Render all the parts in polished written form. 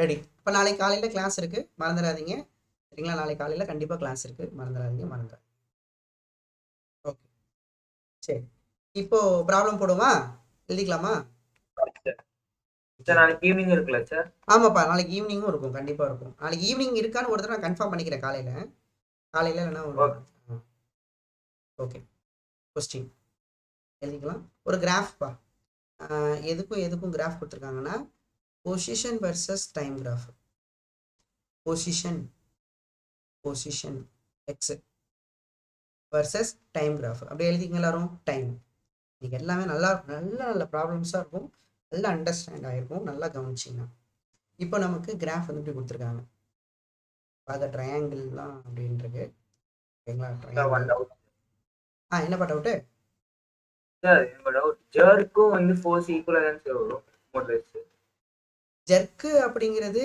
Ready. இப்போ நாளைக்கு காலையில் கிளாஸ் இருக்குது, மறந்துடாதீங்க. சரிங்களா? நாளைக்கு காலையில் கண்டிப்பாக கிளாஸ் இருக்குது, மறந்துடாதீங்க. ஓகே, சரி. இப்போ ப்ராப்ளம் போடுமா? எழுதிக்கலாமா? சார் நாளைக்கு ஈவினிங் இருக்குல்ல சார்? ஆமாப்பா, நாளைக்கு ஈவினிங்கும் இருக்கும், கண்டிப்பாக இருக்கும். நாளைக்கு ஈவினிங் இருக்கான்னு ஒரு தடவை நான் கன்ஃபார்ம் பண்ணிக்கிறேன் காலையில் இல்லைன்னா ஒரு ஓகே. கொஸ்டின் எழுதிக்கலாம். ஒரு கிராஃப்பா, எதுக்கும் கிராஃப் கொடுத்துருக்காங்கன்னா position versus time graph. Position X versus time graph அப்படி எழுதிங்க எல்லாரும். டைம் நீங்கள் எல்லாமே நல்ல ப்ராப்ளம்ஸாக இருக்கும், நல்லா அண்டர்ஸ்டாண்ட் ஆகிருக்கும், நல்லா கவனிச்சிங்கன்னா. இப்போ நமக்கு கிராஃப் வந்து இப்படி கொடுத்துருக்காங்க, பார்த்த ட்ரையாங்கிள்லாம் அப்படின்றது. ஓகேங்களா? ட்ரையாங்கிள். என்னப்பா டவுட்டு சார்? என்னோட டவுட், ஜர்க்கும் வந்து ஃபோர்ஸ் ஈக்குவலா தான் சார் வரும் மோட்டர்ஸ். ஜெர்க்கு அப்படிங்கிறது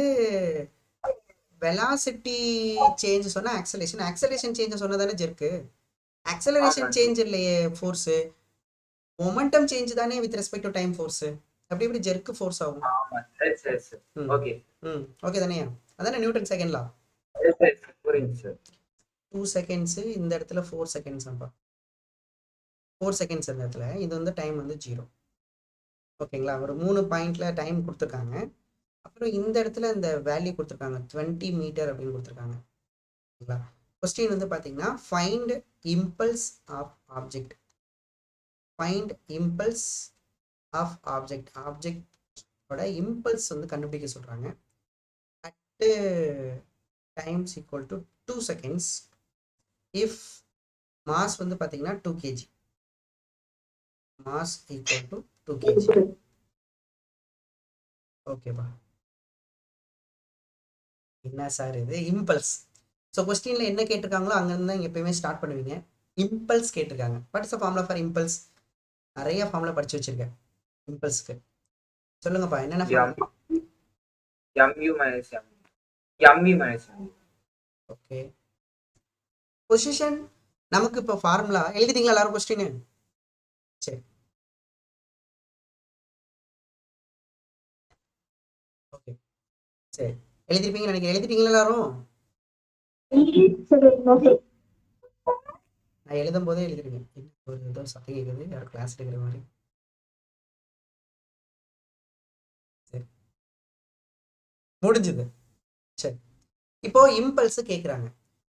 வெலாசிட்டி சேஞ்ச் சொன்னால் ஆக்சலேஷன் சேஞ்ச் சொன்னால் தானே ஜெர்க்கு. ஆக்சலரேஷன் சேஞ்ச் இல்லையே ஃபோர்ஸு, மொமெண்டம் சேஞ்ச் தானே with respect to time force. அப்படி எப்படி ஜெர்க்கு ஃபோர்ஸ் ஆகும்? ஓகே. ஓகே தானேயா? அதானே நியூட்டன் செகண்ட் லா. 2 செகண்ட்ஸு இந்த இடத்துல 4 செகண்ட்ஸ் அப்பா, 4 செகண்ட்ஸ் இந்த இடத்துல. இது வந்து டைம் வந்து 0. ஓகேங்களா? ஒரு 3 பாயிண்ட்ல டைம் கொடுத்துருக்காங்க. அப்புறம் இந்த இடத்துல இந்த வேல்யூ கொடுத்துருக்காங்க 20 மீட்டர் அப்படின்னு கொடுத்துருக்காங்க. ஓகேங்களா? கொஸ்டின் வந்து பார்த்தீங்கன்னா ஃபைண்ட் இம்பல்ஸ் ஆஃப் ஆப்ஜெக்ட். ஆப்ஜெக்டோட இம்பல்ஸ் வந்து கண்டுபிடிக்க சொல்கிறாங்க. At times equal to 2 seconds if mass வந்து பார்த்தீங்கன்னா 2 kg. Mass equal to 2 kg. ஓகேப்பா. என்ன சார் இது இம்பல்ஸ்? ஸோ கொஸ்டினில் என்ன கேட்டிருக்காங்களோ அங்கேருந்து தான் எப்பயுமே ஸ்டார்ட் பண்ணுவீங்க. இம்பல்ஸ் கேட்டிருக்காங்க. What is the formula for impulse? நிறைய ஃபார்முலா படிச்சு வச்சிருக்கேன் இம்பல்ஸ்க்கு. சொல்லுங்கப்பா, என்னென்ன ஃபார்முலா? ஓகே. பொசிஷன் நமக்கு இப்போ ஃபார்முலா எழுதிட்டீங்களா எல்லாரும் கொஸ்டின்? சரி, ஓகே, சரி. எழுதிருப்பீங்க நினைக்கிறேன். எழுதிட்டீங்களா எல்லாரும்? நான் எழுதும் போதே எழுதிருக்கேன். ஒரு ஏதோ சத்தம் கேட்குது, யாரும் கிளாஸ் எடுக்கிற மாதிரி. சரி, முடிஞ்சுது. சரி, இப்போ இம்பல்ஸ் கேட்குறாங்க.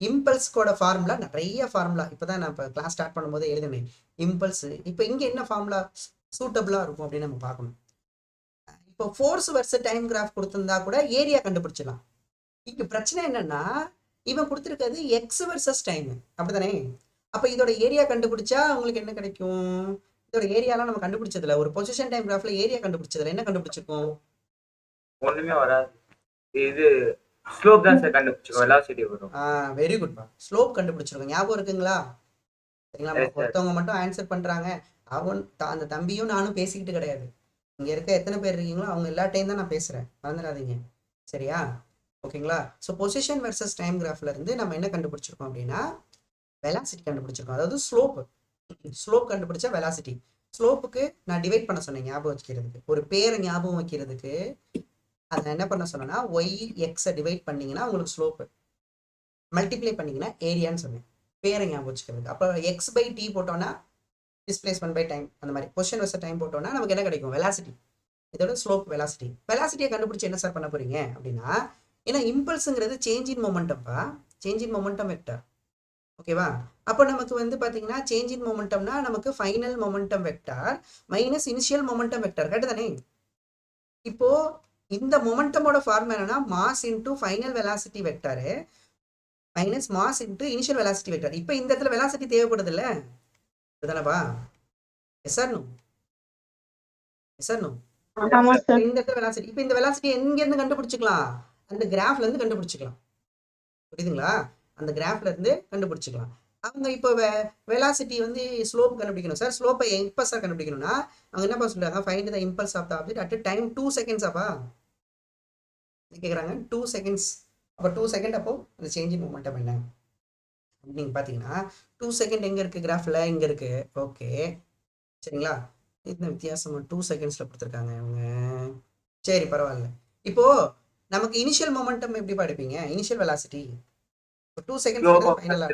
இம்பல்ஸ்கோட ஃபார்முலா நிறைய ஃபார்முலா இப்போ தான் நான் இப்போ கிளாஸ் ஸ்டார்ட் பண்ணும்போது எழுதினேன். இம்பல்ஸ் இப்போ இங்கே என்ன ஃபார்முலா சூட்டபிளாக இருக்கும் அப்படின்னு நம்ம பார்க்கணும். இப்போ ஃபோர்ஸ் வர்சஸ் டைம் கிராஃப் கொடுத்துருந்தா கூட ஏரியா கண்டுபிடிச்சிடலாம். இங்க பிரச்சனை என்னன்னா இவன் கொடுத்துருக்கிறது எக்ஸ் வர்சஸ் டைம், அப்படித்தானே? அப்போ இதோட ஏரியா கண்டுபிடிச்சா உங்களுக்கு என்ன கிடைக்கும்? இதோட ஏரியாலாம் நம்ம கண்டுபிடிச்சதுல ஒரு பொசிஷன் டைம் கிராஃப்ல ஏரியா கண்டுபிடிச்சதுல என்ன கண்டுபிடிச்சிருக்கோம்? ஒண்ணுமே வராது. இது ஸ்லோப் தான் சார் கண்டுபிடிச்சிருக்கோம், வெலாசிட்டி வரும். வெரி குட்பா, ஸ்லோப் கண்டுபிடிச்சிருக்கோம். ஞாபகம் இருக்குங்களா? சரிங்களா? ஒருத்தவங்க மட்டும் ஆன்சர் பண்றாங்க. அந்த தம்பியும் நானும் பேசிக்கிட்டு கிடையாது. இங்க இருக்க எத்தனை பேர் இருக்கீங்களோ அவங்க எல்லா டைம் தான் நான் பேசுறேன், மறந்துடாதீங்க. சரியா? ஓகேங்களா? ஸோ பொசிஷன் வெர்சஸ் டைம் கிராஃப்ல இருந்து நம்ம என்ன கண்டுபிடிச்சிருக்கோம் அப்படின்னா வெலாசிட்டி கண்டுபிடிச்சிருக்கோம். அதாவது ஸ்லோப் கண்டுபிடிச்சா வெலாசிட்டி. ஸ்லோப்புக்கு நான் டிவைட் பண்ண சொன்னேன் ஞாபகம் வச்சுக்கிறதுக்கு, ஒரு பேரை ஞாபகம் வைக்கிறதுக்கு. அதை என்ன பண்ண சொன்னேன்னா ஒய் எக்ஸை டிவைட் பண்ணீங்கன்னா உங்களுக்கு ஸ்லோப்பு, மல்டிப்ளை பண்ணீங்கன்னா ஏரியான்னு சொன்னேன், பேரை ஞாபகம் வச்சுக்கிறதுக்கு. அப்போ எக்ஸ் பை டி போட்டோன்னா டிஸ்பிளேஸ்மெண்ட் பை டைம், அந்த மாதிரி பொசிஷன் வெர்சஸ் டைம் போட்டோம்னா நமக்கு என்ன கிடைக்கும்? வெலாசிட்டி. இதோட ஸ்லோப் வெலாசிட்டியை கண்டுபிடிச்சி என்ன சார் பண்ண போறீங்க அப்படின்னா, ஏன்னா இம்பல்ஸுங்கிறது சேஞ்ச் இன் மொமெண்டம்ப்பா, சேஞ்ச் இன் மொமெண்டம் வெக்டர். ஓகேவா? அப்போ நமக்கு வந்து பார்த்தீங்கன்னா சேஞ்ச் இன் மொமெண்டம்னா நமக்கு final momentum vector minus initial momentum vector, correct தானே? இப்போ இந்த மொமெண்டமோட ஃபார்ம் என்னன்னா mass into final velocity vector minus mass into initial velocity vector. இப்போ இந்த இடத்துல வெலாசிட்டி தேவைப்படுது இல்லை? இதுதானப்பா? Yes or no? Yes or no? இந்த இடத்துல வெலாசிட்டி, இப்போ இந்த வெலாசிட்டி எங்க இருந்து கண்டுபிடிச்சிக்கலாம்? அந்த கிராஃப்ல இருந்து கண்டுபிடிச்சிக்கலாம். புரியுதுங்களா? அந்த கிராஃப்ல இருந்து கண்டுபிடிச்சிக்கலாம். அவங்க இப்போ வெலாசிட்டி வந்து ஸ்லோப் கண்டுபிடிக்கணும் சார். ஸ்லோப்பை எப்போ சார் கண்டுபிடிக்கணும்னா அவங்க என்னப்பா சொல்றாங்க? Find the impulse of the object at time 2 seconds. அப்பா கேட்குறாங்க 2 செகண்ட்ஸ். அப்போ 2 செகண்ட் அப்போ அந்த சேஞ்ச் இன் மொமெண்டம் என்ன அப்படின்னு பார்த்தீங்கன்னா 2 செகண்ட் எங்கே இருக்குது? கிராஃபில் இங்கே இருக்குது. ஓகே, சரிங்களா? இந்த வித்தியாசமாக 2 செகண்ட்ஸில் கொடுத்துருக்காங்க அவங்க. சரி, பரவாயில்ல. இப்போது நமக்கு இனிஷியல் மொமெண்டம் எப்படி படிப்பீங்க? Initial velocity 2 slope seconds of ஃபைனலா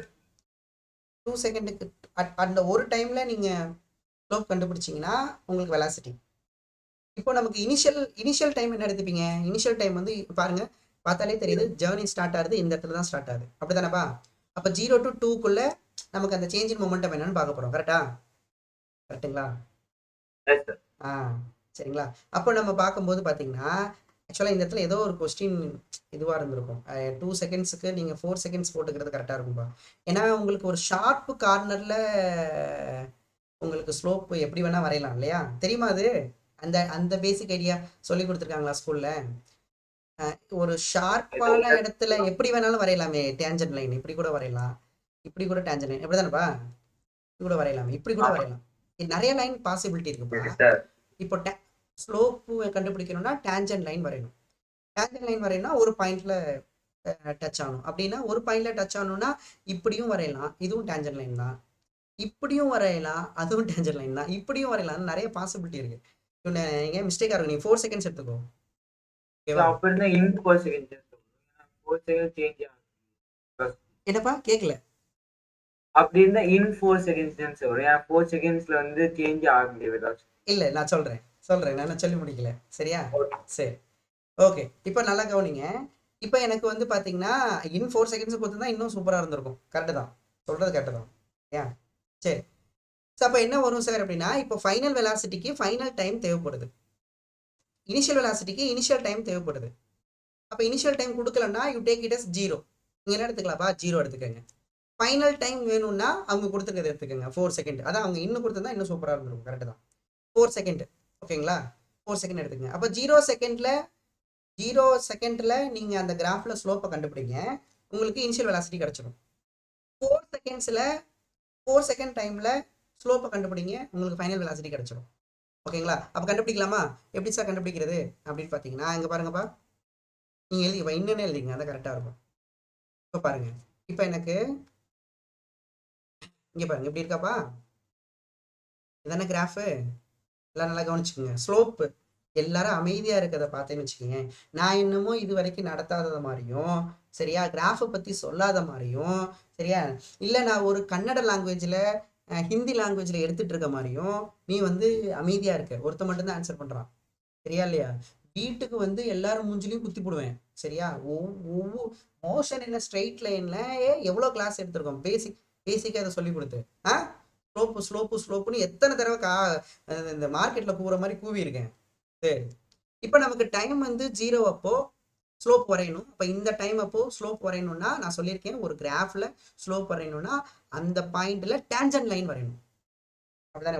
2 செகண்டுக்கு அந்த ஒரு டைம்ல நீங்க ஸ்லோப் கண்டுபிடிச்சீங்கன்னா உங்களுக்கு வெலாசிட்டி. இப்போ நமக்கு இனிஷியல் டைம் என்ன எடுத்துப்பீங்க? இனிஷியல் டைம் வந்து பாருங்க, பார்த்தாலே தெரியுது ஜேர்னி ஸ்டார்ட் ஆகுது இந்த இடத்துல தான் ஸ்டார்ட் ஆகுது, அப்படிதானப்பா? அப்போ 0 to 2க்குள்ள நமக்கு அந்த சேஞ்ச் இன் மொமெண்டம் என்னன்னு பார்க்க போறோம். கரெக்ட்டுங்களா? ஆ சரிங்களா? அப்போ நம்ம பார்க்கும்போது பார்த்தீங்கன்னா ஆக்சுவலாக இந்த இடத்துல ஏதோ ஒரு கொஸ்டின் இதுவாக இருந்திருக்கும். 2 செகண்ட்ஸுக்கு நீங்கள் 4 செகண்ட்ஸ் போட்டுக்கிறது கரெக்டாக இருக்கும்பா. ஏன்னா உங்களுக்கு ஒரு ஷார்ப் கார்னரில் உங்களுக்கு ஸ்லோப் எப்படி வேணால் வரையலாம் இல்லையா? தெரியுமா அது? அந்த அந்த பேசிக் ஐடியா சொல்லி கொடுத்துருக்காங்களா ஸ்கூலில்? ஒரு ஷார்ப்பான இடத்துல எப்படி வேணாலும் வரையலாமே டேஞ்சன்ட் லைன். இப்படி கூட வரையலாம், இப்படி கூட டேஞ்சன்ட் லைன், எப்படி தானேப்பா? இப்படி கூட வரையலாமே, இப்படி கூட வரையலாம். நிறைய லைன் பாசிபிலிட்டி இருக்குப்பா. இப்போ ஸ்லோப்பு கண்டுபிடிக்கணும்னா டேஞ்சன்ட் லைன் வரையணும். டேஞ்சன்ட் லைன் வரையணும்னா ஒரு பாயிண்ட்ல டச் ஆகணும். அப்படின்னா ஒரு பாயிண்ட்ல டச் ஆகணும்னா இப்படியும் வரையலாம், இதுவும் டேஞ்சன்ட் லைன் தான். இப்படியும் வரையலாம், அதுவும் டேஞ்சன்ட் லைன் தான். இப்படியும் வரையலாம், நிறைய பாசிபிலிட்டி இருக்கு. ஏன் மிஸ்டேக்கா இருக்கும்? நீ 4 செகண்ட்ஸ் எடுத்துக்கோ. என்னப்பா கேட்கல? அப்படி இருந்தா இன் 4 செகண்ட்ஸ் தான் வரும். ஏன்னா 4 செகண்ட்ஸ்ல வந்து சேஞ்ச் ஆக முடியாது. இல்ல நான் சொல்றேன் நான் சொல்லி முடிக்கல. சரியா? சரி, ஓகே. இப்போ நல்லா கவனிங்க. இப்போ எனக்கு வந்து பாத்தீங்கன்னா இன் 4 செகண்ட்ஸ் கொடுத்துருந்தா இன்னும் சூப்பரா இருந்திருக்கும். கரெக்டு தான், சொல்றது கரெக்டு தான். ஏன் சரி. ஸோ அப்போ என்ன வரும் சார் அப்படின்னா, இப்போ ஃபைனல் வெலாசிட்டிக்கு ஃபைனல் டைம் தேவைப்படுது, இனிஷியல் வெலாசிட்டிக்கு இனிஷியல் டைம் தேவைப்படுது. அப்போ இனிஷியல் டைம் கொடுக்கலன்னா யூ டேக் இட் அஸ் 0. நீங்க என்ன எடுத்துக்கலாம்ப்பா? 0 எடுத்துக்கோங்க. ஃபைனல் டைம் வேணும்னா அவங்க கொடுத்துருக்கதை எடுத்துக்கோங்க 4 செகண்ட். அதான் அவங்க இன்னும் கொடுத்துருந்தா இன்னும் சூப்பராக இருந்திருக்கும். கரெக்டு தான், 4 செகண்ட். ஓகேங்களா? 4 செகண்ட் எடுத்துக்கங்க. அப்போ 0 செகண்ட்ல நீங்க அந்த கிராஃப்ல ஸ்லோப்பை கண்டுபிடிங்க, உங்களுக்கு இனிஷியல் வெலாசிட்டி கிடைச்சிடும். 4 செகண்ட்ஸ்ல 4 செகண்ட் டைம்ல ஸ்லோப்பை கண்டுபிடிங்க, உங்களுக்கு ஃபைனல் வெலாசிட்டி கிடைச்சிடும். ஓகேங்களா? அப்போ கண்டுபிடிக்கலாமா? எப்படி சார் கண்டுபிடிக்கிறது அப்படின்னு பார்த்தீங்கன்னா, இங்கே பாருங்கப்பா, நீங்கள் எழுதி இன்னும் எழுதிங்க, அதான் கரெக்டாக இருக்கும். இப்போ பாருங்க, இப்போ எனக்கு இங்கே பாருங்க எப்படி இருக்காப்பா? இதானே கிராஃபு? எல்லாம் நல்லா கவனிச்சுக்கோங்க. ஸ்லோப்பு எல்லாரும் அமைதியா இருக்கிறத பார்த்தேன்னு வச்சுக்கோங்க. நான் என்னமோ இது வரைக்கும் நடத்தாதது மாதிரியும், சரியா, கிராஃபை பத்தி சொல்லாத மாதிரியும், சரியா, இல்லை நான் ஒரு கன்னட லாங்குவேஜ்ல ஹிந்தி லாங்குவேஜ்ல எடுத்துட்டு இருக்க மாதிரியும் நீ வந்து அமைதியா இருக்க. ஒருத்த மட்டும்தான் ஆன்சர் பண்றான். சரியா இல்லையா? வீட்டுக்கு வந்து எல்லாரும் மூஞ்சிலையும் குத்தி போடுவேன். சரியா? ஒவ்வொரு மோஷன் என்ன ஸ்ட்ரெயிட் லைன்ல எவ்வளோ கிளாஸ் எடுத்திருக்கோம், பேசிக்காக அதை சொல்லி கொடுத்து. ஸ்லோப்புன்னு எத்தனை தடவை இந்த மார்க்கெட்ல கூற மாதிரி கூவி இருக்கேன். சரி, இப்போ நமக்கு டைம் வந்து 0 அப்போ ஸ்லோப் வரையணும். அப்போ இந்த டைம் அப்போ ஸ்லோப் வரையணும்னா நான் சொல்லியிருக்கேன், ஒரு கிராஃப்ல ஸ்லோப் வரையணும்னா அந்த பாயிண்ட்ல டேஞ்சன்ட் லைன் வரையணும். அப்படிதானே?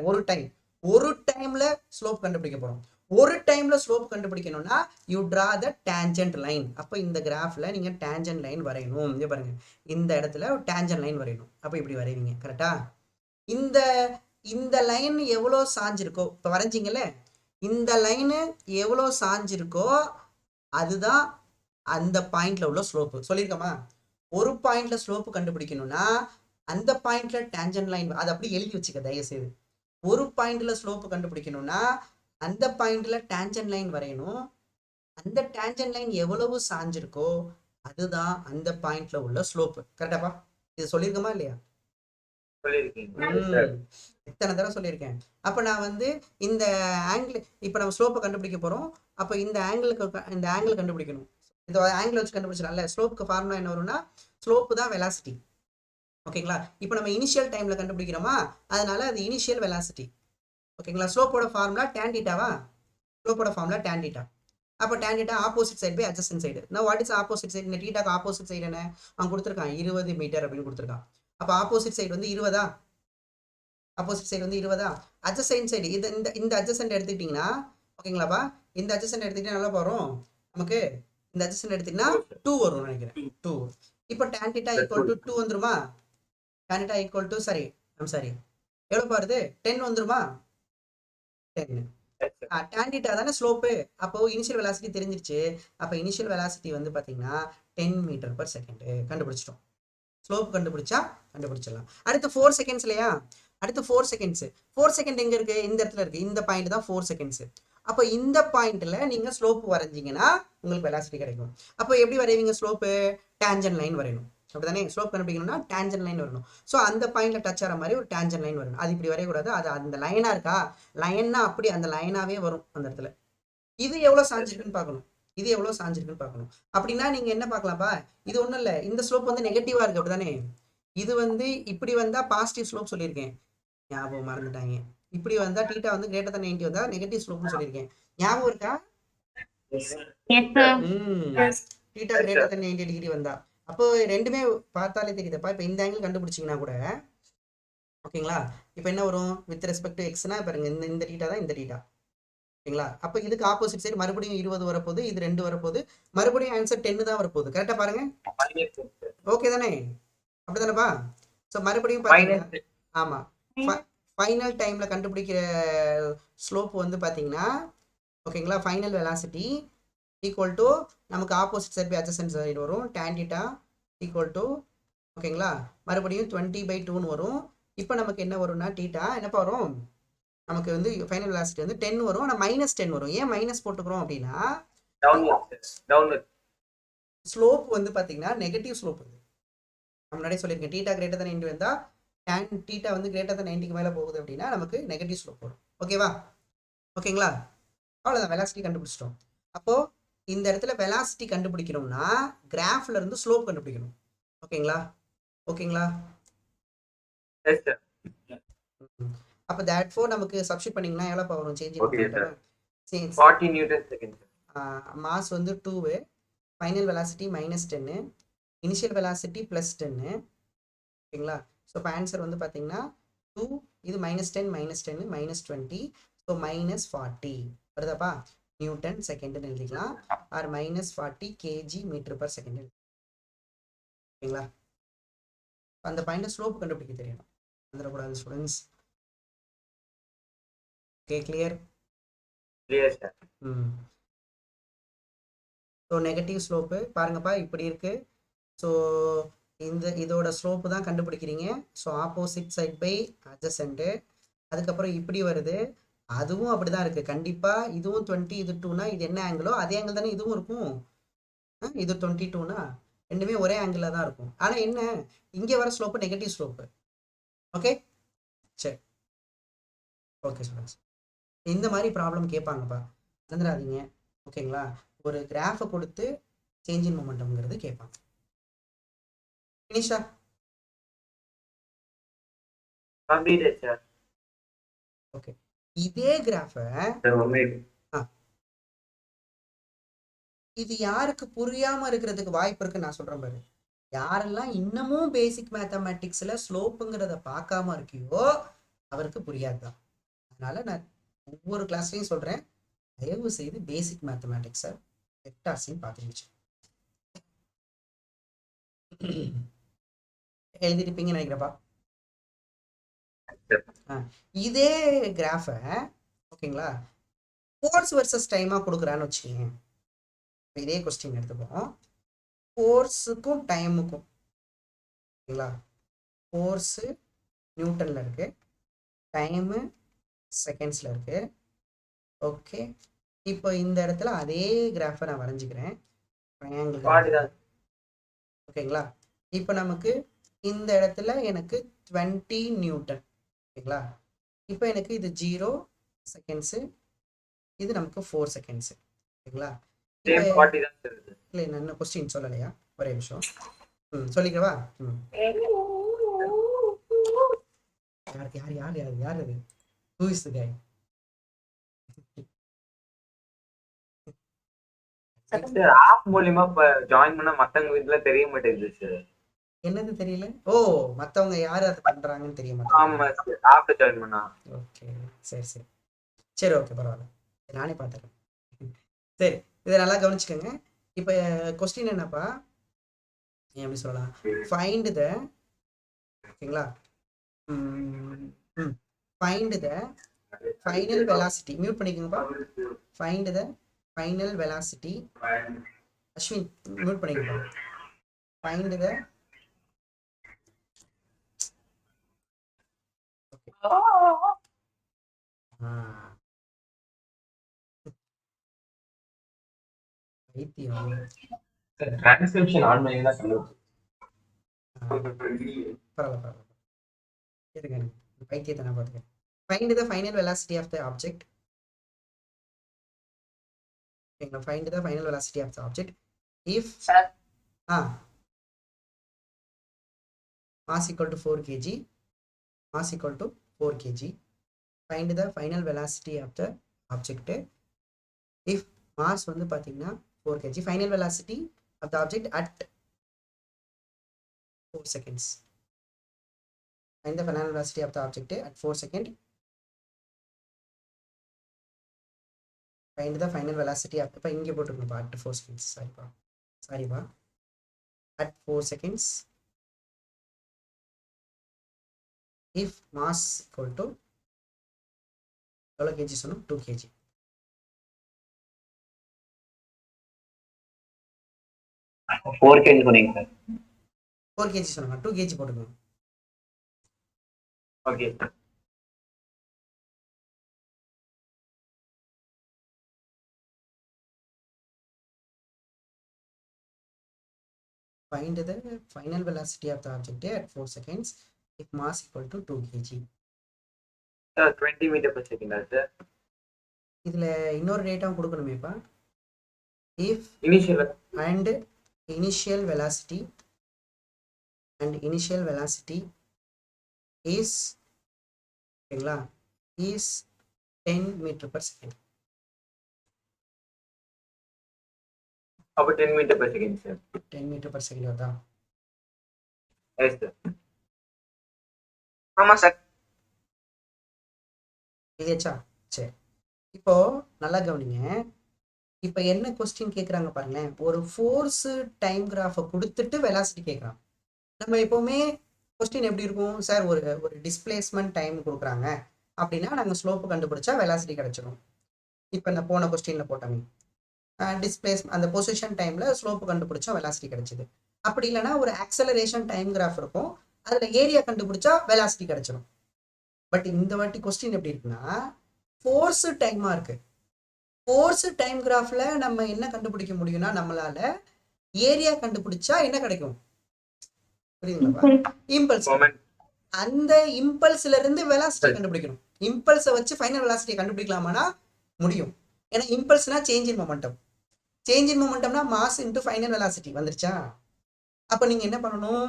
ஒரு டைம்ல ஸ்லோப் கண்டுபிடிக்க போறோம். ஒரு டைம்ல ஸ்லோப் கண்டுபிடிக்கணும்னா you draw the tangent line. அப்போ இந்த கிராஃப்ல நீங்க டேஞ்சன்ட் லைன் வரையணும். இங்க பாருங்க, இந்த இடத்துல டேஞ்சன்ட் லைன் வரையணும். அப்போ இப்படி வரைவீங்க. கரெக்டா? இந்த லைன் எவ்வளோ சாஞ்சிருக்கோ, இப்போ வரைஞ்சிங்கல்ல, இந்த லைனு எவ்வளோ சாஞ்சிருக்கோ அதுதான் அந்த பாயிண்ட்ல உள்ள ஸ்லோப்பு. சொல்லியிருக்கோமா? ஒரு பாயிண்ட்ல ஸ்லோப்பு கண்டுபிடிக்கணும்னா அந்த பாயிண்ட்ல டேஞ்சன்ட் லைன், அதை அப்படி எழுதி வச்சுக்க தயவு செய்து. ஒரு பாயிண்ட்ல ஸ்லோப்பு கண்டுபிடிக்கணும்னா அந்த பாயிண்ட்ல டேஞ்சன்ட் லைன் வரையணும். அந்த டேஞ்சன்ட் லைன் எவ்வளவு சாஞ்சிருக்கோ அதுதான் அந்த பாயிண்ட்ல உள்ள ஸ்லோப்பு. கரெக்டாப்பா? இது சொல்லியிருக்கோமா இல்லையா? எத்தனை தடவை சொல்லியிருக்கேன். அப்ப நான் வந்து இந்த ஆங்கிள், இப்ப நம்ம ஸ்லோப்பை கண்டுபிடிக்க போறோம். அப்ப இந்த ஆங்கிள் கண்டுபிடிக்கணும். இந்த ஆங்கிள் வச்சு கண்டுபிடிச்சிடல. ஸ்லோப்புக்கு ஃபார்முலா என்ன வரும்னா, ஸ்லோப்பு தான் வெலாசிட்டி. ஓகேங்களா? இப்போ நம்ம இனிஷியல் டைம்ல கண்டுபிடிக்கிறோமா, அதனால அது இனிஷியல் வெலாசிட்டி. ஓகேங்களா? ஸ்லோப்போட ஃபார்முலா tan θவா? ஸ்லோப்போட ஃபார்முலா tan θ. அப்போ tan θ opposite side by adjacent side. நான் வாட் இஸ் ஆப்போசிட் சைடு? இந்த θக்கு ஆப்போசிட் சைடு என்ன அவன் கொடுத்துருக்கான்? 20 மீட்டர் அப்படின்னு கொடுத்துருக்கான். அப்போ ஆப்போசிட் சைடு வந்து 20ஆ? ஆப்போசிட் சைடு வந்து 20ஆ? அட்ஜசன்ட் சைடு இந்த அட்ஜசன்ட் எடுத்துக்கிட்டீங்கன்னா, ஓகேங்களாப்பா, இந்த அட்ஜசன்ட் எடுத்துக்கிட்டா நல்லா வரும் நமக்கு. இந்த அட்ஜசன்ட் எடுத்தீங்கன்னா 2 வரும் நினைக்கிறேன். 2. இப்போ tan θ ஈக்குவல் டு 2 வந்துருமா? tan θ ஈக்குவல் டு சாரி எவ்வளோ வருது? 10 வந்துருமா? 10. tan θ தானே ஸ்லோப்பு. அப்போ இனிஷியல் வெலாசிட்டி தெரிஞ்சிருச்சு. அப்போ இனிஷியல் வெலாசிட்டி வந்து பார்த்தீங்கன்னா 10 மீட்டர் பர் செகண்ட். கண்டுபிடிச்சிட்டோம். ஸ்லோப் கண்டுபிடிச்சிடலாம். அடுத்து 4 செகண்ட்ஸ் இல்லையா? அடுத்து 4 செகண்ட்ஸ். 4 செகண்ட் எங்க இருக்கு? இந்த இடத்துல இருக்கு. இந்த பாயிண்ட் தான் 4 செகண்ட்ஸ். அப்போ இந்த பாயிண்ட்ல நீங்க ஸ்லோப் வரைஞ்சிங்கன்னா உங்களுக்கு வெலாசிட்டி கிடைக்கும். அப்போ எப்படி வரைவீங்க ஸ்லோப்பு? டேஞ்சன் லைன் வரையணும். அப்படிதானே? ஸ்லோப் கண்டுபிடிக்கணும்னா டேஞ்சன் லைன் வரணும். ஸோ அந்த பாயிண்ட்ல டச் ஆகிற மாதிரி ஒரு டேஞ்சன் லைன் வரணும். அது இப்படி வரையக்கூடாது. அது அந்த லைனா இருக்கா? லைன்னா அப்படி அந்த லைனாவே வரும் அந்த இடத்துல. இது எவ்வளோ சாஞ்சிருக்குன்னு பார்க்கணும். இது எவ்வளோ சாஞ்சிருக்குன்னு பார்க்கணும். அப்படின்னா நீங்க என்ன பார்க்கலாம்ப்பா? இது ஒன்றும் இல்லை, இந்த ஸ்லோப் வந்து நெகட்டிவா இருக்கு அப்படிதானே? இது வந்து இப்படி வந்தா பாசிட்டிவ் ஸ்லோப் சொல்லியிருக்கேன், ஞாபகம் மறந்துட்டாங்க. இப்படி வந்தா டீட்டா வந்து கிரேட்டர் தன் 90 வந்தா நெகட்டிவ் ஸ்லோப்னு சொல்லியிருக்கேன், ஞாபகம் இருக்கா? டீட்டா கிரேட்டர் தன் 90 டிகிரி வந்தா அப்போ ரெண்டுமே பார்த்தாலே தெரியுதுப்பா. இப்போ இந்த ஆங்கிள் கண்டுபிடிச்சிங்கன்னா கூட ஓகேங்களா? இப்போ என்ன வரும் வித் ரெஸ்பெக்ட் டு எக்ஸ்னா பாருங்க, இந்த டீட்டா தான் இந்த டீட்டா. ஓகேங்களா? அப்போ இதுக்கு ஆப்போசிட் சைடு மறுபடியும் 20 வரப்போகுது, இது 2 வரப்போகுது, மறுபடியும் ஆன்சர் 10 தான் வரப்போகுது. கரெக்டாக பாருங்க. ஓகே தானே? அப்படிதானப்பா? ஸோ மறுபடியும் பார்த்தீங்கன்னா ஆமாம், ஃபைனல் டைமில் கண்டுபிடிக்கிற ஸ்லோப் வந்து பார்த்தீங்கன்னா ஓகேங்களா, ஃபைனல் வெலாசிட்டி ஈக்குவல் டு நமக்கு opposite side by adjacent side வரும், tan theta ஈக்குவல் டு ஓகேங்களா மறுபடியும் 20/2ன்னு வரும். இப்போ நமக்கு என்ன வரும்னா டீட்டா என்னப்பா வரும்? நமக்கு வந்து ஃபைனல் வெலாசிட்டி வந்து 10 வரும். ஆனால் -10 வரும். ஏன் மைனஸ் போட்டுக்கிறோம் அப்படின்னா ஸ்லோப் வந்து பார்த்தீங்கன்னா நெகட்டிவ் ஸ்லோப். முன்னாடியே சொல்லியிருக்கேன், டீட்டா கிரேட்டர் தன் 90 வந்தால் tan டீட்டா வந்து கிரேட்டர் தன் 90க்கு மேலே போகுது அப்படின்னா நமக்கு நெகட்டிவ் ஸ்லோப் வரும். ஓகேவா? ஓகேங்களா? அவ்வளோதான், வெலாசிட்டி கண்டுபிடிச்சிட்டோம். அப்போது இந்த இடத்துல வெலாசிட்டி கண்டுபிடிக்கணும்னா கிராஃப்ல இருந்து ஸ்லோப் கண்டுபிடிக்கணும். ஓகேங்களா? ஓகேங்களா? அப்போ therefore நமக்கு சப்ஸ்டிட் பண்ணீங்கன்னா எவ்வளோ வரும்? Change in 40 Newton second. Mass வந்து 2, ஃபைனல் வெலாசிட்டி -10, இனிஷியல் வெலாசிட்டி +10. ஓகேங்களா? ஸோ இப்போ ஆன்சர் வந்து பார்த்தீங்கன்னா 2, இது -10 -10 -20, ஸோ -40 வருதாப்பா? நியூட்டன் செகண்ட்னு எழுதிக்கலாம், ஆர் -40 kg மீட்டர்/s. ஓகேங்களா? அந்த பாயிண்ட் ஸ்லோப் கண்டுபிடிக்க தெரியணும், வந்துடக்கூடாது students. Okay, clear? Sir. So negative slope பாருங்கப்பா இப்படி இருக்கு. ஸோ இதோட ஸ்லோப்பு தான் கண்டுபிடிக்கிறீங்க. So opposite side by adjacent. அதுக்கப்புறம் இப்படி வருது, அதுவும் அப்படிதான் இருக்கு கண்டிப்பா. இதுவும் 20, இது 2னா இது என்ன ஆங்கிளோ அதே ஆங்கிள் தானே இதுவும் இருக்கும். இது 22னா ரெண்டுமே ஒரே ஆங்கிள் தான் இருக்கும். ஆனா என்ன, இங்கே வர ஸ்லோப்பு நெகட்டிவ் ஸ்லோப்பு. ஓகே, சரி. ஓகே ஸ்டூடெண்ட்ஸ், இந்த மாதிரி ப்ராப்ளம் கேட்பாங்கப்பா, மறந்துடாதீங்க. ஓகேங்களா? ஒரு கிராஃபை கொடுத்து சேஞ்ச் இன் மொமெண்டம்ங்கிறது கேட்பாங்க. ஃபினிஷா? Completed sir. ஓகே, இதே கிராஃபை இது யாருக்கு புரியாம இருக்கிறதுக்கு வாய்ப்பு இருக்குன்னு நான் சொல்றேன் பாரு. யாரெல்லாம் இன்னமும் பேசிக் மேத்தமேட்டிக்ஸ்ல ஸ்லோப்புங்கிறத பார்க்காம இருக்கியோ அவருக்கு புரியாதுதான். அதனால நான் ஒவ்வொரு கிளாஸ்லையும் சொல்றேன், தயவு செய்து பேசிக் மேத்தமேட்டிக்ஸை வெக்டார்ஸையும் பார்த்துருச்சு எழுதிருப்பீங்கன்னு நினைக்கிறப்பா. இதே கிராஃபை ஓகேங்களா ஃபோர்ஸ் வர்சஸ் டைமாக கொடுக்குறான்னு வச்சுக்கோங்க. இதே கொஸ்டின் எடுத்துப்போம், ஃபோர்ஸுக்கும் டைமுக்கும். ஓகேங்களா? ஃபோர்ஸு நியூட்டனில் இருக்கு, டைமு செகண்ட்ஸில் இருக்கு. ஓகே, இப்போ இந்த இடத்துல அதே கிராஃபை நான் வரைஞ்சிக்கிறேன், ட்ரையாங்கிள். ஓகேங்களா? இப்போ நமக்கு இந்த இடத்துல எனக்கு 20 நியூட்டன். ஓகேங்களா? இப்போ எனக்கு இது 0 செகண்ட்ஸு, இது நமக்கு 4 செகண்ட்ஸு. ஓகேங்களா? இல்லை, நான் இன்னும் கொஸ்டின் சொல்லலையா? ஒரே நிமிஷம். சொல்லிக்கவா? யார் யார் யார் யார் யார் அது? Who is the guy? App மூலமா ஜாயின் பண்ணா மத்தவங்க வீட்ல தெரிய மாட்டேங்குது சார். என்னது தெரியல? ஓ, மத்தவங்க யார் அதை பண்றாங்கன்னு தெரிய மாட்டேங்குது. ஆமா சார், ஆப் ஜாயின் பண்ணா. ஓகே, சரி சரி சரி, ஓகே, பரவாயில்ல, நானே பார்த்துறேன். சரி, இதை நல்லா கவனிச்சுக்கோங்க. இப்போ கொஸ்டின் என்னப்பா, எப்படி சொல்லலாம், ஃபைண்ட் த ஓகேங்களா find the final velocity. Mute பண்ணிக்கோங்கப்பா. Find the final velocity. Ashwin mute பண்ணிக்கோப்பா. Find the okay, Vaithiyam. Transcription on பண்ணி தான் கண்டுபிடிச்சு. பரவாயில்ல. இருங்க வைத்தியத்தை நான் பார்த்துக்கிறேன். Find the final velocity of the object. ஓகேங்களா, find the final velocity of the object if mass equal to 4 kg, mass equal to 4 kg. Find the final velocity of the object if mass வந்து பாத்தீங்கன்னா 4 kg, final velocity of the object at 4 seconds. Find the final velocity of the object at 4 seconds. Find the final velocity of இப்போ இங்கே போட்டுருக்கோம் at 4 seconds. சாரிப்பா at 4 seconds if mass equal to எவ்வளோ kg சொன்னோம், 2 kg. Four KG சொன்னீங்க sir. 4 kg சொன்னாங்க, 2 kg போட்டுக்கோங்க. Okay Find the final velocity of the object at 4 seconds if mass equal to 2 kg. Sir 20 metre per second sir. இதுல இன்னொரு டேட்டாவும் கொடுக்கணுமேப்பா. if initial and initial velocity is ஓகேங்களா is 10 meter per second. அப்ப 10 metre per second sir. 10 meter per second வருதா? Yes sir. ஆமா sir. இல்லையாச்சா? சரி, இப்போ நல்லா கவனிங்க. இப்போ என்ன கொஸ்டின் கேட்குறாங்க பாருங்களேன். ஒரு ஃபோர்ஸ் டைம் கிராஃபை கொடுத்துட்டு வெலாசிட்டி கேட்குறாங்க. நம்ம எப்போவுமே கொஸ்டின் எப்படி இருக்கும் சார், ஒரு டிஸ்பிளேஸ்மெண்ட் டைம் கொடுக்குறாங்க அப்படின்னா நாங்கள் ஸ்லோப்பு கண்டுபிடிச்சா வெலாசிட்டி கிடச்சிடும். இப்போ இந்த போன கொஸ்டினில் போட்டாங்க டிஸ்பிளேஸ் அந்த பொசிஷன் டைமில் ஸ்லோப்பு கண்டுபிடிச்சா வெலாசிட்டி கிடச்சிது. அப்படி இல்லைன்னா ஒரு ஆக்சலரேஷன் டைம் கிராஃப் இருக்கும், அதில் ஏரியா கண்டுபிடிச்சா வெலாசிட்டி கிடச்சிடும். பட் இந்த வாட்டி கொஸ்டின் எப்படி இருக்குன்னா ஃபோர்ஸ் டைமாக இருக்கு. ஃபோர்ஸ் டைம் கிராஃபில் நம்ம என்ன கண்டுபிடிக்க முடியும்னா நம்மளால ஏரியா கண்டுபிடிச்சா என்ன கிடைக்கும் புரியுதுங்களா? இம்பல்ஸ். அந்த இம்பல்ஸ்ல இருந்து வெலாசிட்டி கண்டுபிடிக்கணும். இம்பல்ஸை வச்சு ஃபைனல் வெலாசிட்டி கண்டுபிடிக்கலாமானா முடியும். ஏன்னா இம்பல்ஸ்னா change in momentum. Change in மொமெண்டம்னா மாஸ் இன்டு ஃபைனல் வெலாசிட்டி வந்துருச்சா? அப்போ நீங்க என்ன பண்ணணும்,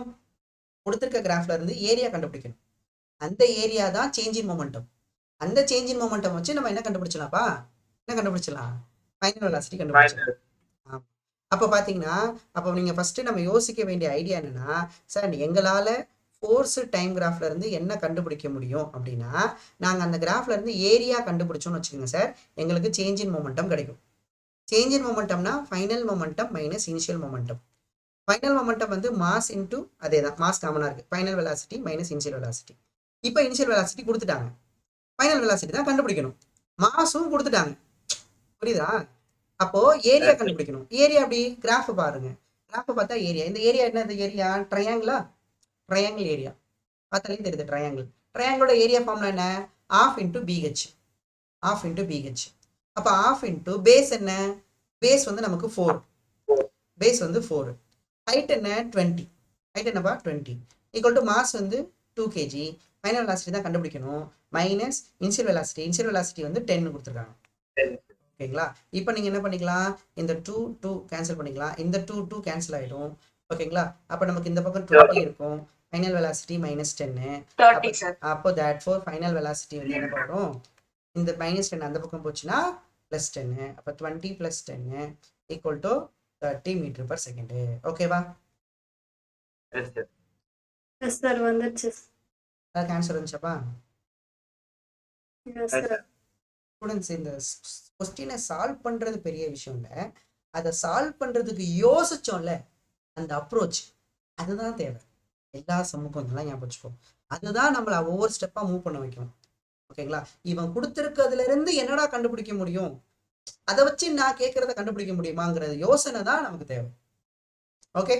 கொடுத்துருக்க கிராஃப்ல இருந்து ஏரியா கண்டுபிடிக்கணும். அந்த ஏரியா தான் சேஞ்ச் இன் மொமெண்டம். அந்த சேஞ்ச் இன் மொமெண்டம் வச்சு நம்ம என்ன கண்டுபிடிச்சலாம்ப்பா, என்ன கண்டுபிடிச்சலாம், ஃபைனல் வெலாசிட்டி கண்டுபிடிச்சலாம். அப்போ பார்த்தீங்கன்னா அப்போ நீங்கள் ஃபஸ்ட்டு நம்ம யோசிக்க வேண்டிய ஐடியா என்னென்னா, சார் எங்களால் ஃபோர்ஸ் டைம் கிராஃப்ல இருந்து என்ன கண்டுபிடிக்க முடியும் அப்படின்னா, நாங்கள் அந்த கிராஃப்ல இருந்து ஏரியா கண்டுபிடிச்சோன்னு வச்சுக்கோங்க சார், எங்களுக்கு சேஞ்ச் இன் மொமெண்டம் கிடைக்கும். சேஞ்ச் இன் மொமெண்டம்னா final momentum minus initial momentum. Final momentum வந்து மாஸ் இன்டூ அதே தான், மாஸ் காமனாக இருக்குது, final velocity minus initial velocity. இப்போ இனிஷியல் வெலாசிட்டி கொடுத்துட்டாங்க, ஃபைனல் வெலாசிட்டி தான் கண்டுபிடிக்கணும். மாஸும் கொடுத்துட்டாங்க, புரியுதா? அப்போ ஏரியா கண்டுபிடிக்கணும். ஏரியா அப்படி கிராஃப் பாருங்க, கிராஃப் பார்த்தா ஏரியா, இந்த ஏரியா என்னது ஏரியா, ட்ரையாங்கிளா, ட்ரையாங்கிள் ஏரியா பார்த்தாலே தெரியுது ட்ரையாங்கிள். ட்ரையாங்கிளோட ஏரியா ஃபார்ம்ல என்ன, half into B H, half into B H. அப்போ ஆஃப் இன்டூ பேஸ் என்ன, பேஸ் வந்து நமக்கு 4, பேஸ் வந்து 4, ஹைட் என்ன 20, ஹைட் என்னப்பா 20, ஈக்குவல் டு மாஸ் வந்து 2 kg, ஃபைனல் வெலாசிட்டி தான் கண்டுபிடிக்கணும், minus initial velocity, initial velocity வந்து 10 கொடுத்துருக்காங்க. ஓகேங்களா? இப்போ நீங்கள் என்ன பண்ணிக்கலாம், இந்த 2 கேன்சல் பண்ணிக்கலாம், இந்த 2 கேன்சல் ஆகிடும். ஓகேங்களா? அப்போ நமக்கு இந்த பக்கம் 20 இருக்கும், ஃபைனல் வெலாசிட்டி மைனஸ் 10. அப்போ தேட் ஃபோர் ஃபைனல் வெலாசிட்டி வந்து என்ன பண்ணுறோம், இந்த மைனஸ் 10 அந்த பக்கம் போச்சுன்னா ப்ளஸ் 10. அப்போ 20 + 10 equal to 30 meter per second. ஓகேவா? எஸ் சார் வந்துச்சு. அதுக்கு ஆன்சர் வந்துச்சாப்பா? Yes sir. ஸ்டூடெண்ட்ஸ், இந்த கொஸ்டினை சால்வ் பண்ணுறது பெரிய விஷயம் இல்லை, அதை சால்வ் பண்ணுறதுக்கு யோசிச்சோம்ல அந்த அப்ரோச், அதுதான் தேவை. எல்லா சமூகம் இதெல்லாம் ஞாபகம் வச்சுக்கோ, அதுதான் நம்மளை ஒவ்வொரு ஸ்டெப்பாக மூவ் பண்ண வைக்கும். ஓகேங்களா? இவன் கொடுத்துருக்கிறதுல இருந்து என்னடா கண்டுபிடிக்க முடியும், அதை வச்சு நான் கேட்கறத கண்டுபிடிக்க முடியுமாங்கிறது யோசனை தான் நமக்கு தேவை. ஓகே,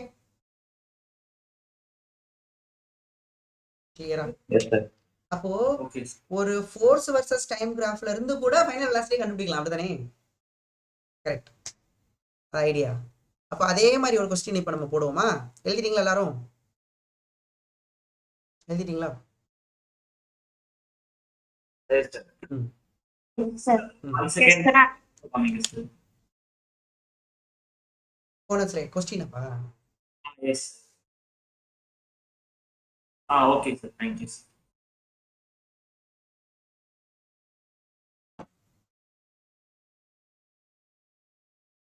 கிளியரா? அப்போ ஒரு ஃபோர்ஸ் வர்சஸ் டைம் கிராஃப்ல இருந்து கூட ஃபைனல் வெலாசிட்டி கண்டுபிடிக்கலாம், அப்படிதானே? கரெக்ட். ஐடியா. அப்போ அதே மாதிரி ஒரு கொஸ்டின் இப்போ நம்ம போடுவோமா? எழுதிட்டீங்களா எல்லாரும்? எழுதிட்டீங்களா? Yes, sir. சார் போன slide கொஸ்டினப்பா. Yes. Okay, sir. Thank you, sir.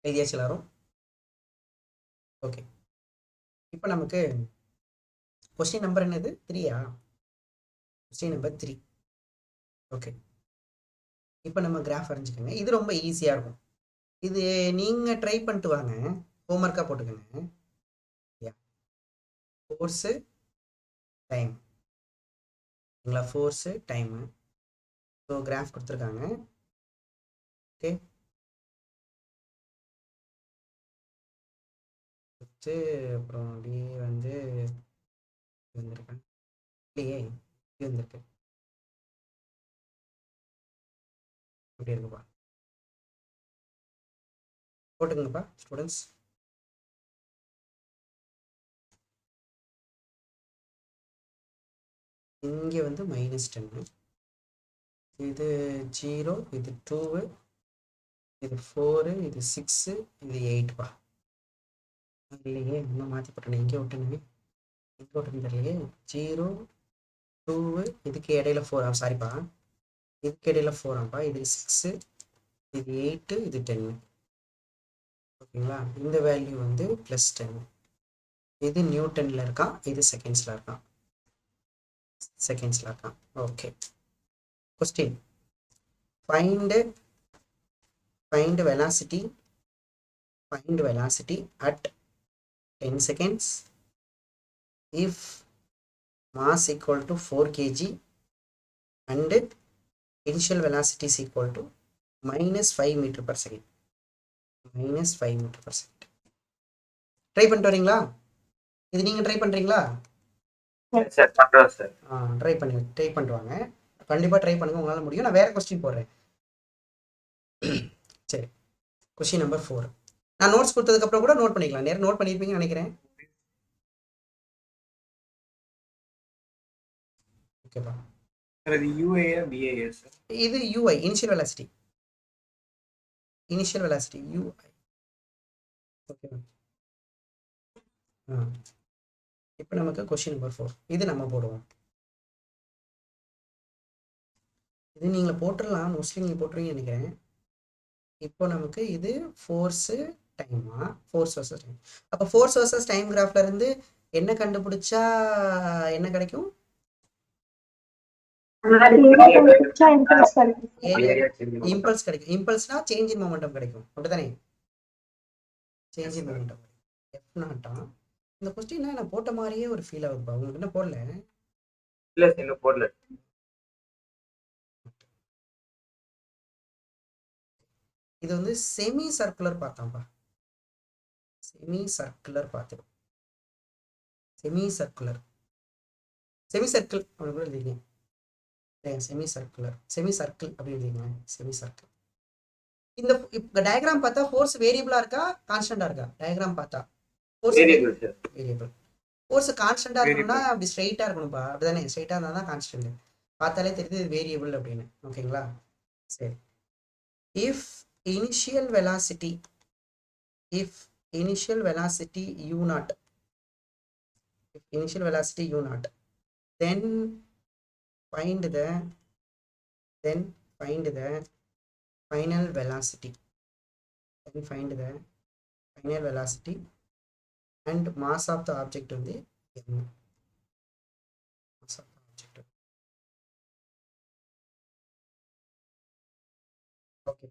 எழுதியாச்சு எல்லாரும்? ஓகே. இப்போ நமக்கு கொஸ்டின் நம்பர் என்னது? 3யா? Question number 3. ஓகே. இப்போ நம்ம கிராஃப் வரைஞ்சிக்கோங்க. இது ரொம்ப ஈஸியாக இருக்கும். இது நீங்கள் ட்ரை பண்ணிட்டு வாங்க, ஹோம்ஒர்க்காக போட்டுக்கோங்க. ஃபோர்ஸு டைம் சரிங்களா? Force time. ஸோ கிராஃப் கொடுத்துருக்காங்க. ஓகே. அப்புறம் அப்படியே வந்து வந்திருக்கேன் இல்லையே, இப்படி வந்திருக்கு. இப்படி இருக்குப்பா. போட்டுங்கப்பா ஸ்டூடெண்ட்ஸ். இங்கே வந்து -10, இது 0, இது 2, இது 4, இது 6, இது 8பா. இல்லையே, இன்னும் மாற்றி போட்டேன். எங்கே விட்டேன்னு தெரியலையே. 0, 2, இதுக்கு இடையில 4, சாரிப்பா, இதுக்கு இடையில 4ஆப்பா. இது 6, இது 8, இது 10. ஓகேங்களா? இந்த வேல்யூ வந்து +10. இது நியூட்டனில் இருக்கான், இது செகண்ட்ஸில் இருக்கான். Okay. Question find velocity at 10 seconds if mass equal to 4 kg and initial velocity is equal to -5 meter per second. Try பண்ணிட்டு வரீங்களா? இது நீங்கள் ட்ரை பண்ணுறீங்களா? Yes, sir. பண்றோம் sir. ட்ரை பண்ணிட்டு வாங்க. கண்டிப்பாக ட்ரை பண்ணுங்க, உங்களால் முடியும். நான் வேறு கொஸ்டின் போடுறேன். சரி, கொஸ்டின் நம்பர் 4. நான் நோட்ஸ் கொடுத்ததுக்கப்புறம் கூட நோட் பண்ணிக்கலாம். நேரம் நோட் பண்ணியிருப்பீங்கன்னு நினைக்கிறேன். ஓகேப்பா. சார் இது UAA BAA சார்? இது UI, இனிஷியல் வெலாசிட்டி. UI. ஓகேவா? இப்போ நமக்கு கொஸ்டின் நம்பர் 4 இது நம்ம போடுவோம். இது நீங்கள் போட்டுடலாம், மோஸ்ட்லி நீங்கள் போட்டுருவீங்கன்னு நினைக்கிறேன். இப்போ நமக்கு இது ஃபோர்ஸு டைமா, ஃபோர்ஸ் வர்சஸ் டைம். அப்போ ஃபோர்ஸ் வர்சஸ் டைம் கிராஃப்ல இருந்து என்ன கண்டுபிடிச்சா என்ன கிடைக்கும்? இம்பல்ஸ் கிடைக்கும். இம்பல்ஸ்னா சேஞ்ச் இன் மொமெண்டம் கிடைக்கும். அப்படிதானே? Change in momentum F0. இந்த கொஸ்டின் நான் போட்ட மாதிரியே ஒரு ஃபீல் ஆகுதுப்பா. உங்களுக்கு என்ன போடல? இல்ல sir, இன்னும் போடல. இது வந்து செமி சர்க்குலர் பார்த்தாம்பா. செமி சர்க்கிள் அப்படி கூட எழுதிங்க. செமி சர்க்கிள் அப்படி எழுதிங்க. Semi circle. இந்த டயக்ராம் பார்த்தா ஃபோர்ஸ் வேரியபிளா இருக்கா கான்ஸ்டன்டா இருக்கா? டயக்ராம் பார்த்தா force Variable sir. Variable. Force கான்ஸ்டன்டா இருக்கணும்னா அப்படி ஸ்ட்ரைட்டா இருக்கணும்பா. அப்படிதானே? ஸ்ட்ரைட்டா இருந்தா தான் கான்ஸ்டன்ட். பார்த்தாலே தெரியுது இது வேரியபிள் அப்படின்னு. ஓகேங்களா? சரி. If initial velocity u0, then find the final velocity and mass of the object வந்து m. mass of the object. okay.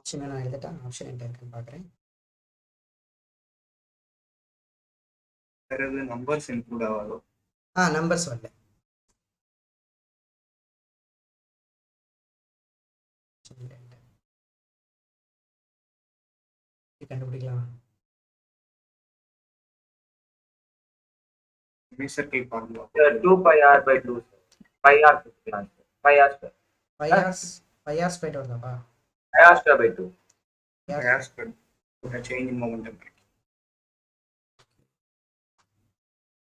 Option நான் எழுதிட்டேன். ஆப்ஷன் என்ன இருக்குன்னு பார்க்குறேன். சார் இது நம்பர்ஸ் இன்க்ளூட் ஆகாதோ? நம்பர்ஸ் வரல. கண்டுபிடிக்கலாம். Semi circle formula. Sir, 2πr/2 sir. πr கொடுக்கலாம் sir. πr square. 5 hours போயிட்டு வருதாப்பா? πr square by 2. as per the change in momentum.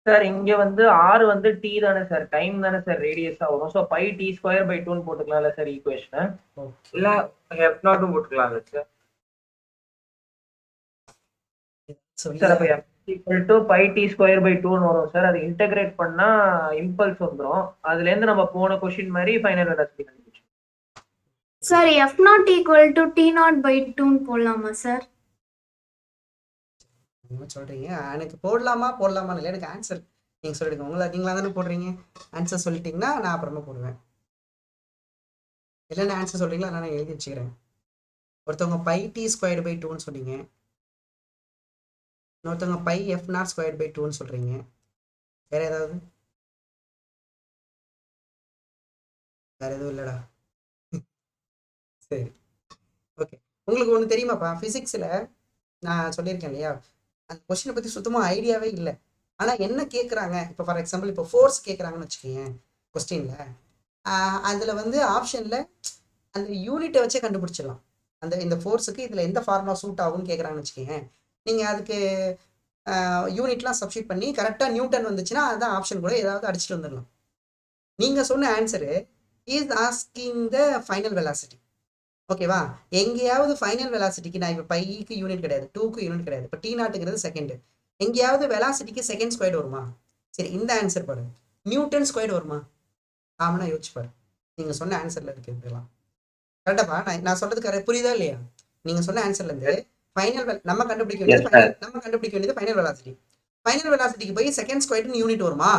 Sir இங்க வந்து ஆர் வந்து டி தானே சார், டைம் தானே சார் ரேடியஸா வரும். So pi T square by 2 போட்டுக்கலாம்ல சார் ஈக்குவேஷன். இல்ல எஃப் நாட்டும் போட்டுக்கலாம்ல சார். சார் அப்ப F equal to pi T square by 2 வரும் சார். அது இன்டகிரேட் பண்ணா இம்பல்ஸ் வந்துடும். அதுல இருந்து நம்ம போன கொஸ்டின் மாதிரி ஃபைனல் வெலாசிட்டி கண்டுபிடிச்சோம். Sir F naught equal to T naught by டூன்னு போடலாமா சார்? என்ன சொல்றீங்க? எனக்கு போடலாமான்னு இல்லை, எனக்கு ஆன்சர் நீங்க சொல்லிடுங்க. நீங்களா தானே போடுறீங்க. ஆன்சர் சொல்லிட்டீங்கன்னா நான் அப்புறமா போடுவேன். என்னென்ன ஆன்சர் சொல்றீங்களா நான் எழுதி வச்சுக்கிறேன். ஒருத்தவங்க பை டி ஸ்கொயர்டு பை 2ன்னு சொன்னீங்க, இன்னொருத்தவங்க pi F naught squared by 2ன்னு சொல்றீங்க. வேற ஏதாவது? வேற எதுவும் இல்லடா. சரி, ஓகே. உங்களுக்கு ஒன்று தெரியுமாப்பா, ஃபிசிக்ஸில் நான் சொல்லியிருக்கேன் இல்லையா, அந்த கொஸ்டினை பற்றி சுத்தமாக ஐடியாவே இல்லை. ஆனால் என்ன கேட்குறாங்க, இப்போ ஃபார் எக்ஸாம்பிள் இப்போ ஃபோர்ஸ் கேட்குறாங்கன்னு வச்சுக்கோங்க கொஸ்டினில், அதில் வந்து ஆப்ஷனில் அந்த யூனிட்டை வச்சே கண்டுபிடிச்சிடலாம். இந்த ஃபோர்ஸுக்கு இதில் எந்த ஃபார்முலா சூட் ஆகும்னு கேட்குறாங்கன்னு வச்சுக்கோங்க. நீங்கள் அதுக்கு யூனிட்லாம் சப்ஸ்டியூட் பண்ணி கரெக்டாக நியூட்டன் வந்துச்சுன்னா அதுதான் ஆப்ஷன் கூட ஏதாவது அடிச்சுட்டு வந்துடலாம். நீங்கள் சொன்ன answer is asking the final velocity. ஓகேவா? எங்கேயாவது ஃபைனல் வெலாசிட்டிக்கு நான் இப்போ பைக்கு யூனிட் கிடையாது, 2க்கு யூனிட் கிடையாது, இப்போ டி நாட்டுங்கிறது செகண்டு, எங்கேயாவது வெலாசிட்டிக்கு செகண்ட் ஸ்கொயர்டு வருமா? சரி, இந்த ஆன்சர் பாரு, நியூட்டன் ஸ்கொயர்டு வருமா? ஆமாண்ணா, யோசிச்சு பாரு. நீங்கள் சொன்ன ஆன்சரில் இருக்கிறதுலாம் கரெக்டாப்பா? நான் சொல்றது புரியுதா இல்லையா? நீங்கள் சொன்ன ஆன்சர்லேருந்து ஃபைனல் நம்ம கண்டுபிடிக்க வேண்டியது ஃபைனல் வெலாசிட்டி. ஃபைனல் வெலாசிட்டிக்கு போய் செகண்ட் ஸ்கொயர்டுன்னு யூனிட் வருமா,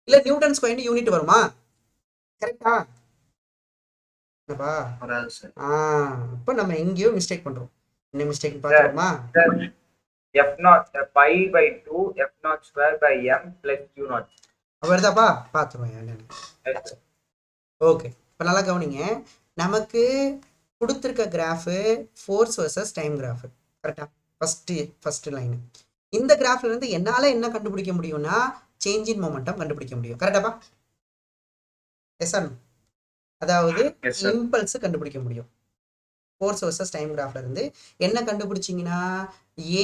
இல்லை நியூட்டன் ஸ்கொயர்டு யூனிட் வருமா? கரெக்டா? இப்போ நம்ம எங்கேயோ மிஸ்டேக் பண்றோம். என்ன மிஸ்டேக் பார்த்துருமா? F naught pi by 2 F naught square by M plus q naught. வருதாப்பா? பார்த்துருவோம் என்னன்னு. ஓகே, இப்போ நல்லா கவனிங்க. நமக்கு கொடுத்துருக்க graph force versus time graph, கரெக்டா? First line. இந்த கிராஃப்ல இருந்து என்னால் என்ன கண்டுபிடிக்க முடியும்னா சேஞ்ச் இன் மொமெண்டம் கண்டுபிடிக்க முடியும். கரெக்டாப்பா? Yes sir. அதாவது இம்பல்ஸ் கண்டுபிடிக்க முடியும். ஃபோர்ஸ் வர்சஸ் டைம் கிராஃப்ல இருந்து என்ன கண்டுபிடிச்சிங்கன்னா,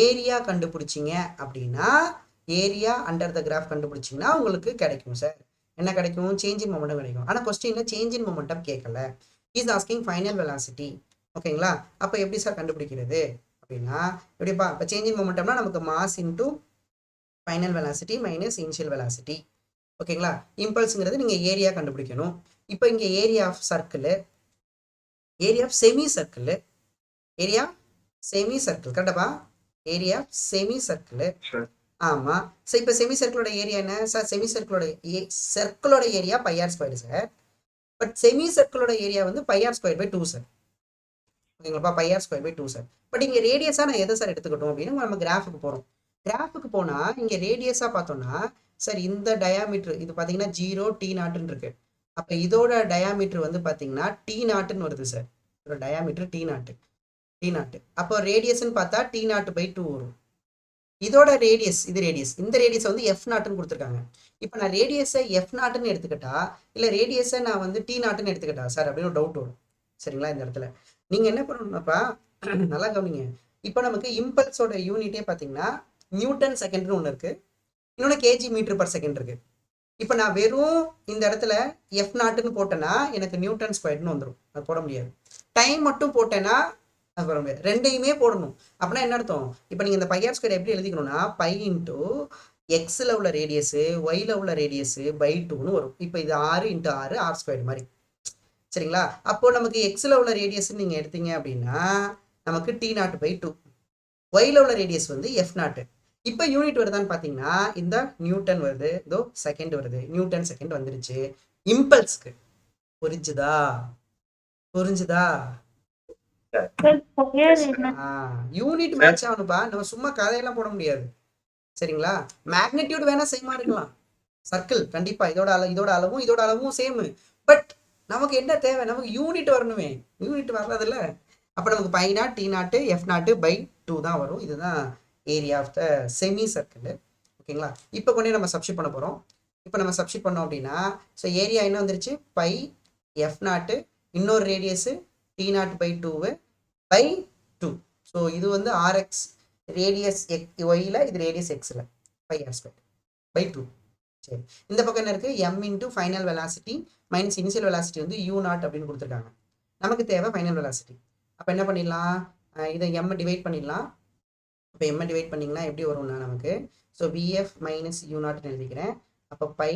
ஏரியா கண்டுபிடிச்சிங்க அப்படின்னா, ஏரியா அண்டர் த கிராஃப் கண்டுபிடிச்சிங்கன்னா உங்களுக்கு கிடைக்கும் சார். என்ன கிடைக்கும்? சேஞ்ச் இன் மொமெண்டம் கிடைக்கும். ஆனால் கொஸ்டின்ல சேஞ்ச் இன் மொமெண்டம் கேட்கல, இஸ் ஆஸ்கிங் ஃபைனல் வெலாசிட்டி. ஓகேங்களா? அப்போ எப்படி சார் கண்டுபிடிக்கிறது அப்படின்னா, எப்படிப்பா? இப்போ சேஞ்ச் இன் மொமெண்டம்னா நமக்கு mass into final velocity minus initial velocity. ஓகேங்களா? இம்பல்ஸுங்கிறது நீங்கள் ஏரியா கண்டுபிடிக்கணும். இப்போ இங்கே area of circle, area of semi circle, area semi circle, கரெக்டாப்பா? Area of semi circle. ஆமாம் சார். இப்போ செமி சர்க்கிளோட ஏரியா என்ன சார்? செமி சர்க்கிளோட area pi r square sir. But semi சர்க்கிளோட ஏரியா வந்து பைஆர் ஸ்கொயர் பை 2 சார். ஓகேங்களாப்பா? Pi r square by 2 sir. But இங்கே ரேடியஸாக நான் எதை சார் எடுத்துக்கிட்டோம் அப்படின்னு நம்ம கிராஃபுக்கு போகிறோம். கிராஃபுக்கு போனால் இங்கே ரேடியஸாக பார்த்தோம்னா சார், இந்த டயாமீட்ரு இது பார்த்தீங்கன்னா 0 டி நாட்டுன்னு இருக்கு. அப்போ இதோட டயாமீட்டர் வந்து பார்த்தீங்கன்னா டி நாட்டுன்னு வருது சார். இதோட டயாமீட்டர் டி நாட்டு. அப்போ ரேடியஸ்ன்னு பார்த்தா டி நாட்டு பை 2 வரும். இதோட ரேடியஸ், இது ரேடியஸ், இந்த ரேடியஸ் வந்து எஃப் நாட்டுன்னு கொடுத்துருக்காங்க. இப்போ நான் ரேடியஸை எஃப் நாட்டுன்னு எடுத்துக்கிட்டா இல்லை ரேடியஸை நான் வந்து டி நாட்டுன்னு எடுத்துக்கிட்டா சார் அப்படின்னு ஒரு டவுட் வரும். சரிங்களா? இந்த இடத்துல நீங்கள் என்ன பண்ணணும்னாப்பா, நல்லா கவனிங்க. இப்போ நமக்கு இம்பல்ஸோட யூனிட்டே பார்த்தீங்கன்னா நியூட்டன் செகண்ட்னு ஒன்று இருக்குது, இன்னொன்று கேஜி மீட்டர் பர் செகண்ட் இருக்குது. இப்போ நான் வெறும் இந்த இடத்துல எஃப் நாட்டுன்னு போட்டேன்னா எனக்கு நியூட்டன் ஸ்கொயர்னு வந்துடும். அது போட முடியாது. டைம் மட்டும் போட்டேன்னா அது போட முடியாது. ரெண்டையுமே போடணும். அப்படின்னா என்ன அர்த்தம்? இப்போ நீங்கள் இந்த பைஆர் ஸ்கொயர் எப்படி எழுதிக்கணும்னா பை இன்ட்டு எக்ஸில் உள்ள ரேடியஸு ஒயில் உள்ள ரேடியஸு பை 2ன்னு வரும். இப்போ இது 6 × 6 ஆர் ஸ்கொயர் மாதிரி. சரிங்களா? அப்போது நமக்கு எக்ஸில் உள்ள ரேடியஸ்ன்னு நீங்கள் எடுத்தீங்க அப்படின்னா நமக்கு டி நாட் பை 2, ஒயில் உள்ள ரேடியஸ் வந்து எஃப் நாட்டு. இப்போ யூனிட் வருதான்னு பார்த்தீங்கன்னா இந்த நியூட்டன் வருது, இதோ செகண்ட் வருது, நியூட்டன் செகண்ட் வந்துருச்சு இம்பல்ஸ்க்கு. புரிஞ்சுதா? யூனிட் மேட்ச் ஆகணும்பா, நம்ம சும்மா கதையெல்லாம் போட முடியாது. சரிங்களா? மேக்னிடியூட் வேணா சேமா இருக்கலாம், சர்க்கிள் கண்டிப்பா இதோட அளவும் சேமு. பட் நமக்கு என்ன தேவை? நமக்கு யூனிட் வரணுமே. யூனிட் வர்றதில்ல. அப்போ நமக்கு by naught T naught F naught by 2 தான் வரும். இதுதான் area of the semi circle. ஓகேங்களா? இப்போ கொண்டே நம்ம சப்ஸ்டிட் பண்ண போகிறோம். இப்போ நம்ம சப்ஸ்டிட் பண்ணோம் அப்படின்னா ஸோ ஏரியா என்ன வந்துருச்சு? பை எஃப் நாட்டு, இன்னொரு radius T naught by 2 by 2. So இது வந்து ஆர்எக்ஸ் ரேடியஸ் ஒய்யில், இது ரேடியஸ் எக்ஸில் 5r² பை 2. சரி, இந்த பக்கம் என்ன இருக்குது, m into final velocity minus initial velocity வந்து u0 அப்படின்னு கொடுத்துருக்காங்க. நமக்கு தேவை ஃபைனல் வெலாசிட்டி. அப்போ என்ன பண்ணிடலாம், இதை m டிவைட் பண்ணிடலாம். இப்போ m டிவைட் பண்ணிங்கன்னா எப்படி வரும்னா நமக்கு, ஸோ vf மைனஸ் u0ன்னு எழுதிக்கிறேன். அப்போ பை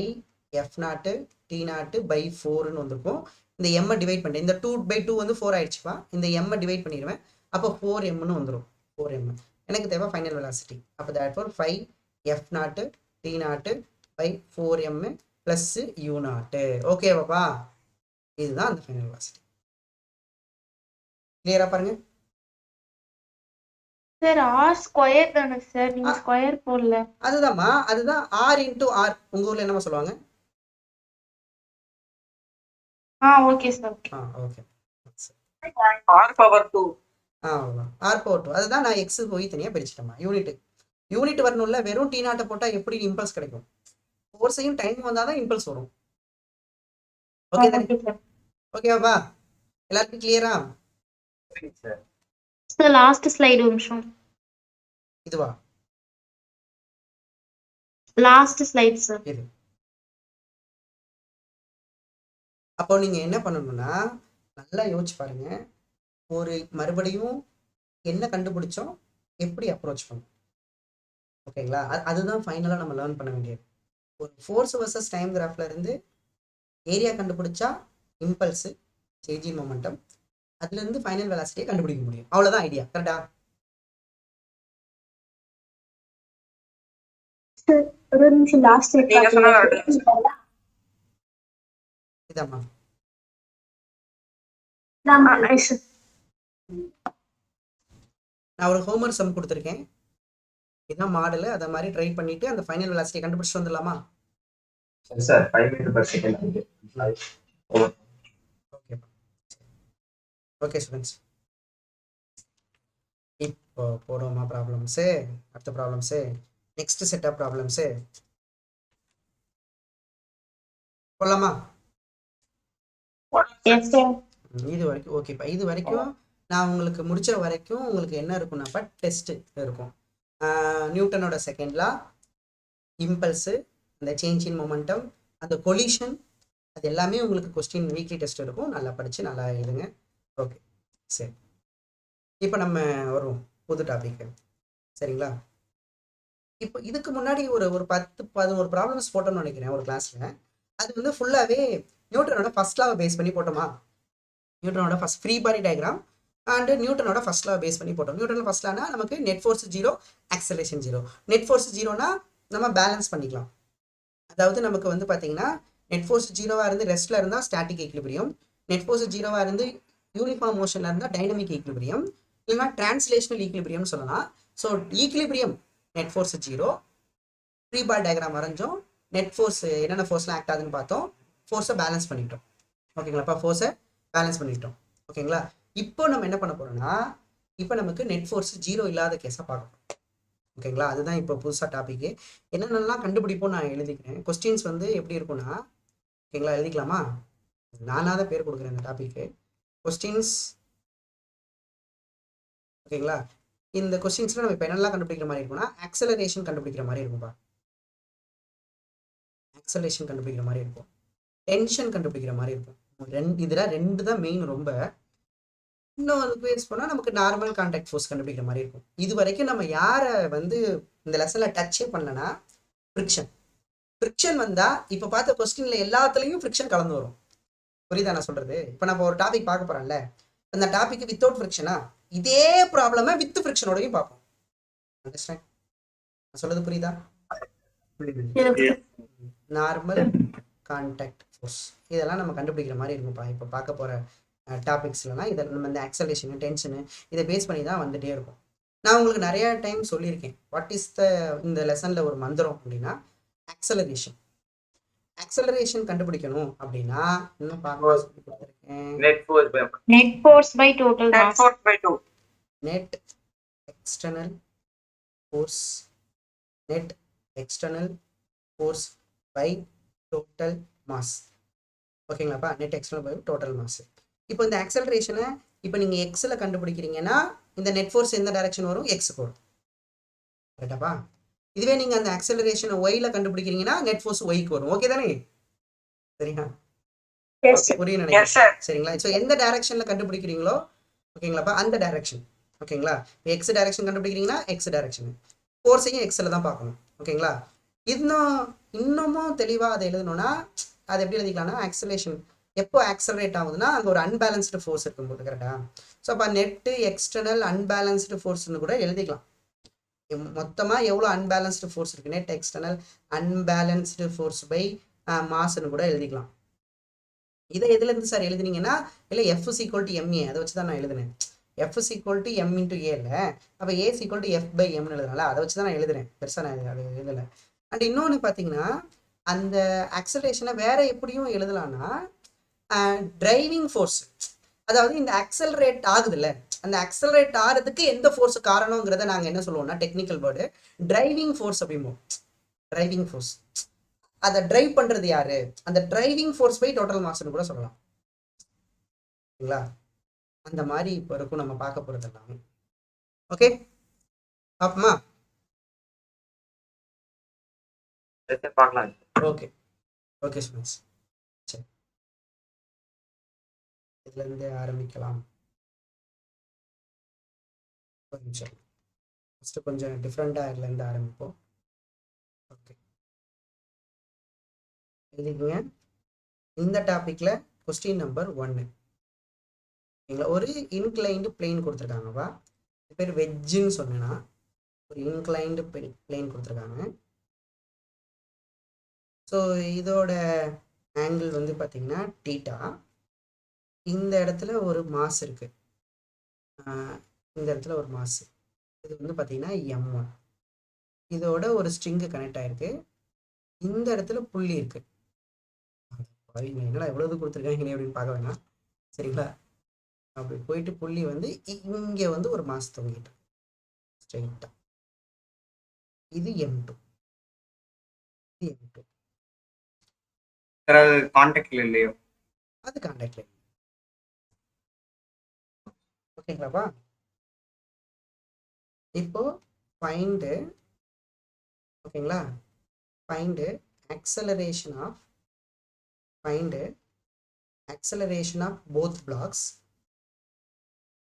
f0 t0 பை 4ன்னு வந்திருக்கும். இந்த m டிவைட் பண்ணிட்டேன், இந்த 2/2 வந்து 4 ஆயிடுச்சுப்பா. இந்த m டிவைட் பண்ணிடுவேன், அப்போ 4mன்னு வந்துடும். 4m எனக்கு தேவை ஃபைனல் வெலாசிட்டி. அப்போ therefore 5f0 t0 by 4m plus u0. ஓகேவாப்பா, இதுதான் அந்த ஃபைனல் வெலாசிட்டி. கிளியரா பாருங்க. சார் ஆர் ஸ்கொயர் தானே சார், நீங்க ஸ்கொயர் போடல. அதுதான்மா, அதுதான் r இன்டூ ஆர். உங்க ஊர்ல என்னமா சொல்லுவாங்க? Okay sir. Okay, r power 2. r power 2. அதுதான் நான் x போய் தனியா பிரிச்சிட்டேமா. யூனிட் வரணும்ல, வெறும் t0 போட்டா எப்படி இம்பல்ஸ் கிடைக்கும்? ஃபோர்ஸையும் டைம் வந்தாதான் இம்பல்ஸ் வரும். ஓகே தானே? ஓகேவாப்பா, எல்லாருக்கும் கிளியரா? சார் சார் லாஸ்ட் ஸ்லைடு ஒரு நிமிஷம். இதுவா லாஸ்ட் ஸ்லைட் சார். இது. அப்போ நீங்க என்ன பண்ணணும்னா நல்லா யோசிச்சு பாருங்க. ஒரு மறுபடியும் என்ன கண்டுபிடிச்சோம், எப்படி அப்ரோச் பண்ணும். ஓகேங்களா, அதுதான் ஃபைனலா நம்ம லேர்ன் பண்ண வேண்டியது. ஒரு ஃபோர்ஸ் வர்சஸ் டைம் கிராஃப்ல இருந்து ஏரியா கண்டுபிடிச்சா இம்பல்ஸ், சேஞ்ச் இன் மொமெண்டம், அதுல இருந்து ஃபைனல் வெலாசிட்டியை கண்டுபிடிக்க முடியும். அவ்வளவுதான் ஐடியா. கரெக்டா? ஒரு நிமிஷம் லாஸ்ட் இதாம்மா. நான் ஒரு ஹோம்வொர்க் சம் கொடுத்துருக்கேன். இதுதான் மாடல். அதை மாதிரி ட்ரை பண்ணிட்டு அந்த ஃபைனல் வெலாசிட்டியை கண்டுபிடிச்சிட்டு வந்துடலாமா? Sir 5 meter per second. Okay okay students, இப்போ போடுவோமா ப்ராப்ளம்ஸு? அடுத்த problems, next set of problems போடலாமா? இது வரைக்கும் ஓகேப்பா. இது வரைக்கும் நான் உங்களுக்கு முடிச்ச வரைக்கும் உங்களுக்கு என்ன இருக்கும்னாப்பா, டெஸ்ட் இருக்கும். நியூட்டனோட செகண்ட் லா, இம்பல்ஸு, அந்த சேஞ்ச் இன் மொமெண்டம், அந்த கொலிஷன், அது எல்லாமே உங்களுக்கு கொஸ்டின் வீக்லி டெஸ்ட் இருக்கும். நல்லா படித்து நல்லா எழுதுங்க. ஓகே சரி, இப்போ நம்ம வருவோம் புது டாபிக். சரிங்களா? இப்போ இதுக்கு முன்னாடி ஒரு 10-11 ப்ராப்ளம்ஸ் போட்டோம்னு நினைக்கிறேன் ஒரு கிளாஸில். அது வந்து ஃபுல்லாகவே நியூட்டனோட ஃபர்ஸ்ட் லாவை பேஸ் பண்ணி போட்டோமா? நியூட்டனோட first free body diagram and நியூட்டனோட ஃபர்ஸ்ட் லா பேஸ் பண்ணி போட்டோம். நியூட்டனோட ஃபர்ஸ்ட் லானா நமக்கு net force 0, acceleration 0. Net force 0னா நம்ம பேலன்ஸ் பண்ணிக்கலாம். அதாவது நமக்கு வந்து பார்த்தீங்கன்னா நெட் ஃபோர்ஸ் 0வா இருந்து ரெஸ்ட்ல இருந்தால் ஸ்டாட்டிக் ஈக்லிபிரியம், நெட் ஃபோர்ஸ் 0வா இருந்து யூனிஃபார்ம் மோஷன்ல இருந்தால் டைனமிக் ஈக்லிபிரியம், இல்லைன்னா டிரான்ஸ்லேஷனல் ஈக்லிபிரியம் சொல்லலாம். So equilibrium net force 0, free body diagram வரைஞ்சோம், நெட் ஃபோர்ஸ் என்னென்ன ஃபோர்ஸ்லாம் ஆக்ட் ஆகுதுன்னு பார்த்தோம், ஃபோர்ஸை பேலன்ஸ் பண்ணிட்டோம். ஓகேங்களாப்பா, ஃபோர்ஸை பேலன்ஸ் பண்ணிட்டோம். ஓகேங்களா? இப்போ நம்ம என்ன பண்ண போறோம்னா, இப்போ நமக்கு நெட் ஃபோர்ஸ் 0 இல்லாத கேஸாக பார்க்கணும். ஓகேங்களா? அதுதான் இப்போ புதுசாக டாபிக். என்னென்னலாம் கண்டுபிடிப்போம் நான் எழுதிக்கிறேன். கொஸ்டின்ஸ் வந்து எப்படி இருக்கும்னா, ஓகேங்களா, எழுதிக்கலாமா? நானாக தான் பேர் கொடுக்குறேன் இந்த டாபிக்கு. கொஸ்டின்ஸ் ஓகேங்களா? இந்த கொஸ்டின்ஸ்ல நம்ம இப்போ என்னெல்லாம் கண்டுபிடிக்கிற மாதிரி இருக்கும்னா, ஆக்சலரேஷன் கண்டுபிடிக்கிற மாதிரி இருக்கும்பா. ஆக்சலரேஷன் கண்டுபிடிக்கிற மாதிரி இருக்கும், டென்ஷன் கண்டுபிடிக்கிற மாதிரி இருக்கும். இதில் 2 தான் மெயின். ரொம்ப இன்னும் அது பேஸ் பண்ணால் நமக்கு நார்மல் கான்டாக்ட் ஃபோர்ஸ் கண்டுபிடிக்கிற மாதிரி இருக்கும். இது வரைக்கும் நம்ம யாரை வந்து இந்த லெசனில் டச்சே பண்ணலன்னா ஃப்ரிக்ஷன். ஃப்ரிக்ஷன் வந்தால் இப்போ பார்த்த கொஸ்டினில் எல்லாத்துலேயும் ஃப்ரிக்ஷன் கலந்து வரும். புரியுதா நான் சொல்கிறது? இப்போ நம்ம ஒரு டாபிக் பார்க்க போகிறோம்ல, அந்த டாபிக் வித்தவுட் ஃப்ரிக்ஷனா, இதே ப்ராப்ளமை வித் ஃப்ரிக்ஷனோடையும் பார்ப்போம். அண்டர்ஸ்டாண்ட்? நான் சொல்கிறது புரியுதா? நார்மல் கான்டாக்ட் ஃபோர்ஸ் இதெல்லாம் நம்ம கண்டுபிடிக்கிற மாதிரி இருக்கும்ப்பா. இப்போ பார்க்க போகிற டாபிக்ஸ்லாம் இதை நம்ம இந்த ஆக்சலேஷனு, டென்ஷனு இதை பேஸ் பண்ணி தான் வந்துகிட்டே இருக்கும். நான் உங்களுக்கு நிறையா டைம் சொல்லியிருக்கேன். வாட் இஸ் இந்த லெசனில் ஒரு மந்திரம் அப்படின்னா ஆக்சலரேஷன். ஆக்சலரேஷன் கண்டுபிடிக்கணும் அப்படின்னா இன்னும் பார்க்க சொல்லி கொடுத்துருக்கேன். Net force by total mass. Net external force, net external force by total mass. ஓகேங்களாப்பா? Net external by total mass. இப்போ இந்த ஆக்சலரேஷனை இப்போ நீங்கள் எக்ஸில் கண்டுபிடிக்கிறீங்கன்னா இந்த நெட் ஃபோர்ஸ் எந்த டைரக்ஷன் வரும், எக்ஸுக்கு வரும். கரெக்டாப்பா? இதுவே நீங்கள் அந்த ஆக்சலரேஷனை ஒய்ல கண்டுபிடிக்கிறீங்கன்னா நெட் ஃபோர்ஸ் ஒய்க்கு வரும். ஓகே தானே? சரிங்களா? புரியும் நினைக்கிறேன். சரிங்களா? ஸோ எந்த டைரக்ஷன்ல கண்டுபிடிக்கிறீங்களோ ஓகேங்களாப்பா அந்த டைரக்ஷன். ஓகேங்களா? எக்ஸ் டைரக்ஷன் கண்டுபிடிக்கிறீங்கன்னா எக்ஸ் டைரக்ஷன், ஃபோர்ஸையும் எக்ஸில் தான் பார்க்கணும். ஓகேங்களா? இன்னமும் தெளிவாக அதை எழுதணும்னா அது எப்படி எழுதிக்கலாம்னா, ஆக்சலேஷன் எப்போ ஆக்சலரேட் ஆகுதுன்னா அங்கே ஒரு அன்பேலன்ஸ்டு ஃபோர்ஸ் இருக்கும்போது. கரெக்டா? ஸோ அப்போ நெட்டு எக்ஸ்டர்னல் அன்பேலன்ஸ்டு ஃபோர்ஸ்னு கூட எழுதிக்கலாம். மொத்தமாக எவ்வளோ அன்பேலன்ஸ்டு ஃபோர்ஸ் இருக்குது, net external unbalanced force by மாஸ்ன்னு கூட எழுதிக்கலாம். இதை எதுலேருந்து சார் எழுதுனீங்கன்னா, இல்லை F is equal to MA, அதை வச்சு தான் நான் எழுதுனேன். F is equal to M into ஏல, அப்போ A is equal to F by எம்னு எழுதுனால அதை வச்சு தான் நான் எழுதுறேன். பெருசாக நான் அது எழுதலை. அண்ட் இன்னொன்று பார்த்தீங்கன்னா, அந்த ஆக்சலரேஷனை வேற எப்படியும் எழுதலாம்னா டிரைவிங் ஃபோர்ஸ், அதாவது இந்த ஆக்சலரேட் ஆகுதுல்ல, அந்த ஆக்சலரேட் ஆகிறதுக்கு எந்த ஃபோர்ஸ் காரணங்கிறத நாங்கள் என்ன சொல்லுவோம்னா டெக்னிக்கல் வேர்டு டிரைவிங் ஃபோர்ஸ் அப்படிம்போம். டிரைவிங் ஃபோர்ஸ், அதை டிரைவ் பண்ணுறது யாரு, அந்த டிரைவிங் ஃபோர்ஸ் பை டோட்டல் மாஸ்ன்னு கூட சொல்லலாம். சரிங்களா? அந்த மாதிரி இப்போ இருக்கும் நம்ம பார்க்க போகிறது எல்லாமே. ஓகே பாப்போமா? பார்க்கலாம். ஓகே ஓகே ஸ்டூடெண்ட்ஸ், சரி இதுலேருந்து ஆரம்பிக்கலாம். ஒரு நிமிஷம், ஃபஸ்ட்டு கொஞ்சம் டிஃப்ரெண்ட்டாக இதுலேருந்து ஆரம்பிப்போம். ஓகே எழுதிக்கங்க. இந்த டாப்பிக்கில் கொஸ்டின் நம்பர் 1 ஓகேங்களா, ஒரு இன்க்ளைன்டு பிளேன் கொடுத்துருக்காங்கப்பா. இது பேர் வெஜ்ஜுன்னு சொன்னேன்னா, ஒரு இன்க்ளைன்டு பிளேன் கொடுத்துருக்காங்க. ஸோ இதோட ஆங்கிள் வந்து பார்த்தீங்கன்னா டீட்டா. இந்த இடத்துல ஒரு மாஸ் இருக்கு, இந்த இடத்துல ஒரு மாஸ், இது வந்து பார்த்தீங்கன்னா M1. இதோட ஒரு ஸ்ட்ரிங்கு கனெக்ட் ஆயிருக்கு. இந்த இடத்துல புள்ளி இருக்கு. என்னடா எவ்வளவு கொடுத்துருக்காங்க அப்படின்னு பார்க்க வேணாம். சரிங்களா? அப்படி போயிட்டு புள்ளி வந்து இங்கே வந்து ஒரு மாஸ் தொங்கிட்டு ஸ்ட்ரெயிட்டா. இது M2, இது M2. அது கான்டாக்ட்ல இல்லையோ? அது கான்டாக்ட்ல. ஓகேங்களாப்பா? இப்போ ஃபைண்டு, ஓகேங்களா, find acceleration of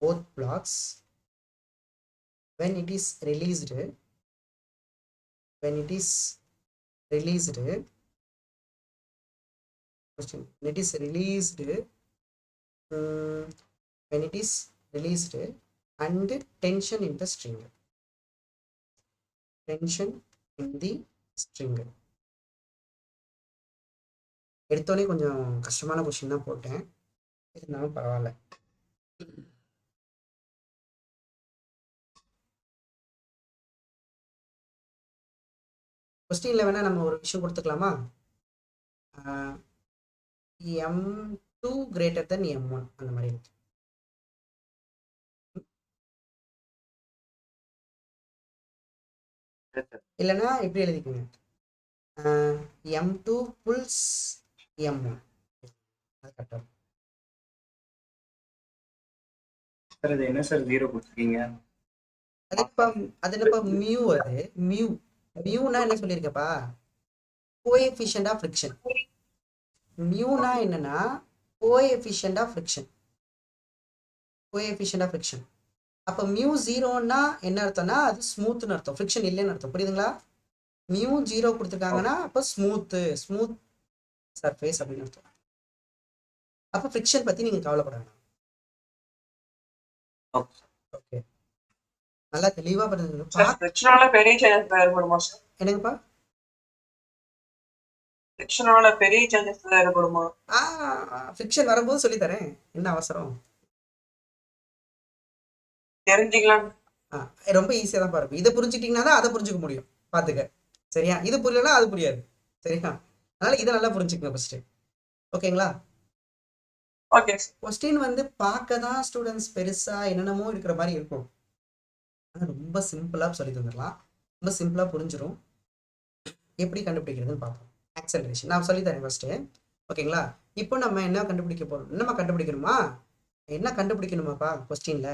both blocks when it is released question, when it is released and tension in the string, எடுத்தோடனே கொஞ்சம் கஷ்டமான கொஸ்டின் தான் போட்டேன், இருந்தாலும் பரவாயில்ல. கொஸ்டின்ல வேணா நம்ம ஒரு விஷயம் கொடுத்துக்கலாமா, M2 greater than M1 அந்த மாதிரி இருக்கு. இல்லைன்னா இப்படி எழுதிக்கோங்க, M2 pulls M1. அது கரெக்டாக. சார் இது என்ன சார் 0 கொடுத்துருக்கீங்க? அது என்னப்பா மியூ, அது மியூனா என்ன சொல்லியிருக்கப்பா, கோஎஃபிஷியன்ட் ஆஃப் ஃப்ரிக்ஷன். மியூனா என்னன்னா கோஎஃபிஷியன்ட் ஆஃப் ஃப்ரிக்ஷன். அப்போ மியூ 0ன்னா என்ன அர்த்தம்னா அது ஸ்மூத்னு அர்த்தம், ஃப்ரிக்ஷன் இல்லைன்னு அர்த்தம். புரியுதுங்களா? மியூ 0 கொடுத்துருக்காங்கன்னா அப்போ ஸ்மூத் சர்ஃபேஸ் அப்படின்னு அர்த்தம். அப்போ ஃப்ரிக்ஷன் பற்றி நீங்கள் கவலைப்பட வேணாம். ஓகே, நல்லா தெளிவாக பண்ணுங்க. பெரிய சேஞ்சஸ் ஏற்படுமா சார்? என்னங்கப்பா? ஃப்ரிக்ஷனால பெரிய சேஞ்சஸ் ஏற்படுமா? ஃப்ரிக்ஷன் வரும்போது சொல்லித்தரேன், என்ன அவசரம், தெரிஞ்சுக்கலாம். ரொம்ப ஈஸியாக தான் பாருங்க. இதை புரிஞ்சுக்கிட்டீங்கன்னா தான் அதை புரிஞ்சுக்க முடியும். பார்த்துக்க, சரியா? இது புரியலன்னா அது புரியாது. சரியா? அதனால இதை நல்லா புரிஞ்சுக்கங்க ஃபர்ஸ்ட். ஓகேங்களா? ஓகே. கொஸ்டின் வந்து பார்க்க தான் ஸ்டூடெண்ட்ஸ் பெருசா என்னென்னமோ இருக்கிற மாதிரி இருக்கும், ஆனால் ரொம்ப சிம்பிளாக சொல்லி தந்துடலாம், ரொம்ப சிம்பிளாக புரிஞ்சிடும். எப்படி கண்டுபிடிக்கிறதுன்னு பார்ப்போம். ஆக்சலரேஷன் நான் சொல்லி தரேன் ஃபர்ஸ்ட்டு. ஓகேங்களா? இப்போ நம்ம என்ன கண்டுபிடிக்க போறோம், நம்ம கண்டுபிடிக்கணுமா என்ன கண்டுபிடிக்கணுமாப்பா கொஸ்டின்ல?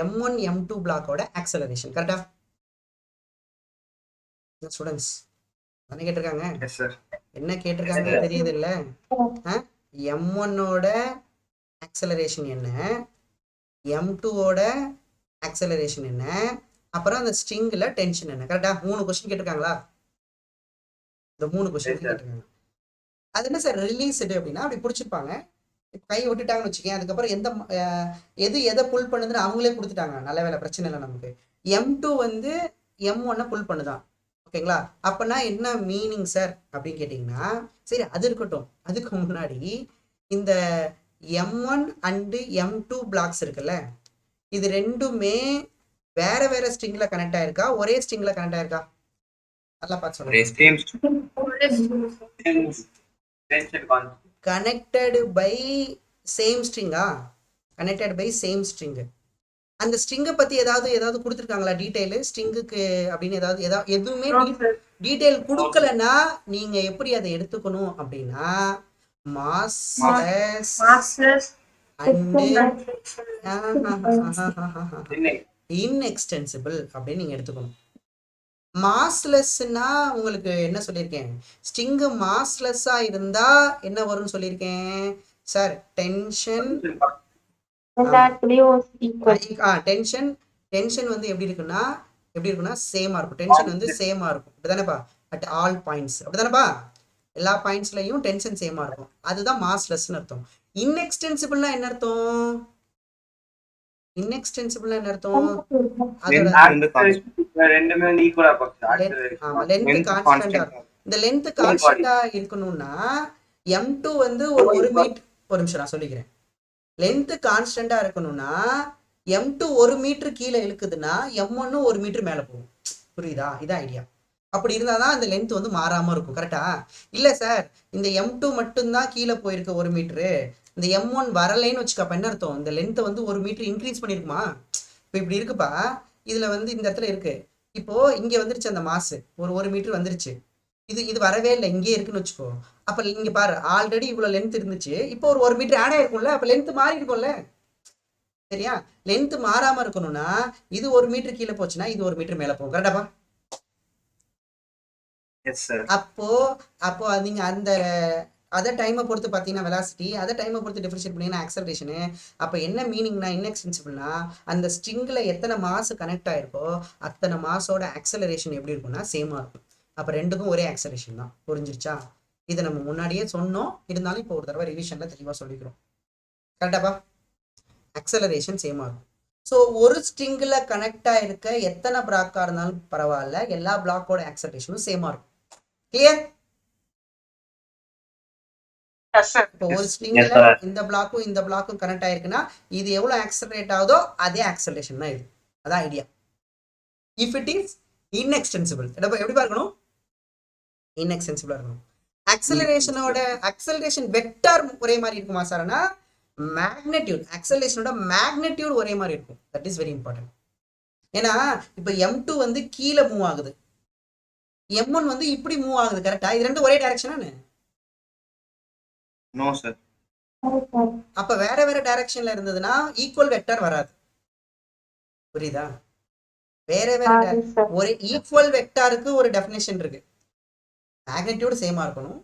M1 M2 பிளாக்கோட acceleration. கரெக்டா ஸ்டூடெண்ட்ஸ்? என்ன கேட்டிருக்காங்க? Yes sir. என்ன கேட்டிருக்காங்க தெரியுது இல்ல? M1 ஓட ஆக்சலரேஷன் என்ன, M2 ஓட ஆக்சலரேஷன் என்ன, அப்புறம் அந்த ஸ்ட்ரிங்ல டென்ஷன் என்ன. கரெக்டா? 3 கொஸ்டின் கேட்டிருக்காங்களா? இந்த 3 கொஸ்டின் கேட்டிருக்காங்க. அது என்ன சார் ரிலீஸ்டு அப்படின்னா அப்படி பிடிச்சிருப்பாங்க, கை விட்டுட்டாங்கன்னு வச்சுக்கேன். அதுக்கப்புறம் எது எதை புல் பண்ணுதுன்னு அவங்களே கொடுத்துட்டாங்க. நல்ல வேலை, பிரச்சனை இல்லை நமக்கு. M2 வந்து M1 புல் பண்ணுதான். ஓகேங்களா? அப்பனா என்ன மீனிங் சார் அப்படின்னு கேட்டிங்கன்னா, சரி அது இருக்கட்டும். அதுக்கு முன்னாடி இந்த M1 அண்டு M2 பிளாக்ஸ் இருக்குல்ல, இது ரெண்டுமே வேற வேற ஸ்ட்ரிங்ல கனெக்ட் ஆயிருக்கா, ஒரே ஸ்ட்ரிங்ல கனெக்ட் ஆயிருக்கா? நல்லா பார்த்து சொல்லுங்க. கனெக்டட் பை சேம் ஸ்ட்ரிங்கா? Connected by same string. அந்த ஸ்ட்ரிங்கை பத்தி ஏதாவது கொடுத்துருக்காங்களா டீடைல் ஸ்ட்ரிங்குக்கு அப்படின்னு? எதுவுமே டீடைல் கொடுக்கலன்னா நீங்க எப்படி அதை எடுத்துக்கணும் அப்படின்னா மாஸ்லெஸ் அண்ட் இன்எக்ஸ்டென்சிபிள் அப்படின்னு நீங்க எடுத்துக்கணும். மாஸ்லெஸ்னா உங்களுக்கு என்ன சொல்லியிருக்கேன்? ஸ்ட்ரிங்கு மாஸ்லெஸ்ஸா இருந்தா என்ன வரும்னு சொல்லியிருக்கேன் சார்? டென்ஷன் டென்ஷன் வந்து எப்படி இருக்குன்னா சேமா இருக்கும். டென்ஷன் வந்து சேமா இருக்கும். அப்படிதானேப்பா? At all points. அப்படிதானேப்பா? எல்லா பாயிண்ட்ஸ்லயும் டென்ஷன் சேமா இருக்கும். அதுதான் மாஸ்லெஸ்ன்னு அர்த்தம். இன்எக்ஸ்டென்சிபிள்னா என்ன அர்த்தம்? இன்எக்ஸ்டென்சிபிள்னா என்ன அர்த்தம்? ரெண்டுமே வந்து ஈக்குவலா லென்த் கான்ஸ்டன்டா. இந்த லென்த் கான்ஸ்டன்டா இருக்கணும்னா M2 வந்து ஒரு மீட்டர், ஒரு நிமிஷம் நான் சொல்லிக்கிறேன். லென்த் கான்ஸ்டன்டா இருக்கணும்னா M2 1 மீட்டர் கீழே இழுக்குதுன்னா M1 1 மீட்டர் மேல போகும். புரியுதா? இதான் ஐடியா. அப்படி இருந்தாதான் அந்த லென்த் வந்து மாறாம இருக்கும். கரெக்டா? இல்ல சார் இந்த M2 மட்டும்தான் கீழே போயிருக்கு 1 மீட்டரு, இந்த M1 வரலைன்னு வச்சுக்க, அப்ப என்ன அர்த்தம்? இந்த லென்த்தை வந்து 1 மீட்டர் இன்க்ரீஸ் பண்ணிருக்குமா? இப்போ இப்படி இருக்குப்பா, இதுல வந்து இந்த இடத்துல இருக்கு. இப்போ இங்க வந்துருச்சு அந்த மாசு, ஒரு மீட்டர் வந்துருச்சு. இது வரவே இல்லை, இங்கே இருக்குன்னு வச்சுக்கோ. அப்ப இங்க பாரு, ஆல்ரெடி இவ்வளவு லென்த் இருந்துச்சு, இப்போ ஒரு மீட்டர் ஆட் ஆயிருக்கும்ல, அப்ப லென்த் மாறி இருக்கும்ல. சரியா? லென்த் மாறாம இருக்கணும்னா இது 1 மீட்டர் கீழே போச்சுன்னா இது 1 மீட்டர் மேல போகும். கரெக்டாப்பா? அப்போ நீங்க அந்த அதை டைமை பொறுத்து பார்த்தீங்கன்னா வெலாசிட்டி, அதை டைமை பொறுத்து டிஃபரன்ஷியேட் பண்ணீங்கன்னா ஆக்சலரேஷனு. அப்போ என்ன மீனிங்னா இன்எக்ஸ்டென்சிபிள்னா அந்த ஸ்ட்ரிங்கில் எத்தனை மாஸ் கனெக்ட் ஆயிருக்கோ அத்தனை மாஸோட ஆக்சலரேஷன் எப்படி இருக்கும்னா சேமாக இருக்கும். அப்போ ரெண்டுக்கும் ஒரே ஆக்சலரேஷன் தான். புரிஞ்சிருச்சா? இதை நம்ம முன்னாடியே சொன்னோம், இருந்தாலும் இப்போ ஒரு தடவை ரிவிஷனில் தெளிவாக சொல்லிக்கிறோம். கரெக்டாப்பா? ஆக்சலரேஷன் சேமாக இருக்கும். ஸோ ஒரு ஸ்ட்ரிங்கில் கனெக்ட் ஆயிருக்க எத்தனை பிளாக்காக இருந்தாலும் பரவாயில்ல, எல்லா பிளாக்கோட ஆக்சலரேஷனும் சேமாக இருக்கும். கிளியர்? இப்போ ஒரு ஸ்ட்ரிங்ல இந்த பிளாக்கும் இந்த பிளாக்கும் கனெக்ட் ஆயிருக்குன்னா இது எவ்வளவு ஆக்சலரேட் ஆகுதோ அதே ஆக்சலரேஷன் தான் இது. அதான் idea. If it is inextensible, எப்படி பார்க்கணும்? இன்எக்ஸ்டென்சிபிளா இருக்கணும். ஆக்சலரேஷன் வெக்டார் ஒரே மாதிரி இருக்குமா சார்னா? மேக்னெட்யூட், ஆக்சலரேஷனோட மேக்னெட்யூட் ஒரே மாதிரி இருக்கும். That is very important. ஏன்னா இப்போ M2 வந்து கீழே மூவ் ஆகுது, M1 வந்து இப்படி மூவ் ஆகுது. கரெக்டா? இது ரெண்டும் ஒரே டைரக்ஷனானு? No sir. அப்ப வேற வேற டைரக்ஷன்ல இருந்ததுன்னா ஈக்குவல் வெக்டர் வராது. புரியுதா? வேற வேற ஒரு ஈக்குவல் வெக்டாருக்கு ஒரு டெஃபினேஷன் இருக்கு. மேக்னிடியூட் சேமா இருக்கணும்,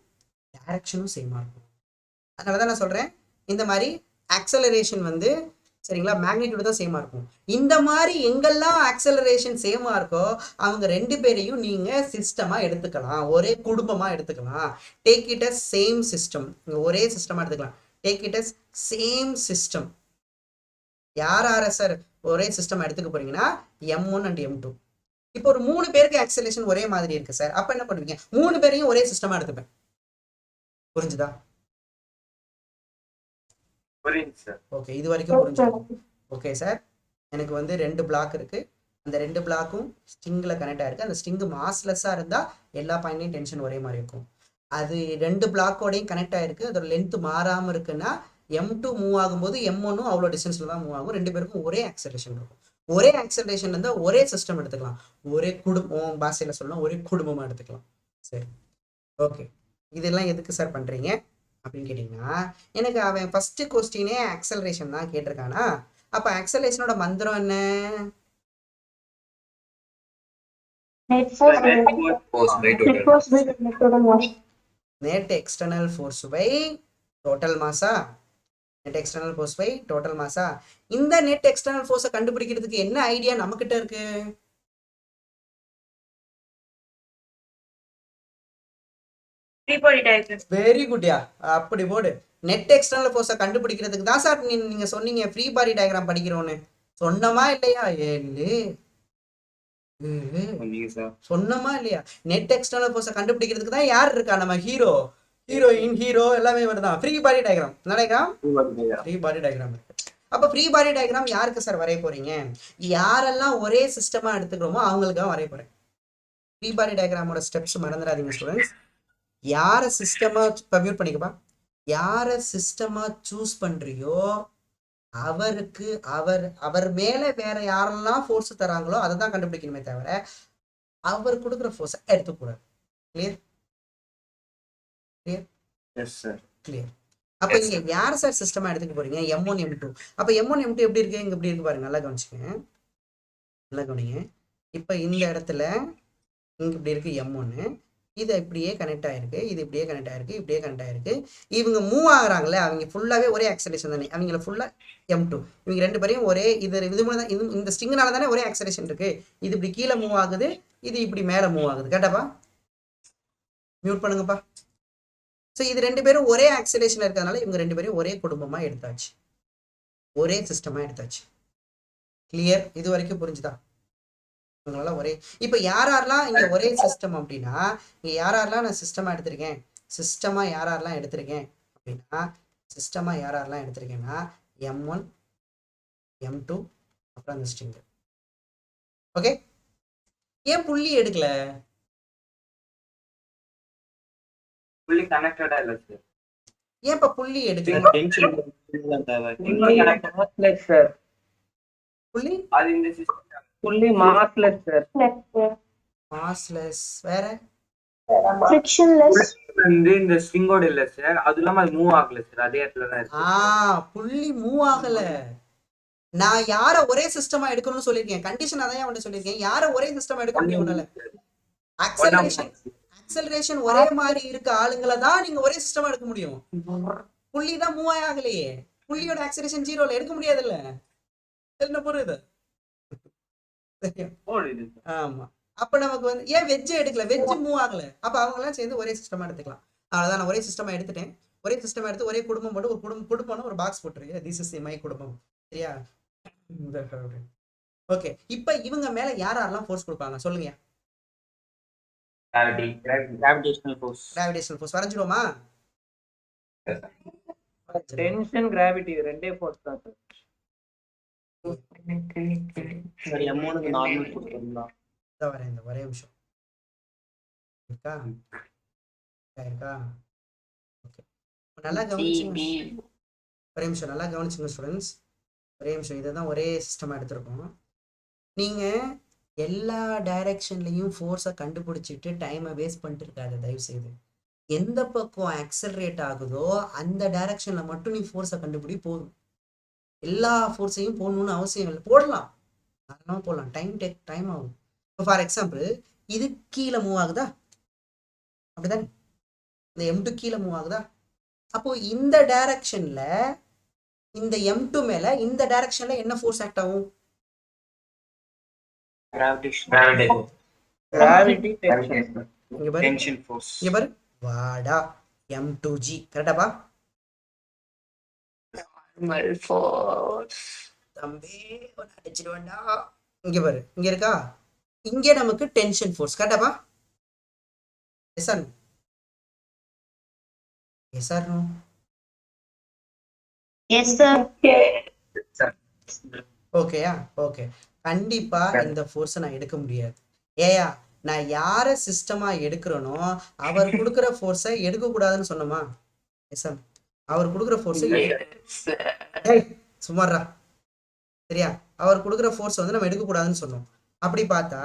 டைரக்ஷனும் சேமா இருக்கணும். அதனாலதான் நான் சொல்றேன் இந்த மாதிரி ஆக்சலரேஷன் வந்து சரிங்களா மேக்னிடியூட் தான் சேமா இருக்கும். இந்த மாதிரி எங்கெல்லாம் ஆக்சலரேஷன் சேமா இருக்கோ அவங்க ரெண்டு பேரையும் நீங்க சிஸ்டமா எடுத்துக்கலாம், ஒரே குடும்பமா எடுத்துக்கலாம். Take it as same system. ஒரே சிஸ்டமா எடுத்துக்கலாம். Take it as same system. யார் சார் ஒரே சிஸ்டம் எடுத்துக்க போறீங்கன்னா M1 அண்ட் M2. இப்போ ஒரு 3 பேருக்கு ஆக்சலரேஷன் ஒரே மாதிரி இருக்கு சார், அப்ப என்ன பண்ணுவீங்க? 3 பேரையும் ஒரே சிஸ்டமா எடுத்துப்பேன். புரிஞ்சுதா? ஓகே, இது வரைக்கும் புரிஞ்சுக்கணும். ஓகே சார், எனக்கு வந்து 2 பிளாக் இருக்கு. அந்த 2 பிளாக்கும் ஸ்ட்ரிங்ல கனெக்ட் ஆயிருக்கு. அந்த ஸ்ட்ரிங் மாஸ்லெஸ்ஸா இருந்தா எல்லா பாயிண்ட்லயும் டென்ஷன் ஒரே மாதிரி இருக்கும். அது 2 பிளாக்கோடையும் கனெக்ட் ஆயிருக்கு, அதோட லென்த் மாறாம இருக்குன்னா M2 மூவ் ஆகும்போது M1ம் அவ்வளோ டிஸ்டன்ஸ்ல தான் மூவ் ஆகும். 2 பேருக்கும் ஒரே ஆக்சலரேஷன் இருக்கும். ஒரே ஆக்சலரேஷன் இருந்தா ஒரே சிஸ்டம் எடுத்துக்கலாம், ஒரே குடும்பம் பாஷையில சொல்லலாம், ஒரே குடும்பமா எடுத்துக்கலாம். சரி, ஓகே. இதெல்லாம் எதுக்கு சார் பண்றீங்க? அப்படின்னு கேட்டிங்கன்னா எனக்கு அவன் ஃபர்ஸ்ட் கொஸ்டினே ஆக்சலரேஷன் தான் கேட்டிருக்கானா, அப்போ ஆக்சலரேஷனோட மந்திரம் என்ன? Net force by Force by net total. force by total mass. Net external force by total மாஸா? Net external force by total மாஸா? இந்த நெட் எக்ஸ்டர்னல் ஃபோர்ஸை கண்டுபிடிக்கிறதுக்கு என்ன ஐடியா நம்மகிட்ட இருக்கு? Free body diagram. வெரி குட்யா, அப்படி போடு. நெட் எக்ஸ்டர்னல் ஃபோர்ஸை கண்டுபிடிக்கிறதுக்கு தான் சார் நீங்க சொன்னீங்க ஃப்ரீ பாடி டயக்ராம் படிக்கிறோன்னு. சொன்னமா இல்லையா? ஏழு சொன்னீங்க சார். சொன்னமா இல்லையா? நெட் எக்ஸ்டர்னல் ஃபோர்ஸை கண்டுபிடிக்கிறதுக்கு தான் யார் இருக்கா? நம்ம ஹீரோ, ஹீரோயின், ஹீரோ எல்லாமே வருதான். Free body diagram diagram free body diagram இருக்கு. அப்போ ஃப்ரீ பாடி டயக்ராம் யாருக்கு சார் வரைய போறீங்க? யாரெல்லாம் ஒரே சிஸ்டமா எடுத்துக்கிறோமோ அவங்களுக்கு தான் வரைய போறேன். ஃப்ரீ பாடி டயக்ராமோட ஸ்டெப்ஸ் மறந்துடாதீங்க ஸ்டூடெண்ட்ஸ். யாரை சிஸ்டமா மியூட் பண்ணிக்கப்பா, யாரை சிஸ்டமா சூஸ் பண்றியோ அவருக்கு அவர் மேல வேற யாரெல்லாம் ஃபோர்ஸ் தராங்களோ அதை தான் கண்டுபிடிக்கணுமே தவிர அவர் கொடுக்குற ஃபோர்ஸை எடுத்துக்கூடாது. கிளியர்? Yes sir. கிளியர். அப்ப நீங்க யார சார் சிஸ்டமா எடுத்துக்க போறீங்க? M1 M2. அப்ப M1 M2 எப்படி இருக்கு? இங்க எப்படி இருக்கு பாருங்க, நல்லா கவனிச்சுங்க, நல்லா கவனிங்க. இப்ப இந்த இடத்துல இங்க இப்படி இருக்கு M1, இது இப்படியே கனெக்ட் ஆயிருக்கு, இது இப்படியே கனெக்ட் ஆயிருக்கு, இப்படியே கனெக்ட் ஆயிருக்கு. இவங்க மூவ் ஆகுறாங்கல்ல, அவங்க ஃபுல்லாவே ஒரே ஆக்சலேஷன் தானே, அவங்கள ஃபுல்லா M2. இவங்க ரெண்டு பேரையும் ஒரே இது மூலம் தான், இந்த ஸ்ட்ரிங்னால தானே ஒரே ஆக்சலேஷன் இருக்கு. இது இப்படி கீழே மூவ் ஆகுது, இது இப்படி மேல மூவ் ஆகுது. கேட்டாப்பா? மியூட் பண்ணுங்கப்பா. ஸோ இது ரெண்டு பேரும் ஒரே ஆக்சிலேஷன் இருக்கிறதுனால இவங்க ரெண்டு பேரும் ஒரே குடும்பமா எடுத்தாச்சு, ஒரே சிஸ்டமா எடுத்தாச்சு. கிளியர்? இது வரைக்கும் புரிஞ்சுதா உங்களால? ஒரே இப்போ யாரெல்லாம் இங்க ஒரே சிஸ்டம் அப்படின்னா, இங்க யாரெல்லாம் நான் சிஸ்டமா எடுத்திருக்கேன், சிஸ்டமா யாரெல்லாம் எடுத்திருக்கேன் அப்படின்னா, சிஸ்டமா யாரெல்லாம் எடுத்திருக்கேன்னா M1 M2 அப்புறம் அந்த ஸ்ட்ரிங். ஓகே, ஏன் புள்ளி எடுக்கல? ஃபுல்லி கனெக்டடா இல்ல சார். ஏன் இப்ப புள்ளி எடுக்கல? டென்ஷன் தான் தேவை. Massless sir. புள்ளி அது இந்த system fully massless sir. Massless வேற Frictionless. வந்து இந்த ஸ்ட்ரிங்கோட இல்ல சார், அது இல்லாம அது மூவ் ஆகல சார், அதே இடத்துல தான் இருக்கு. புள்ளி மூவ் ஆகல. நான் யார ஒரே சிஸ்டமா எடுக்கணும்னு சொல்லியிருக்கேன், கண்டிஷன் அதான் அவன்கிட்ட சொல்லியிருக்கேன். யார ஒரே சிஸ்டமா எடுக்க முடியும்? ஆக்சலரேஷன் ஒரே மாதிரி இருக்க ஆளுங்களை தான் நீங்க ஒரே சிஸ்டமா எடுக்க முடியும். புள்ளி தான் மூவ் ஆகலையே, புள்ளியோட ஆக்சலரேஷன் 0ல எடுக்க முடியாதுல்ல. என்ன புரியுது? ஆமா. அப்ப நமக்கு வந்து ஏன் வெஜ் எடுக்கல? வெஜ் மூவ் ஆகல. அப்ப அவங்க எல்லாம் சேர்ந்து ஒரே சிஸ்டமா எடுத்துக்கலாம். அவ்வளவுதான். நான் ஒரே சிஸ்டமா எடுத்துட்டேன். ஒரே சிஸ்டம் எடுத்து ஒரே குடும்பம் போட்டு ஒரு குடும்பம்னு ஒரு பாக்ஸ் போட்டுருக்கு. திஸ் இஸ் மை குடும்பம். சரியா? ஓகே, இப்ப இவங்க மேல யாரெல்லாம் ஃபோர்ஸ் கொடுப்பாங்க சொல்லுங்க. Gravitational force. கிராவிடேஷனல் ஃபோர்ஸ் வரைஞ்சிடுவோமா? டென்ஷன், கிராவிட்டி ரெண்டே ஃபோர்ஸ் தான் சார். சரி, M1 க்கு நார்மல் கொடுத்துறலாம். இந்த ஒரே நிமிஷம் இருக்கா இருக்கா? ஓகே, நல்லா கவனிச்சுங்க. ஒரே நிமிஷம் நல்லா கவனிச்சுங்க ஸ்டூடெண்ட்ஸ். ஒரே நிமிஷம். இதுதான் ஒரே சிஸ்டமா எடுத்திருக்கோம். நீங்க எல்லா டைரக்ஷன்லையும் ஃபோர்ஸை கண்டுபிடிச்சிட்டு டைமை வேஸ்ட் பண்ணிட்டு இருக்காது தயவு செய்து. எந்த பக்கம் ஆக்சலரேட் ஆகுதோ அந்த டைரக்ஷன்ல மட்டும் நீ ஃபோர்ஸை கண்டுபிடி போதும். எல்லா ஃபோர்ஸையும் போடணும்னு அவசியம் இல்லை. போடலாம், அதெல்லாம் போடலாம். டைம் ஆகும். இப்போ ஃபார் எக்ஸாம்பிள் இது கீழே மூவ் ஆகுதா, அப்படிதானே? இந்த M2 கீழே மூவ் ஆகுதா? அப்போ இந்த டைரக்ஷன்ல இந்த M2 மேல இந்த டைரக்ஷன்ல என்ன ஃபோர்ஸ் ஆக்ட் ஆகும்? Gravity, tension force. இங்க பாரு, வாடா M2G. கரெக்டாப்பா தம்பி? அடிச்சிடுவேண்டா. இங்க பாரு, இங்க இருக்கா? இங்க நமக்கு டென்ஷன் ஃபோர்ஸ். கரெக்டாப்பா? Yes or no? Yes or no? Yes, sir. ஓகேயா? ஓகே, கண்டிப்பா இந்த ஃபோர்ஸை நான் எடுக்க முடியாது. ஏயா, நான் யார சிஸ்டமா எடுக்கிறேனோ அவர் கொடுக்குற ஃபோர்ஸை எடுக்க கூடாதுன்னு சொன்னோமா? எஸ் சார், அவர் கொடுக்குற ஃபோர்ஸை சுமாரா சரியா? அவர் கொடுக்குற ஃபோர்ஸ் வந்து நம்ம எடுக்க கூடாதுன்னு சொன்னோம். அப்படி பார்த்தா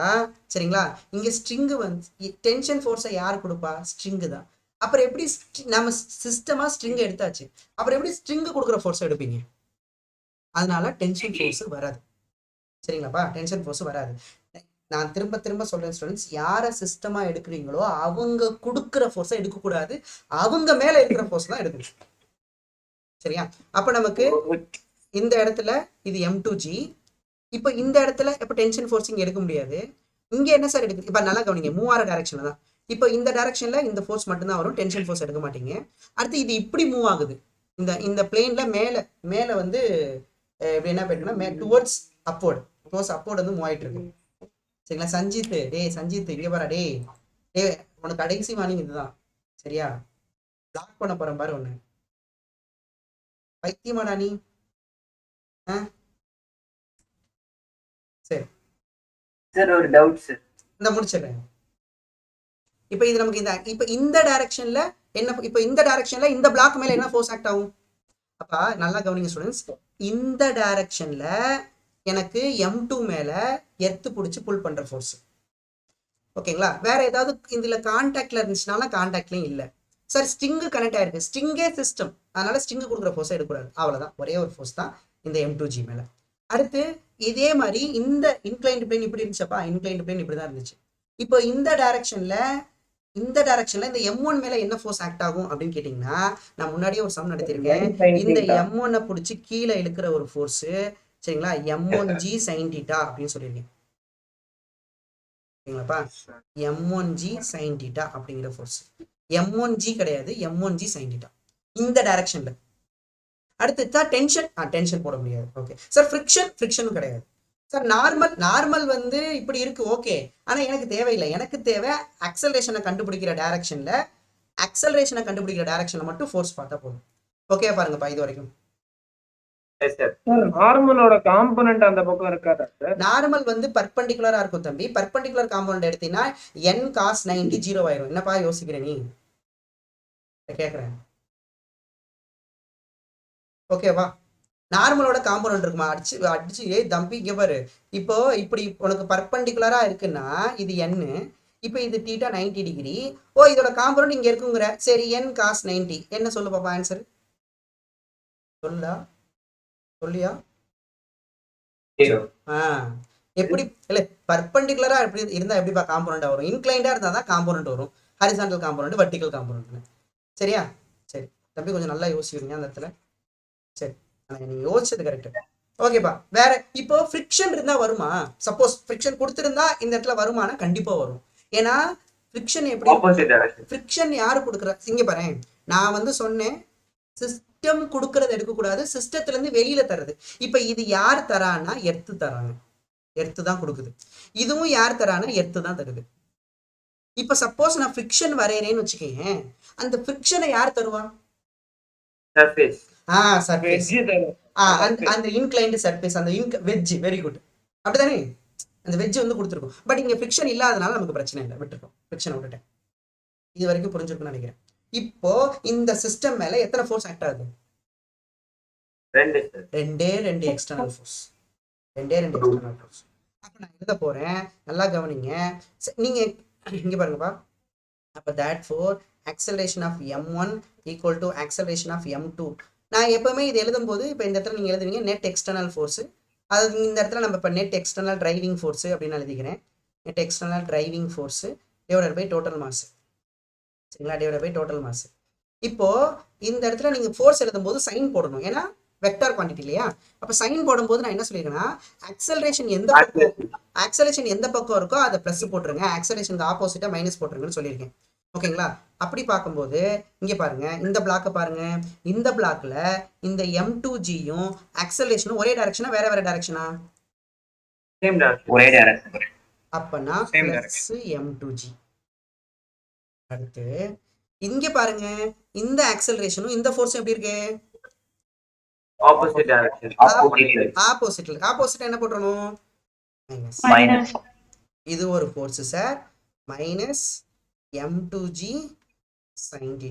சரிங்களா, இங்க ஸ்ட்ரிங்கு வந்து டென்ஷன் ஃபோர்ஸை யார் கொடுப்பா? ஸ்ட்ரிங்கு தான். அப்புறம் எப்படி நம்ம சிஸ்டமா ஸ்ட்ரிங் எடுத்தாச்சு, அப்புறம் எப்படி ஸ்ட்ரிங் கொடுக்குற ஃபோர்ஸ் எடுப்பீங்க? அதனால டென்ஷன் ஃபோர்ஸ் வராது. சரிங்களாப்பா? டென்ஷன் ஃபோர்ஸ் வராது. நான் திரும்ப திரும்ப சொல்றேன் ஸ்டூடெண்ட்ஸ், யாரை சிஸ்டமா எடுக்கிறீங்களோ அவங்க கொடுக்குற ஃபோர்ஸை எடுக்கக்கூடாது, அவங்க மேல இருக்கிற ஃபோர்ஸ் தான் எடுக்கணும். சரியா? அப்ப நமக்கு இந்த இடத்துல இது M2G. இப்போ இந்த இடத்துல இப்போ டென்ஷன் ஃபோர்ஸ் இங்க எடுக்க முடியாது. இங்க என்ன சார் எடுக்குது? இப்ப நல்லா கவனிங்க, மூவார டைரக்ஷன்ல தான். இப்போ இந்த டைரக்ஷன்ல இந்த ஃபோர்ஸ் மட்டும்தான் வரும், டென்ஷன் ஃபோர்ஸ் எடுக்க மாட்டீங்க. அடுத்து இது இப்படி மூவ் ஆகுது, இந்த பிளேன்ல மேல வந்து இப்படி என்ன போயிட்டுன்னா டுவர்ட்ஸ் அப்வர்ட் வந்து மூவ் ஆயிட்டு இருக்கு. சரிங்களா? சஞ்சித் இங்க பாரா, உனக்கு கடைசி வார்னிங் இதுதான். சரியா? பிளாக் பண்ண போறேன் பாரு ஒண்ணு. பைத்தியமாடா நீ? சரி சார் ஒரு டவுட் சார். இந்த முடிச்சிடுறேன். இப்போ இது நமக்கு இப்போ இந்த டைரக்ஷன்ல என்ன, இப்போ இந்த டைரக்ஷன்ல இந்த பிளாக் மேல என்ன ஃபோர்ஸ் ஆக்ட் ஆகும்? அப்ப நல்லா கவனிங்க ஸ்டூடெண்ட்ஸ், இந்த டைரக்ஷன்ல எனக்கு M2 மேல எர்த்து பிடிச்சி புல் பண்ற ஃபோர்ஸ். ஓகேங்களா? வேற ஏதாவது இதுல கான்டாக்ட்ல இருந்துச்சுனால கான்டாக்ட்லயும் இல்ல சார். ஸ்ட்ரிங் கனெக்ட் ஆயிருக்கு, ஸ்ட்ரிங்கே சிஸ்டம், அதனால ஸ்ட்ரிங் கொடுக்குற ஃபோர்ஸ் எடுக்கக்கூடாது. அவ்வளவுதான், ஒரே ஒரு ஃபோர்ஸ் தான் இந்த M2G மேல. அடுத்து இதே மாதிரி இந்த இன்க்ளைன்டு பிளேன் இப்படி இருந்துச்சப்பா, இன்க்ளைன்டு பிளேன் இப்படிதான் இருந்துச்சு. இப்போ இந்த டைரக்ஷன்ல இந்த M1 மேல என்ன ஃபோர்ஸ் ஆக்ட் ஆகும் அப்படின்னு கேட்டீங்கன்னா, நான் முன்னாடியே ஒரு சம் நடத்திருக்கேன். இந்த M1 பிடிச்சி கீழே இழுக்கிற ஒரு ஃபோர்ஸ், சரிங்களா, M1G sin θ அப்படின்னு சொல்லியிருக்கேன். சரிங்களாப்பா? M1G sin θ அப்படிங்கிற ஃபோர்ஸ். M1G கிடையாது, M1G sin θ இந்த டைரக்ஷன்ல. அடுத்து டென்ஷன் போட முடியாது. Okay sir. ஃப்ரிக்ஷனும் கிடையாது சார். நார்மல் வந்து இப்படி இருக்கு, ஓகே. ஆனா எனக்கு தேவையில்லை, எனக்கு தேவை அக்சலரேஷனை கண்டுபிடிக்கிற டைரக்ஷன்ல மட்டும் ஃபோர்ஸ் பார்த்தா போதும். ஓகே பாருங்கப்பா இது வரைக்கும். நார்மலோட காம்போனன்ட் அந்த பக்கம் இருக்காதா சார்? நார்மல் வந்து பர்பெண்டிகுலரா இருக்கும் தம்பி. பர்பெண்டிகுலர் காம்போனன்ட் எடுத்தீங்கன்னா n cos 90 0 ஆயிரும். என்னப்பா யோசிக்கிற நீ? கேக்குறேன். ஓகேவா? நார்மலோட காம்போனன்ட் இருக்குமா? அடிச்சு தம்பி இங்க பாரு. இப்போ இப்படி உனக்கு பர்பெண்டிகுலரா இருக்குன்னா இது n, இப்போ இது θ 90 டிகிரி. ஓ இதோட காம்போனன்ட் இங்க இருக்குங்கிற. சரி, n cos 90 என்ன சொல்லு பாப்பா ஆன்சர்? சொல்லியா? எப்படி இல்ல, பர்பெண்டிகுலரா எப்படி இருந்தா எப்படிப்பா காம்போனன்ட் வரும்? இன்க்ளைண்டா இருந்தா தான் காம்போனன்ட் வரும். Horizontal component, vertical component. சரியா? சரி தம்பி, கொஞ்சம் நல்லா யோசிக்கிறீங்க அந்த இடத்துல. சரி, நீ யோசிச்சது கரெக்ட். ஓகேப்பா. வேற இப்போ ஃப்ரிக்ஷன் இருந்தா வருமா? சப்போஸ் ஃப்ரிக்ஷன் கொடுத்திருந்தா இந்த இடத்துல வருமானா? கண்டிப்பா வரும். ஏன்னா ஃப்ரிக்ஷன் எப்படி, ஃப்ரிக்ஷன் யாரு கொடுக்குறா? இங்க பாரு, நான் வந்து சொன்னேன் சிஸ்டம் கொடுக்கறது எடுக்கக்கூடாது, சிஸ்டத்துல இருந்து வெளியில தர்றது. இப்ப இது யார் தரான்னா எர்த்து தராங்க, எர்த்து தான் கொடுக்குது. இதுவும் யார் தரானா எர்த்து தான் தருது. இப்ப சப்போஸ் நான் ஃப்ரிக்ஷன் வரையறேன்னு வச்சுக்கேன், அந்த ஃப்ரிக்ஷனை யார் தருவா? சர்ஃபேஸ். சர்ஃபேஸ். அந்த இன்க்ளைன்டு சர்ஃபேஸ், அந்த வெட்ஜ். Very good. அப்படிதானே? அந்த வெட்ஜ் வந்து கொடுத்துருக்கும். பட் இங்க ஃப்ரிக்ஷன் இல்லாதனால நமக்கு பிரச்சனை இல்லை, விட்டுருக்கோம். ஃப்ரிக்ஷனை விட்டுட்டேன். இது வரைக்கும் புரிஞ்சிருக்குன்னு நினைக்கிறேன். இப்போ இந்த சிஸ்டம் மேல எத்தனை ஃபோர்ஸ் ஆக்ட் ஆகுது? ரெண்டே எக்ஸ்டர்னல் ஃபோர்ஸ். அப்ப நான் எழுத போறேன், நல்லா கவனிங்க. நீங்க இங்க பாருங்கப்பா. அப்ப therefore acceleration of m1 equal to acceleration of m2. நான் எப்பவுமே இது எழுதும் போது இப்ப இந்த இடத்துல நீங்க எழுதுவீங்க நெட் எக்ஸ்டர்னல் ஃபோர்ஸ். அது இந்த இடத்துல நம்ம இப்ப நெட் எக்ஸ்டர்னல் டிரைவிங் ஃபோர்ஸ் அப்படின்னு எழுதிக்கிறேன். Net external driving force divided by total mass. சரிங்களா? Divided by total mass. இப்போ இந்த இடத்துல நீங்க ஃபோர்ஸ் எழுதும் போது சைன் போடணும், ஏன்னா வெக்டார் குவான்டிட்டி இல்லையா? அப்ப சைன் போடும்போது நான் என்ன சொல்லியிருக்கேன்னா, ஆக்சலரேஷன் எந்த பக்கம் இருக்கோ அதை பிளஸ் போட்டுருங்க, ஆக்சலரேஷனுக்கு ஆப்போசிட்டா மைனஸ் போட்டுருங்கன்னு சொல்லியிருக்கேன். ஓகேங்களா? அப்படி பார்க்கும்போது இங்க பாருங்க, இந்த பிளாக்க பாருங்க. இந்த பிளாக்ல இந்த M2Gயும் ஆக்சலரேஷனும் ஒரே டைரக்ஷனா வேற டைரக்ஷனா? ஒரே டைரக்ஷன். அப்பனா பிளஸ் M2G. அடுத்து இங்க பாருங்க, இந்த ஆக்சலரேஷனும் இந்த ஃபோர்ஸும் எப்படி இருக்கு? Opposite direction. ஆப்போசிட் என்ன போட்டுறணும்? மைனஸ். இது ஒரு force sir, minus M2G sin θ.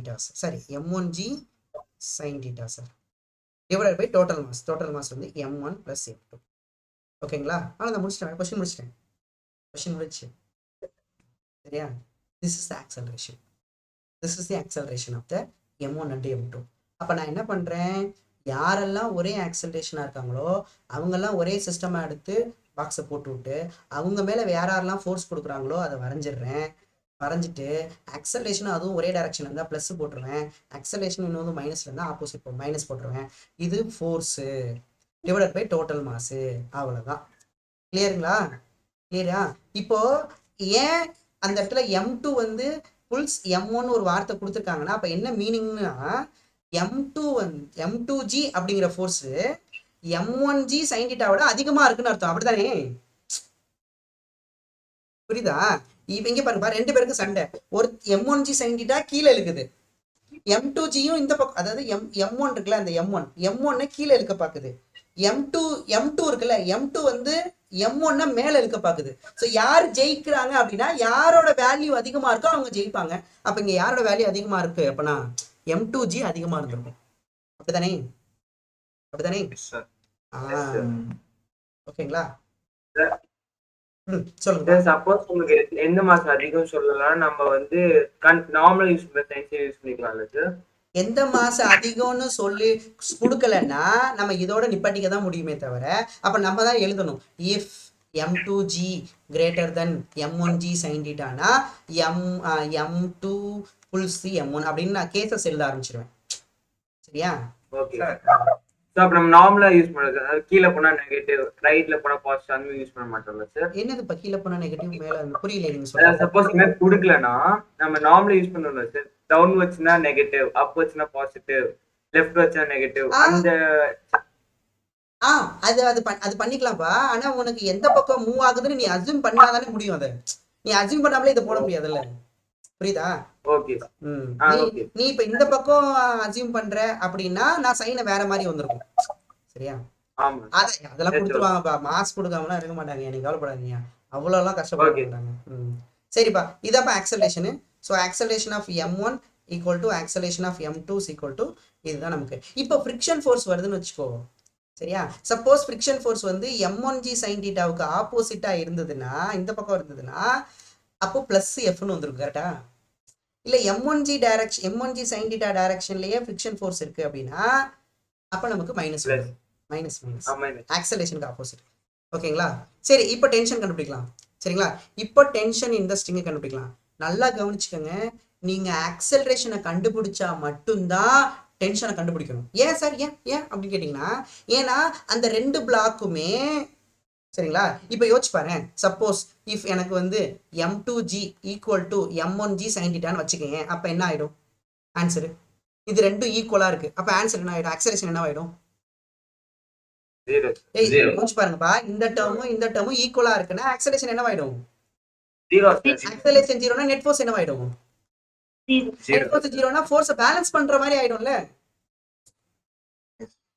சரி, M1G sin θ sir divided by total mass. Total mass வந்து M1 plus M2. ஓகேங்களா? நான் முடிச்சிட்டேன். கொஸ்டின் முடிச்சு. சரியா? This is the acceleration. This is the acceleration of the m1 and m2. அப்போ நான் என்ன பண்ணுறேன், யாரெல்லாம் ஒரே ஆக்சலரேஷனாக இருக்காங்களோ அவங்கெல்லாம் ஒரே சிஸ்டமாக எடுத்து பாக்ஸை போட்டு விட்டு அவங்க மேலே வேற யாரெல்லாம் ஃபோர்ஸ் கொடுக்குறாங்களோ அதை வரைஞ்சிடுறேன். வரைஞ்சிட்டு ஆக்சலரேஷன் அதுவும் ஒரே டைரக்ஷன் இருந்தால் ப்ளஸ் போட்டுருவேன், ஆக்சலரேஷன் இன்னொன்று மைனஸ்ல இருந்தால் ஆப்போசிட் மைனஸ் போட்டுருவேன். இது force divided by total mass, அவ்வளோதான். கிளியருங்களா? கிளியரா? இப்போ ஏன் அந்த இடத்துல m2 வந்து புல்ஸ் m1 ஒரு வார்த்தை கொடுத்துருக்காங்கன்னா அப்போ என்ன மீனிங்னா m2g அப்படிங்கிற ஃபோர்ஸு m1g sin θ விட அதிகமாக இருக்குன்னு அர்த்தம். அப்படித்தானே? புரியுதா? இப்போ இங்கே பாருங்க, ரெண்டு பேருக்கு சண்டை. ஒரு m1g sin θ கீழே இருக்குது, m2gயும் இந்த பக்கம், அதாவது m1 இருக்குல்ல, அந்த m1 கீழே இழுக்க பார்க்குது, m2 இருக்குல்ல, m2 வந்து m1 மேல இழுக்க பாக்குது. ஸோ யார் ஜெயிக்கிறாங்க அப்படின்னா யாரோட வேல்யூ அதிகமா இருக்கோ அவங்க ஜெயிப்பாங்க. அப்ப இங்க யாரோட வேல்யூ அதிகமா இருக்கு அப்படின்னா m2g அதிகமா இருந்திருக்கும். அப்படிதானே? அப்படிதானே? ஓகேங்களா? சொல்லுங்க. சப்போஸ் உங்களுக்கு எந்த மாசம் அதிகம் சொல்லலாம், நம்ம வந்து நார்மல் யூஸ் பண்ண சயின்ஸ் யூஸ் பண்ணிக்கலாம்ல சார்? எந்த மாசம் அதிகம்னு சொல்லி கொடுக்கலன்னா நம்ம இதோட நிப்பாட்டிக்க தான் முடியுமே தவிர, அப்ப நம்ம தான் எழுதணும் if m2g greater than m1g sin θனா m2 புல்ஸ் m1 அப்படின்னு நான் கேசஸ் எழுத ஆரம்பிச்சிருவேன். சரியா? ஓகே. சோ அப்ப நம்ம நார்மலா யூஸ் பண்றது, அதாவது கீழ போனா நெகட்டிவ், ரைட்ல போனா பாசிட்டிவ் அந்த மாதிரி யூஸ் பண்ண மாட்டோம்ல சார்? என்னது இப்ப கீழ போனா நெகட்டிவ், மேல புரியல நீங்க சொல்றது. சப்போஸ் இந்த மாதிரி கொடுக்கலனா நம்ம நார்மலா யூஸ் பண்ணுவோம்ல சார், டவுன் வச்சுனா நெகட்டிவ், அப் வச்சுனா பாசிட்டிவ், லெஃப்ட் வச்சா நெகட்டிவ், அந்த அது பண்ணிக்கலாம்ப்பா. ஆனா உனக்கு எந்த பக்கம் மூவ் ஆகுதுன்னு நீ அஸ்யூம் பண்ணாதானே முடியும். அதை நீ அஸ்யூம் பண்ணாமலே இதை போட முடியாதுல்ல. புரியுதா? ஓகே. நீ இப்ப இந்த பக்கம் அஸ்யூம் பண்ற அப்படின்னா நான் சைனை வேற மாதிரி வந்திருக்கும். சரியா? அதெல்லாம் கொடுத்துருவாங்கப்பா, மாஸ் கொடுக்காமலாம் இருக்க மாட்டாங்க, எனக்கு கவலைப்படாதீங்க, அவ்வளோ எல்லாம் கஷ்டப்பட மாட்டாங்க. சரிப்பா, இதாப்பா ஆக்சலரேஷனு. So acceleration of m1 equal to acceleration of m2 equal to இதுதான் நமக்கு. இப்போ ஃப்ரிக்ஷன் ஃபோர்ஸ் வருதுன்னு வச்சுக்கோ. சரியா? சப்போஸ் ஃப்ரிக்ஷன் ஃபோர்ஸ் வந்து m1g sin θவுக்கு ஆப்போசிட்டா இருந்ததுன்னா, இந்த பக்கம் இருந்ததுன்னா அப்போ பிளஸ் எஃப்னு வந்துருக்கு. கரெக்டா? இல்ல m1g sin θ டைரக்ஷன்லயே ஃப்ரிக்ஷன் ஃபோர்ஸ் இருக்கு அப்படின்னா அப்ப நமக்கு மைனஸ் வரும். மைனஸ் ஆக்சலரேஷனுக்கு ஆப்போசிட். ஓகேங்களா? சரி, இப்போ டென்ஷன் கண்டுபிடிக்கலாம். சரிங்களா? இப்போ டென்ஷன் இந்த ஸ்ட்ரிங்கை கண்டுபிடிக்கலாம். நல்லா கவனிச்சுக்கோங்க, நீங்க ஆக்சலரேஷனை கண்டுபிடிச்சா மட்டும்தான் டென்ஷனை கண்டுபிடிக்கணும். ஏன் சார், ஏன் அப்படின்னு கேட்டீங்கன்னா, ஏன்னா அந்த ரெண்டு பிளாக்குமே, சரிங்களா? இப்போ யோசிச்சு பாரு, சப்போஸ் இஃப் எனக்கு வந்து m2g equal to m1g sin θன்னு வச்சுக்கேன், அப்ப என்ன ஆயிடும் ஆன்சரு? இது ரெண்டும் ஈக்குவலா இருக்கு, அப்ப ஆன்சர் என்ன ஆயிடும்? ஆக்சலரேஷன் என்ன ஆயிடும்? யோசிச்சு பாருங்கப்பா, இந்த டேர்மும் ஈக்குவலா இருக்குன்னா ஆக்சலரேஷன் என்ன ஆயிடும்? ஆக்சலரேஷன் ஜீரோனா நெட் ஃபோர்ஸ் என்ன ஆயிடும்? நெட் ஃபோர்ஸ் ஜீரோனா ஃபோர்ஸை பேலன்ஸ் பண்ற மாதிரி ஆயிடும்ல.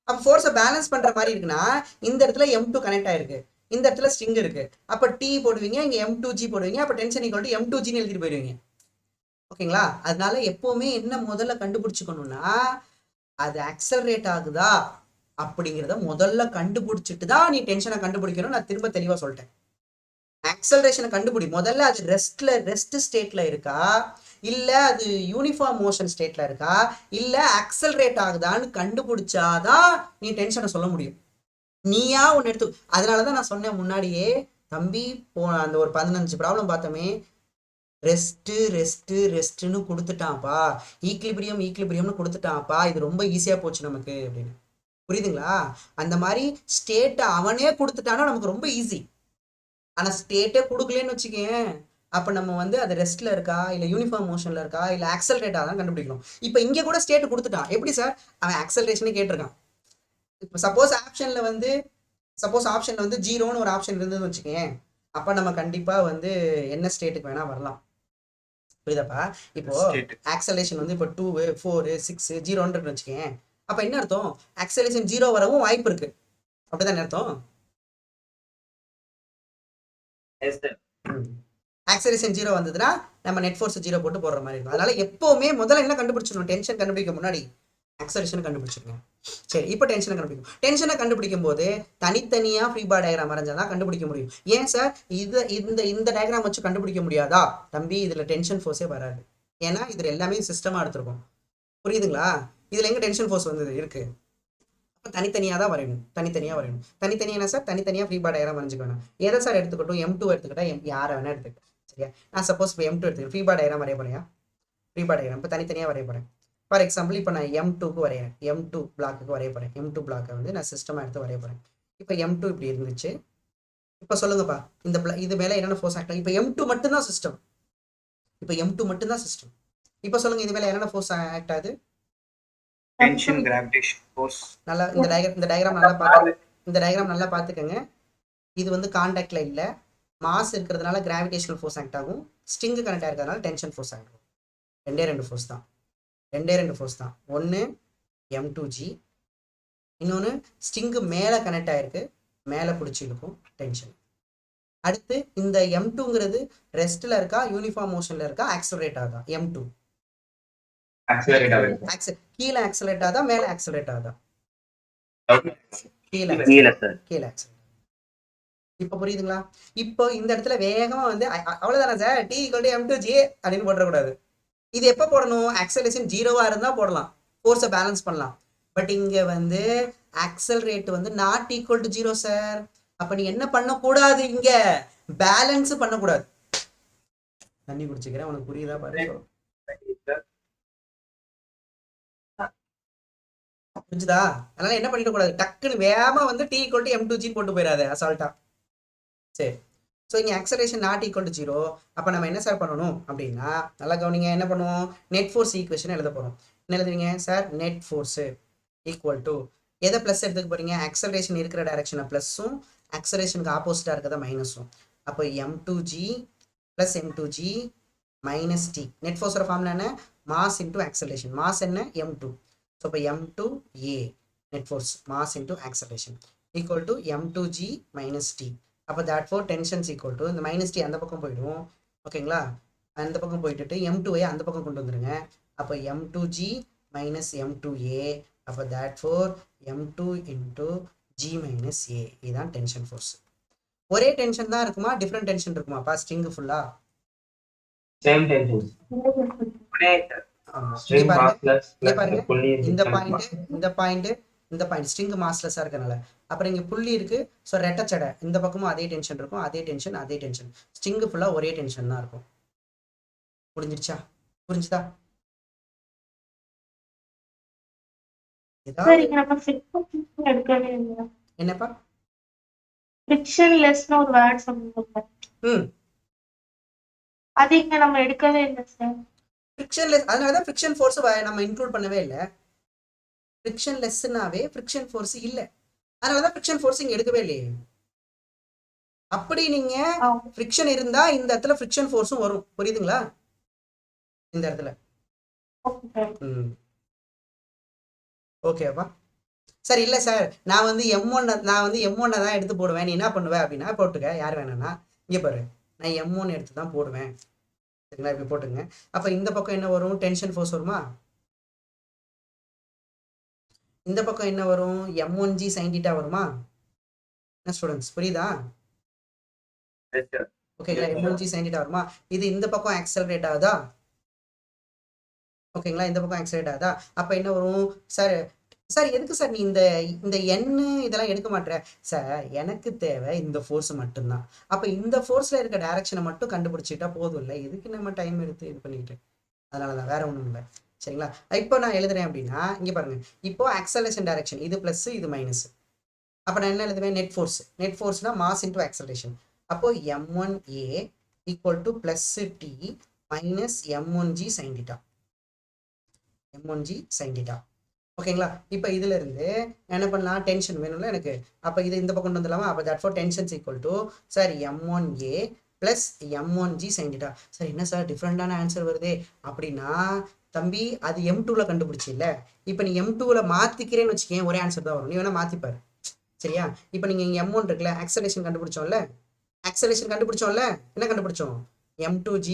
அப்ப ஃபோர்ஸை பேலன்ஸ் பண்ற மாதிரி இருக்குன்னா இந்த இடத்துல m2 கனெக்ட் ஆயிருக்கு, இந்த இடத்துல ஸ்ட்ரிங் இருக்கு, அப்ப t போடுவீங்க, இங்க m2g போடுவீங்க, அப்ப டென்ஷன் ஈக்குவல் டு m2g எழுதிட்டு போயிடுவீங்க. ஓகேங்களா? அதனால எப்பவுமே என்ன முதல்ல கண்டுபிடிச்சுக்கணும்னா, அது ஆக்சலரேட் ஆகுதா அப்படிங்கிறத முதல்ல கண்டுபிடிச்சிட்டு தான் நீ டென்ஷனை கண்டுபிடிக்கணும். நான் திரும்ப தெளிவா சொல்லிட்டேன். ஆக்சலரேஷனை கண்டுபிடி முதல்ல, அது ரெஸ்ட் ஸ்டேட்ல இருக்கா, இல்ல அது யூனிஃபார்ம் மோஷன் ஸ்டேட்ல இருக்கா, இல்ல ஆக்சலரேட் ஆகுதான்னு கண்டுபிடிச்சாதான் நீ டென்ஷனை சொல்ல முடியும். நீயா ஒன்று எடுத்து, அதனாலதான் நான் சொன்னேன் முன்னாடியே, தம்பி அந்த ஒரு 15 ப்ராப்ளம் பார்த்தோமே, ரெஸ்ட்னு கொடுத்துட்டான்ப்பா, ஈக்லிபிரியம்னு கொடுத்துட்டான்ப்பா, இது ரொம்ப ஈஸியா போச்சு நமக்கு அப்படின்னு. புரியுதுங்களா? அந்த மாதிரி ஸ்டேட்டை அவனே கொடுத்துட்டானா நமக்கு ரொம்ப ஈஸி. ஆனா ஸ்டேட்டே கொடுக்கலன்னு வச்சுக்கேன், அப்ப நம்ம வந்து அது ரெஸ்ட்ல இருக்கா, இல்ல யூனிஃபார்ம் மோஷன்ல இருக்கா, இல்ல ஆக்சலரேட் ஆதான் கண்டுபிடிக்கணும். இப்ப இங்க கூட ஸ்டேட் கொடுத்துட்டான், எப்படி சார்? அவன் ஆக்சலரேஷனே கேட்டிருக்கான். இப்போ சப்போஸ் ஆப்ஷன்ல வந்து ஜீரோன்னு ஒரு ஆப்ஷன் இருந்ததுன்னு வச்சுக்கேன், அப்ப நம்ம கண்டிப்பா வந்து என்ன ஸ்டேட்டுக்கு வேணா வரலாம். புரியுதாப்பா? இப்போ ஆக்சலரேஷன் வந்து இப்போ 2, 4, 6 0 வச்சுக்கேன், அப்ப என்ன அர்த்தம்? ஆக்சலரேஷன் 0 வரவும் வாய்ப்பு இருக்கு, அப்படிதான் அர்த்தம். ஆக்சலரேஷன் 0 வந்ததுன்னா நம்ம நெட் ஃபோர்ஸ் 0 போட்டு போடுற மாதிரி இருக்கும். அதனால எப்பவுமே முதல்ல என்ன கண்டுபிடிச்சிடணும்? டென்ஷன் கண்டுபிடிக்க முன்னாடி ஆக்சலரேஷன் கண்டுபிடிச்சிருங்க. சரி, இப்போ டென்ஷனை கண்டுபிடிக்கும். டென்ஷனை கண்டுபிடிக்கும் போது தனித்தனியா ஃப்ரீ பாடி டயக்ராம் வரைஞ்சாதான் கண்டுபிடிக்க முடியும். ஏன் சார் இந்த டயக்ராம் வச்சு கண்டுபிடிக்க முடியாதா? தம்பி, இதுல டென்ஷன் ஃபோர்ஸே வராது. ஏன்னா இதுல எல்லாமே சிஸ்டமா எடுத்திருக்கோம். புரியுதுங்களா? இதுல எங்க டென்ஷன் ஃபோர்ஸ் வந்தது இருக்கு. அப்ப தனித்தனியா தான் வரையணும். தனித்தனியா என்ன சார்? தனித்தனியா ஃப்ரீ பாடி டயக்ராம் வரைஞ்சுக்கணும். எதை சார் எடுத்துக்கட்டும்? M2 எடுத்துக்கிட்டா யாரை வேணா எடுத்துக்கிட்டேன். சரியா? நான் சப்போஸ் இப்போ M2 எடுத்துக்கிறேன். ஃப்ரீ பாடி டயக்ராம் வரைய போறேன். ஃப்ரீ பாடி டயக்ராம் இப்போ தனித்தனியா வரைய போறேன். ஃபார் எக்ஸாம்பிள் இப்போ நான் M2க்கு வரையறேன். M2 பிளாக்கு வரைய போறேன். M2 பிளாக்கை வந்து நான் சிஸ்டமா எடுத்து வரைய போறேன். இப்போ M2 இப்படி இருந்துச்சு. இப்போ சொல்லுங்கப்பா, இது மேல என்னென்ன ஃபோர்ஸ் ஆக்ட் ஆகும்? இப்போ M2 மட்டும்தான் சிஸ்டம். இப்போ சொல்லுங்க, இது மேல என்னென்ன ஃபோர்ஸ் ஆக்ட் ஆகுது? Tension, gravitation force. நல்லா இந்த டயக்ராம் நல்லா பார்த்துக்கங்க. இது வந்து கான்டாக்ட்ல இல்ல, மாஸ் இருக்கிறதுனால கிராவிடேஷனல் ஃபோர்ஸ் ஆக்ட் ஆகும். ஸ்ட்ரிங் கனெக்ட் ஆகிறதுனால டென்ஷன் ஃபோர்ஸ் ஆக்ட் ஆகும். ரெண்டே ரெண்டு ஃபோர்ஸ் தான். ஒன்று M2G, இன்னொன்று ஸ்ட்ரிங்கு மேலே கனெக்ட் ஆயிருக்கு, மேலே பிடிச்சி இருக்கும் டென்ஷன். அடுத்து இந்த M2ங்கிறது ரெஸ்ட்ல இருக்கா, யூனிஃபார்ம் மோஷன்ல இருக்கா, ஆக்சலரேட் ஆகுதா? M2 ஆக்சிலரேட் ஆகுது. கீழே ஆக்சலரேட் ஆகுதா, மேலே ஆக்சலரேட் ஆகுதா? கீழே சார். கீழே ஆக்சலரேட். இப்போ புரியுதுங்களா? இப்போ இந்த இடத்துல வேகமா வந்து அவ்வளவுதானே சார், T = M2G அப்படின்னு போடக்கூடாது. இது எப்போ போடணும்? ஆக்சலரேஷன் 0வா இருந்தா போடலாம், ஃபோர்ஸை பேலன்ஸ் பண்ணலாம். பட் இங்க வந்து ஆக்சலரேட் வந்து நாட் ஈக்குவல் டு 0 சார். அப்ப நீ என்ன பண்ணக்கூடாது? இங்க பேலன்ஸ் பண்ணக்கூடாது. தண்ணி குடிச்சுக்கிறேன், உனக்கு புரியுதா பாரு. புரிஞ்சுதா? அதனால என்ன பண்ணிட கூடாது, டக்குன்னு வேகமா வந்து T = M2G போட்டு போயிடாது அசால்ட்டா. சரி, ஸோ இங்கே ஆக்சலரேஷன் நாட் ஈக்குவல் டு 0. அப்போ நம்ம என்ன சார் பண்ணணும் அப்படின்னா, நல்லா கவனிங்க, என்ன பண்ணுவோம்? நெட் ஃபோர்ஸ் ஈக்குவேஷன் எழுத போகிறோம். என்ன எழுதுவீங்க sir? Net force equal to எதை ப்ளஸ் எடுத்துக்க போறீங்க? ஆக்சலரேஷன் இருக்கிற டைரக்ஷனை ப்ளஸ்ஸும் ஆக்சலரேஷனுக்கு ஆப்போசிட்டாக இருக்கிறத மைனஸும். அப்போ M2G + M2G minus T. Net ஃபோர்ஸோட ஃபார்முலா என்ன? Mass into acceleration. மாஸ் என்ன? M2. ஸோ இப்போ M2A net force mass into acceleration equal to M2G minus T. அப்போ therefore tensions equal to இந்த மைனஸ் T அந்த பக்கம் போயிடும். ஓகேங்களா? அந்த பக்கம் போயிட்டு M2A அந்த பக்கம் கொண்டு வந்துருங்க. அப்போ M2G மைனஸ் M2A. அப்போ that four M2 into G minus A. இதுதான் டென்ஷன் ஃபோர்ஸ். ஒரே டென்ஷன் தான் இருக்குமா, டிஃப்ரெண்ட் டென்ஷன் இருக்குமாப்பா ஸ்ட்ரிங் ஃபுல்லா? Same tension. இந்த பாயிண்ட் ஸ்ட்ரிங் மாஸ்லெஸ்ஸா இருக்கனால. அப்புறம் இங்க புள்ளி இருக்கு, ஸோ ரெட்டச்சடை இந்த பக்கமும் அதே டென்ஷன் இருக்கும், அதே டென்ஷன். ஸ்ட்ரிங் ஃபுல்லா ஒரே டென்ஷன் தான் இருக்கும். புரிஞ்சுதா? என்னப்பா ஃபிரிக்ஷன்லெஸ்னு ஒரு வேர்ட் சொல்லுங்க. அது இங்க நம்ம எடுக்கவே இல்லை சார். ஃபிரிக்ஷன்லெஸ், அதனால தான் ஃபிரிக்ஷன் ஃபோர்ஸ் நம்ம இன்க்ளூட் பண்ணவே இல்லை. ஃபிரிக்ஷன்லெஸ்னாவே ஃபிரிக்ஷன் ஃபோர்ஸ் இல்ல, அதனால தான் ஃபிரிக்ஷன் ஃபோர்ஸ் இங்க எடுக்கவே இல்லையே. அப்படி நீங்க ஃபிரிக்ஷன் இருந்தா இந்த இடத்துல ஃபிரிக்ஷன் ஃபோர்ஸும் வரும். புரியுதுங்களா? இந்த இடத்துல ஓகேப்பா. சார் இல்லை சார், நான் வந்து M1 தான் எடுத்து போடுவேன், நீ என்ன பண்ணுவேன் அப்படின்னா போட்டுக்க, யார் வேணாம்னா இங்கே பாரு, நான் M1 எடுத்து தான் போடுவேன். சரிங்களா? இப்படி போட்டுங்க. அப்போ இந்த பக்கம் என்ன வரும்? டென்ஷன் ஃபோர்ஸ் வருமா? இந்த பக்கம் என்ன வரும்? M1G sin θ வருமா? என்ன ஸ்டூடெண்ட்ஸ், புரியுதா? ஓகேங்களா? M1G sin θ வருமா? இது இந்த பக்கம் ஆக்சலரேட் ஆகுதா? ஓகேங்களா? இந்த பக்கம் ஆக்சலரேட் ஆகுதா? அப்போ என்ன வரும்? சார் எதுக்கு சார் நீ இந்த எண்ணு இதெல்லாம் எடுக்க மாட்டேற? சார் எனக்கு தேவை இந்த ஃபோர்ஸ் மட்டும்தான். அப்போ இந்த ஃபோர்ஸில் இருக்க டைரக்ஷனை மட்டும் கண்டுபிடிச்சிட்டா போதும் இல்லை, எதுக்கு நம்ம டைம் எடுத்து இது பண்ணிக்கிட்டு? அதனால தான், வேற ஒன்றும் இல்லை. சரிங்களா? இப்போ நான் எழுதுறேன் அப்படின்னா இங்கே பாருங்க, இப்போ ஆக்சலரேஷன் டைரக்ஷன் இது ப்ளஸ் இது மைனஸ். அப்போ நான் என்ன எழுதுவேன்? நெட் ஃபோர்ஸ்னா மாஸ் இன்டூ ஆக்சலரேஷன். அப்போ M1A equal to plus T minus M1G sin θ. ஓகேங்களா? இப்போ இதுல இருந்து என்ன பண்ணலாம்? டென்ஷன் வேணும்ல எனக்கு, அப்போ இது இந்த பக்கம் கொண்டு வந்துடலாமா? அப்போ therefore tensions equal to sir M1A plus M1G sin θ. Sir என்ன சார் டிஃப்ரெண்டான ஆன்சர் வருது அப்படின்னா, தம்பி அது M2ல கண்டுபிடிச்சி இல்லை, இப்போ நீ M2ல மாத்திக்கிறேன்னு வச்சுக்கேன், ஒரே ஆன்சர் தான் வரும். நீ வேணா மாத்திப்பாரு. சரியா? இப்போ நீங்க இங்க M1 இருக்குல்ல, ஆக்சலரேஷன் கண்டுபிடிச்சோம்ல, என்ன கண்டுபிடிச்சோம்? M2G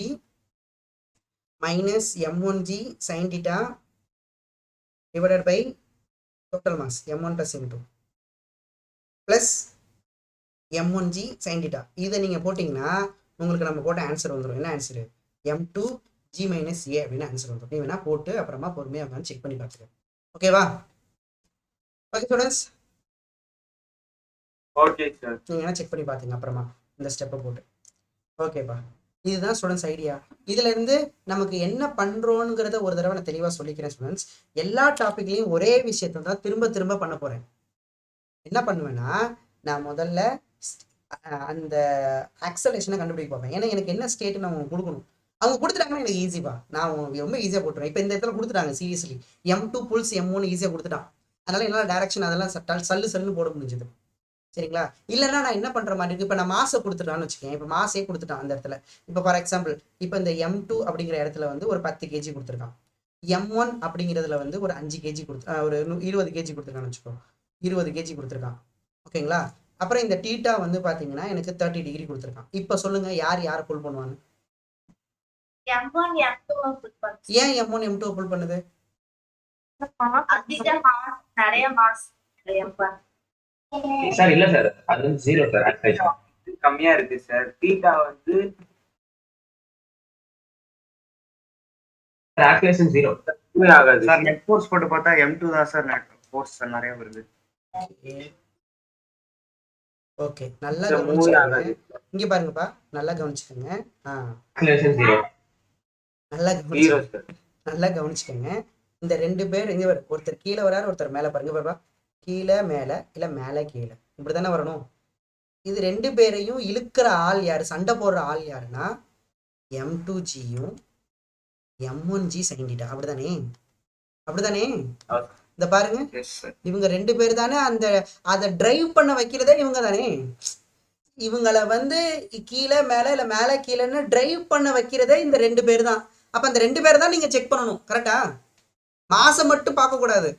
minus M1G sin θ divided by total mass M1 plus M2 plus M1G sin θ. இதை நீங்க போட்டீங்கன்னா உங்களுக்கு நம்ம போட்ட ஆன்சர் வந்துடும். என்ன ஆன்சர்? M2 ஜி மைனஸ் ஏ அப்படின்னு ஆன்சர் வந்துடும். நீ வேணா போட்டு அப்புறமா பொறுமையாக உட்காந்து செக் பண்ணி பார்த்துக்க. ஓகேவா? Okay students, okay sir. நீங்கள் வேணா செக் பண்ணி பார்த்துங்க அப்புறமா இந்த ஸ்டெப்பை போட்டு. ஓகேப்பா, இதுதான் ஸ்டூடெண்ட்ஸ் ஐடியா. இதுல இருந்து நமக்கு என்ன பண்றோங்கிறத ஒரு தடவை நான் தெளிவாக சொல்லிக்கிறேன் ஸ்டூடெண்ட்ஸ். எல்லா டாபிக்லையும் ஒரே விஷயத்தை தான் திரும்ப திரும்ப பண்ண போறேன். என்ன பண்ணுவேன்னா, நான் முதல்ல அந்த ஆக்சலேஷனை கண்டுபிடிக்க பார்ப்பேன். ஏன்னா எனக்கு என்ன ஸ்டேட் நான் உங்களுக்கு கொடுக்கணும். அவங்க கொடுத்துட்டாங்கன்னா எனக்கு ஈஸிப்பா, நான் ரொம்ப ஈஸியாக போட்டுருவேன். இப்போ இந்த இடத்துல கொடுத்துட்டாங்க சீரியஸ்லி, M2 புல்ஸ் M1 ஈஸியாக கொடுத்துட்டான். அதனால என்னால் டைரக்ஷன் அதெல்லாம் சல்லு போட முடிஞ்சது. சரிங்களா? இல்லைன்னா நான் என்ன பண்ற மாதிரி இருக்கு, இப்போ நான் மாசை கொடுத்துட்டான்னு வச்சுக்கேன். இப்போ மாசே கொடுத்துட்டான் அந்த இடத்துல. இப்போ ஃபார் எக்ஸாம்பிள், இப்போ இந்த M2 அப்படிங்கிற இடத்துல வந்து ஒரு 10 kg கொடுத்துருக்கான். M1 அப்படிங்கிறதுல வந்து ஒரு 5 kg ஒரு 20 kg கொடுத்துருக்கான்னு வச்சுக்கோ. 20 kg கொடுத்துருக்கான். ஓகேங்களா? அப்புறம் இந்த தீட்டா வந்து பாத்தீங்கன்னா எனக்கு 30 டிகிரி கொடுத்துருக்கான். இப்போ சொல்லுங்க, யாரை புல் பண்ணுவான்னு? M1 M2 புல் பண்ணுது. ஏன் M1 M2 புல் பண்ணுது? அதிக மாஸ், நிறைய மாஸ் M1. சார் இல்ல சார், அது வந்து 0 சார். ஆக்சுவலி கம்மியா இருக்கு சார். தீட்டா வந்து ஆக்சுவலேஷன் 0 ஆகாது சார். நெட் ஃபோர்ஸ் போட்டு பார்த்தா M2 தான் சார் நெட் ஃபோர்ஸ் நிறைய வருது. ஓகே, நல்லா மூவ் கவனிச்சுக்கோங்க. ஆகாது. இங்க பாருங்கப்பா, நல்லா கவனிச்சுக்கோங்க. ஆக்சுவலேஷன் 0 நல்லா 0 கவனிச்சுக்கோங்க. சார். நல்லா கவனிச்சுக்கோங்க. இந்த 2 பேர் இங்க ஒருத்தர் கீழே வராரு, ஒருத்தர் மேல பாருங்க. பாப்பா, கீழே மேல இல்ல மேல கீழே, இப்படித்தானே வரணும். இது 2 பேரையும் இழுக்கிற ஆள் யாரு, சண்டை போடுற ஆள் யாருன்னா M2Gயும் M1G sin θ. அப்படிதானே? இந்த பாருங்க, இவங்க 2 பேர் தானே அதை டிரைவ் பண்ண வைக்கிறதே இவங்க தானே. இவங்களை வந்து கீழே மேல இல்ல மேல கீழேன்னு டிரைவ் பண்ண வைக்கிறதே இந்த 2 பேர் தான். அப்ப அந்த 2 பேர் தான் நீங்க செக் பண்ணணும். கரெக்டா? மாசம் மட்டும் பார்க்க கூடாது.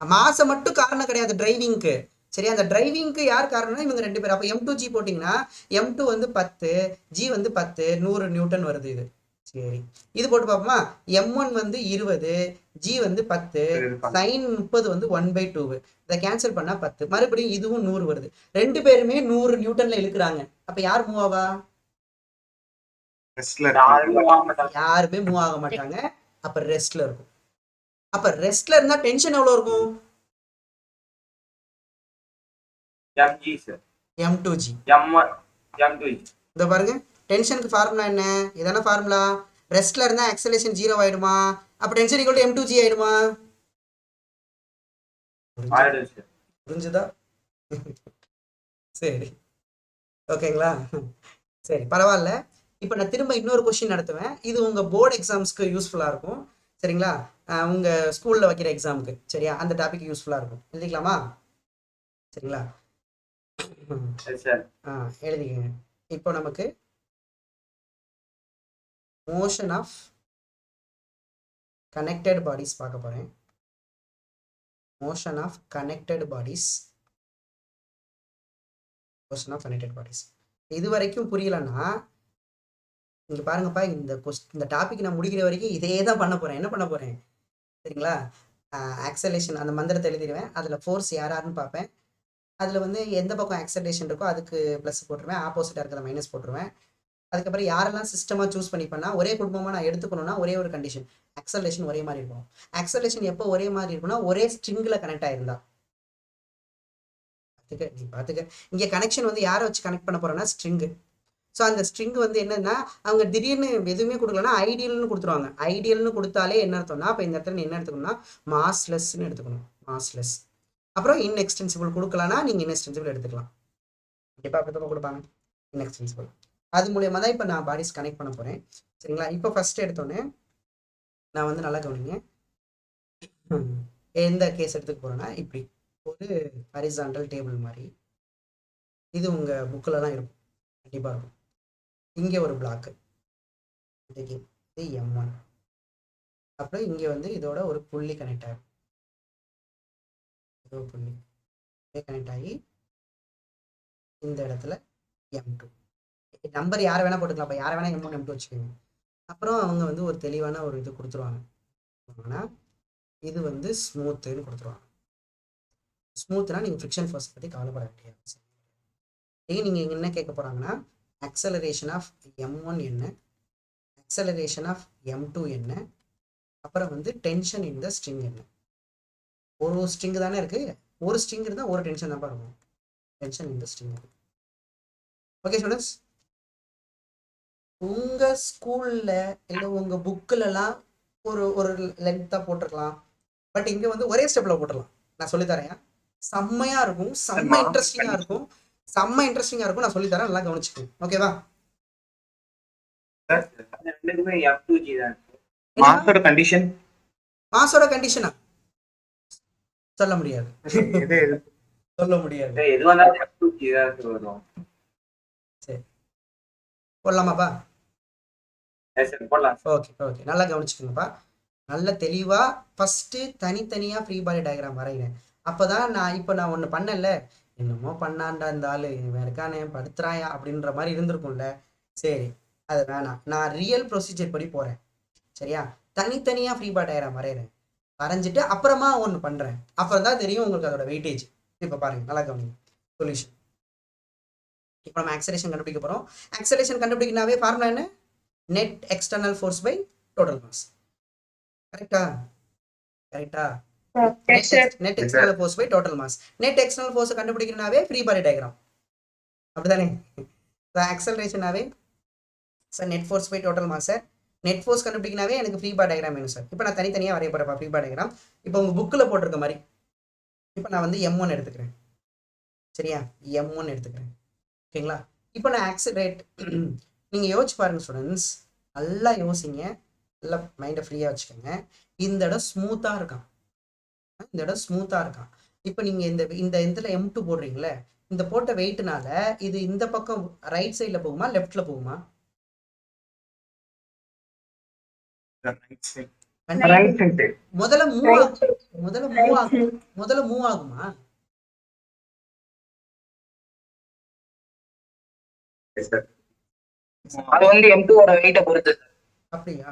மாசம் மட்டும் காரணம் கிடையாது டிரைவிங்க்கு. சரி, அந்த டிரைவிங்க்கு யார் காரணம்னா இவங்க 2 பேர். அப்ப M2G போட்டிங்கன்னா M2 வந்து 10, G வந்து 10, 100 நியூட்டன் வருது இது. சரி, இது போட்டு பார்ப்போமா? M1 வந்து 20, G வந்து 10, sin 30 வந்து 1/2. இதை கேன்சல் பண்ணா 10, மறுபடியும் இதுவும் 100 வருது. 2 பேருமே 100 நியூட்டன்ல இழுக்கிறாங்க. அப்ப யார் மூவ் ஆவா? யாருமே மூவ் ஆக மாட்டாங்க. அப்ப ரெஸ்ட்ல இருக்கும். அப்ப ரெஸ்ட்ல இருந்தா டென்ஷன் எவ்வளவு இருக்கும்? MG sir. M2G. M1 M2G. இந்த பாருங்க, டென்ஷனுக்கு ஃபார்முலா என்ன? இதான ஃபார்முலா. ரெஸ்ட்ல இருந்தா ஆக்சலேஷன் 0 ஆயிடுமா? அப்ப டென்ஷன் ஈக்குவல் டு M2G ஆயிடுமா? புரிஞ்சுதா? சரி, ஓகேங்களா? சரி, பரவாயில்ல. இப்போ நான் திரும்ப இன்னொரு கொஸ்டின் நடத்துவேன். இது உங்க போர்டு எக்ஸாம்ஸ்க்கு யூஸ்ஃபுல்லா இருக்கும். சரிங்களா? உங்க ஸ்கூல்ல வைக்கிற எக்ஸாமுக்கு. சரியா? அந்த டாபிக் யூஸ்ஃபுல்லா இருக்கும். எழுதிக்கலாமா? சரிங்களா? எழுதிக்கங்க. இப்போ நமக்கு motion of connected bodies பார்க்க போறேன். motion of connected bodies. இது வரைக்கும் புரியலன்னா இங்க பாருங்கப்பா, இந்த டாபிக் நான் முடிக்கிற வரைக்கும் இதே தான் பண்ண போறேன். என்ன பண்ண போறேன் சரிங்களா? ஆக்சலேஷன் அந்த மந்திரத்தை எழுதிடுவேன். அதுல ஃபோர்ஸ் யாருன்னு பார்ப்பேன். அதுல வந்து எந்த பக்கம் ஆக்சலேஷன் இருக்கோ அதுக்கு ப்ளஸ் போட்டுருவேன், ஆப்போசிட்டா இருக்கிறத மைனஸ் போட்டுருவேன். அதுக்கப்புறம் யாரெல்லாம் சிஸ்டமா சூஸ் பண்ணிப்பேன்னா, ஒரே குடும்பமா நான் எடுத்துக்கணும்னா ஒரே ஒரு கண்டிஷன், ஆக்சலேஷன் ஒரே மாதிரி இருக்கும். ஆக்சலேஷன் எப்போ ஒரே மாதிரி இருக்கும்னா ஒரே ஸ்ட்ரிங்ல கனெக்ட் ஆயிருந்தா. பாத்துக்க, இங்க கனெக்ஷன் வந்து யாரை வச்சு கனெக்ட் பண்ண போறோம்னா ஸ்ட்ரிங். ஸோ அந்த ஸ்ட்ரிங் வந்து என்னன்னா, அவங்க திடீர்னு எதுவுமே கொடுக்கலன்னா ஐடியல்னு கொடுத்துருவாங்க. ஐடியல்னு கொடுத்தாலே என்ன அர்த்தம்னா, அப்போ இந்த இடத்துல என்ன எடுத்துக்கணும்னா மாஸ்லெஸ்ன்னு எடுத்துக்கணும். மாஸ்லெஸ். அப்புறம் இன்எக்ஸ்டென்சிபிள் கொடுக்கலன்னா நீங்க இன்எக்ஸ்டென்சிபிள் எடுத்துக்கலாம். கண்டிப்பா அப்படி கொடுப்பாங்க இன்எக்ஸ்டென்சிபிள். அது மூலியமா தான் இப்போ நான் பாடிஸ் கனெக்ட் பண்ண போறேன். சரிங்களா? இப்போ ஃபர்ஸ்ட் எடுத்தோன்னே நான் வந்து நல்லா கவனிங்க. எந்த கேஸ் எடுத்துக்க போறேன்னா, இப்படி ஒரு ஹரிசாண்டல் டேபிள் மாதிரி இது உங்க புக்கிலலாம் இருக்கும், கண்டிப்பா இருக்கும். இங்கே ஒரு பிளாக்கு, இது M1. அப்புறம் இங்கே வந்து இதோட ஒரு புள்ளி கனெக்ட் ஆகும். ஏதோ புள்ளி கனெக்ட் ஆகி இந்த இடத்துல M2. நம்பர் யாரை வேணா போட்டுக்கலாம். அப்போ யாரை வேணா M1 M2 வச்சுக்கோங்க. அப்புறம் அவங்க வந்து ஒரு தெளிவான ஒரு இது கொடுத்துருவாங்க. ஆனால் இது வந்து ஸ்மூத்துன்னு கொடுத்துருவாங்க. ஸ்மூத்னா நீங்கள் ஃப்ரிக்ஷன் ஃபோர்ஸ் பற்றி கவலைப்பட வேண்டிய அவசியம். நீங்கள் என்ன கேட்க போகிறாங்கன்னா, ஆக்சலரேஷன் ஆஃப் M1 என்ன, acceleration of m2 என்ன, அப்புறம் வந்து டென்ஷன் இன் த ஸ்ட்ரிங் என்ன. ஒரு ஸ்ட்ரிங் தானே இருக்கு, ஒரு ஸ்ட்ரிங் இருந்தால் ஒரு டென்ஷன் தான் இருக்கும். டென்ஷன் இன் த ஸ்ட்ரிங். ஓகே ஸ்டூடெண்ட்ஸ், உங்கள் ஸ்கூலில் இல்லை உங்கள் புக்கிலலாம் ஒரு ஒரு லென்த்தாக போட்டிருக்கலாம், பட் இங்கே வந்து ஒரே ஸ்டெப்பில் போட்டுடலாம். நான் சொல்லித்தரேன், செம்மையாக இருக்கும், செம்ம இன்ட்ரெஸ்டிங்காக இருக்கும், செம்ம இன்ட்ரெஸ்டிங்காக இருக்கும். நான் சொல்லித்தரேன், நல்லா கவனிச்சுக்கோங்க. ஓகேவா? ரெண்டுக்குமே F2G தான். மாஸோட கண்டிஷன் மாஸோட கண்டிஷனா சொல்ல முடியாது, சொல்ல முடியாது. எது வந்தாலும் F2G தான் வரும். சரி, போடலாமாப்பா? போடலாம். ஓகே ஓகே, நல்லா கவனிச்சுக்கோங்கப்பா. நல்ல தெளிவாக ஃபஸ்ட்டு தனித்தனியாக ஃப்ரீ பாடி டயக்ராம் வரைகிறேன். அப்போ தான் நான் ஒன்று பண்ணல, என்னமோ பண்ணாண்டா இந்த ஆள் இவன் இருக்கானே படுத்துறாயா அப்படின்ற மாதிரி இருந்திருக்கும்ல. சரி, அது வேணாம், நான் ரியல் ப்ரொசீஜர் படி போகிறேன். சரியா? தனித்தனியாக ஃப்ரீ பாடி டயக்ராம் வரைகிறேன், வரைஞ்சிட்டு அப்புறமா ஒன்று பண்ணுறேன். அப்புறம் தான் தெரியும் உங்களுக்கு அதோட வெயிட்டேஜ். இப்போ பாருங்கள், நல்லா கவனிங்க சொல்யூஷன். இப்போ நம்ம ஆக்சலேஷன் கண்டுபிடிக்க போகிறோம். ஆக்சலேஷன் கண்டுபிடிக்கனாவே ஃபார்முலா என்ன? Net external force by total mass. கரெக்டா? கரெக்டா? Net external force by total mass. Net external ஃபோர்ஸை கண்டுபிடிக்கனாவே ஃப்ரீ பாடி டயக்ராம், அப்படிதானே? ஆக்சலரேஷனாவே sir net force by total mass. Sir net force கண்டுபிடிக்கனாவே எனக்கு ஃப்ரீ பாடி டயக்ராம் வேணும் சார். இப்போ நான் தனித்தனியாக வரைய போகிறப்பா ஃப்ரீ பாடி டயக்ராம். இப்போ உங்கள் புக்கில் போட்டிருக்க மாதிரி இப்போ நான் வந்து M1 எடுத்துக்கிறேன். சரியா? M1 எடுத்துக்கிறேன். ஓகேங்களா? இப்போ நான் ஆக்சிலரேட் நீங்கள் யோசிச்சு பாருங்க ஸ்டூடெண்ட்ஸ், நல்லா யோசிங்க, நல்லா மைண்டை ஃப்ரீயாக வச்சுக்கோங்க. இந்த இடம் ஸ்மூத்தாக இருக்கான், இந்த இடம் ஸ்மூத்தாக இருக்கான். இப்போ நீங்கள் இந்த இதில் M2 போடுறீங்களே, இந்த போட்ட வெயிட்னால இது இந்த பக்கம் ரைட் சைடில் போகுமா லெஃப்டில் போகுமா? முதல்ல மூவ் ஆகுமா? அது வந்து M2 ஓட வெயிட்ட பொறுத்து. அப்படியா?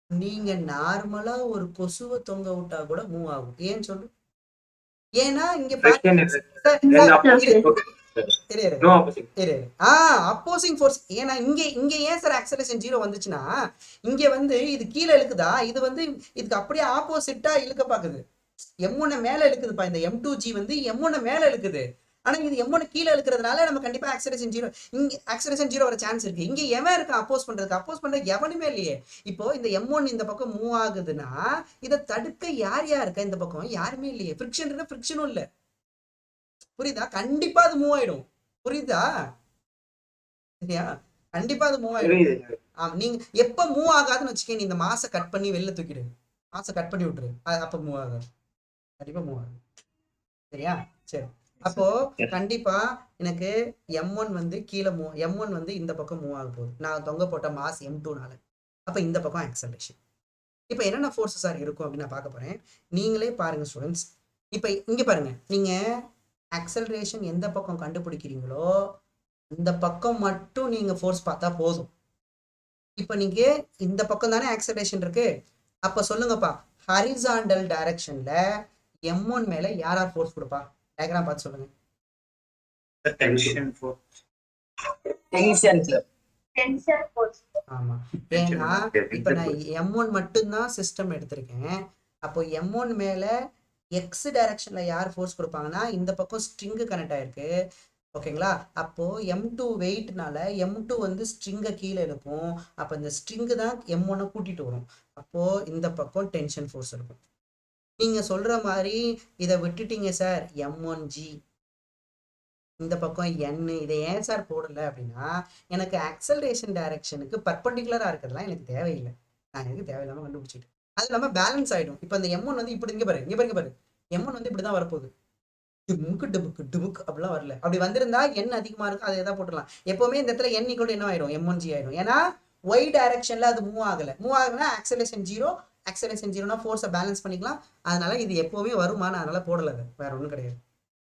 நீங்க நார்மலா ஒரு கொசுவை தொங்க விட்டா கூட மூவ் ஆகும். ஏன்னு சொல்லு. ஏன்னா இங்க அப்போசிங் ஃபோர்ஸ். ஏன்னா இங்க ஏன் சார் ஆக்சலரேஷன் 0 வந்துச்சுன்னா, இங்க வந்து இது கீழே இழுக்குதா, இது வந்து இதுக்கு அப்படியே ஆப்போசிட்டா இழுக்க பாக்குது. M1 மேல இழுக்குதுப்பா. இந்த M2G வந்து M1 மேல இழுக்குது. ஆனா இது M1 கீழே இழுக்கிறதுனால நம்ம கண்டிப்பா ஆக்சலரேஷன் 0, இங்க ஆக்சலரேஷன் 0 வர சான்ஸ் இருக்கு. இங்க எவன் இருக்கா அப்போஸ் பண்றது எவனுமே இல்லையே. இப்போ இந்த M1 இந்த பக்கம் மூவ் ஆகுதுன்னா இதை தடுக்க யார் இருக்கா? இந்த பக்கம் யாருமே இல்லையே. ஃப்ரிக்ஷன் இருக்கு, ஃப்ரிக்ஷனும் இல்ல. புரியுதா? கண்டிப்பா அது மூவ் ஆயிடும். புரியுதா? சரியா? கண்டிப்பா அது மூவ் ஆயிடும். நீங்க எப்ப மூவ் ஆகாதுன்னு வச்சுக்கேன், இந்த மாசை கட் பண்ணி வெளில தூக்கிடு, மாசை கட் பண்ணி விட்டுரு, அப்ப மூவ் ஆகாது. கண்டிப்பா மூவ் ஆகுது. சரியா? சரி, அப்போ கண்டிப்பா எனக்கு M1 வந்து கீழே M1 வந்து இந்த பக்கம் மூவ் ஆக போகுது. நான் தொங்க போட்ட மாஸ் M2னால. அப்ப இந்த பக்கம் ஆக்சலரேஷன். இப்போ என்னென்ன ஃபோர்ஸஸ் சார் இருக்கும் அப்படின்னு நான் பார்க்க போறேன். நீங்களே பாருங்க ஸ்டூடெண்ட்ஸ். இப்போ இங்க பாருங்க, நீங்க ஆக்சலரேஷன் எந்த பக்கம் கண்டுபிடிக்கிறீங்களோ இந்த பக்கம் மட்டும் நீங்க ஃபோர்ஸ் பார்த்தா போதும். இப்போ நீங்க இந்த பக்கம் தானே ஆக்சலரேஷன் இருக்கு. அப்ப சொல்லுங்கப்பா, ஹரிசாண்டல் டைரக்ஷன்ல M1 மேல யார் ஃபோர்ஸ் கொடுப்பா? டயக்ராம் பார்த்து சொல்லுங்க. Tension force. ஆமா, ஏன்னா இப்ப நான் M1 மட்டும்தான் சிஸ்டம் எடுத்திருக்கேன். அப்போ M1 மேல எக்ஸ் டைரக்ஷன்ல யார் ஃபோர்ஸ் கொடுப்பாங்கன்னா இந்த பக்கம் ஸ்ட்ரிங்கு கனெக்ட் ஆயிருக்கு. ஓகேங்களா? அப்போ M2 வெயிட்னால M2 வந்து ஸ்ட்ரிங்கை கீழே இருக்கும். அப்போ இந்த ஸ்ட்ரிங்கு தான் M1 கூட்டிட்டு வரும். அப்போ இந்த பக்கம் டென்ஷன் ஃபோர்ஸ் இருக்கும். நீங்க சொல்ற மாதிரி இதை விட்டுட்டீங்க சார், M1G இந்த பக்கம் N, இதை ஏன் சார் போடல அப்படின்னா, எனக்கு ஆக்சலரேஷன் டைரக்ஷனுக்கு பர்பண்டிகுலரா இருக்கிறதுலாம் எனக்கு தேவையில்லை. நான் எனக்கு தேவையில்லாம கண்டுபிடிச்சிட்டேன். அது இல்லாம பேலன்ஸ் ஆயிடும். இப்போ இந்த M1 வந்து இப்படி இங்க பாரு M1 வந்து இப்படிதான் வரப்போகுது. டுமுக்கு அப்படிலாம் வரல. அப்படி வந்திருந்தா N அதிகமா இருக்கும், அதை எதாவது போட்டுடலாம். எப்பவுமே இந்த இடத்துல N ஈக்குவல் என்ன ஆயிடும்? M1G ஆயிடும். ஏன்னா Y டைரக்ஷன்ல அது மூவ் ஆகுனா ஆக்சலரேஷன் 0. ஆக்சலரேஷன் 0னா ஃபோர்ஸை பேலன்ஸ் பண்ணிக்கலாம். அதனால இது எப்பவுமே வருமா, நான் அதனால போடல. வேற ஒன்றும் கிடையாது.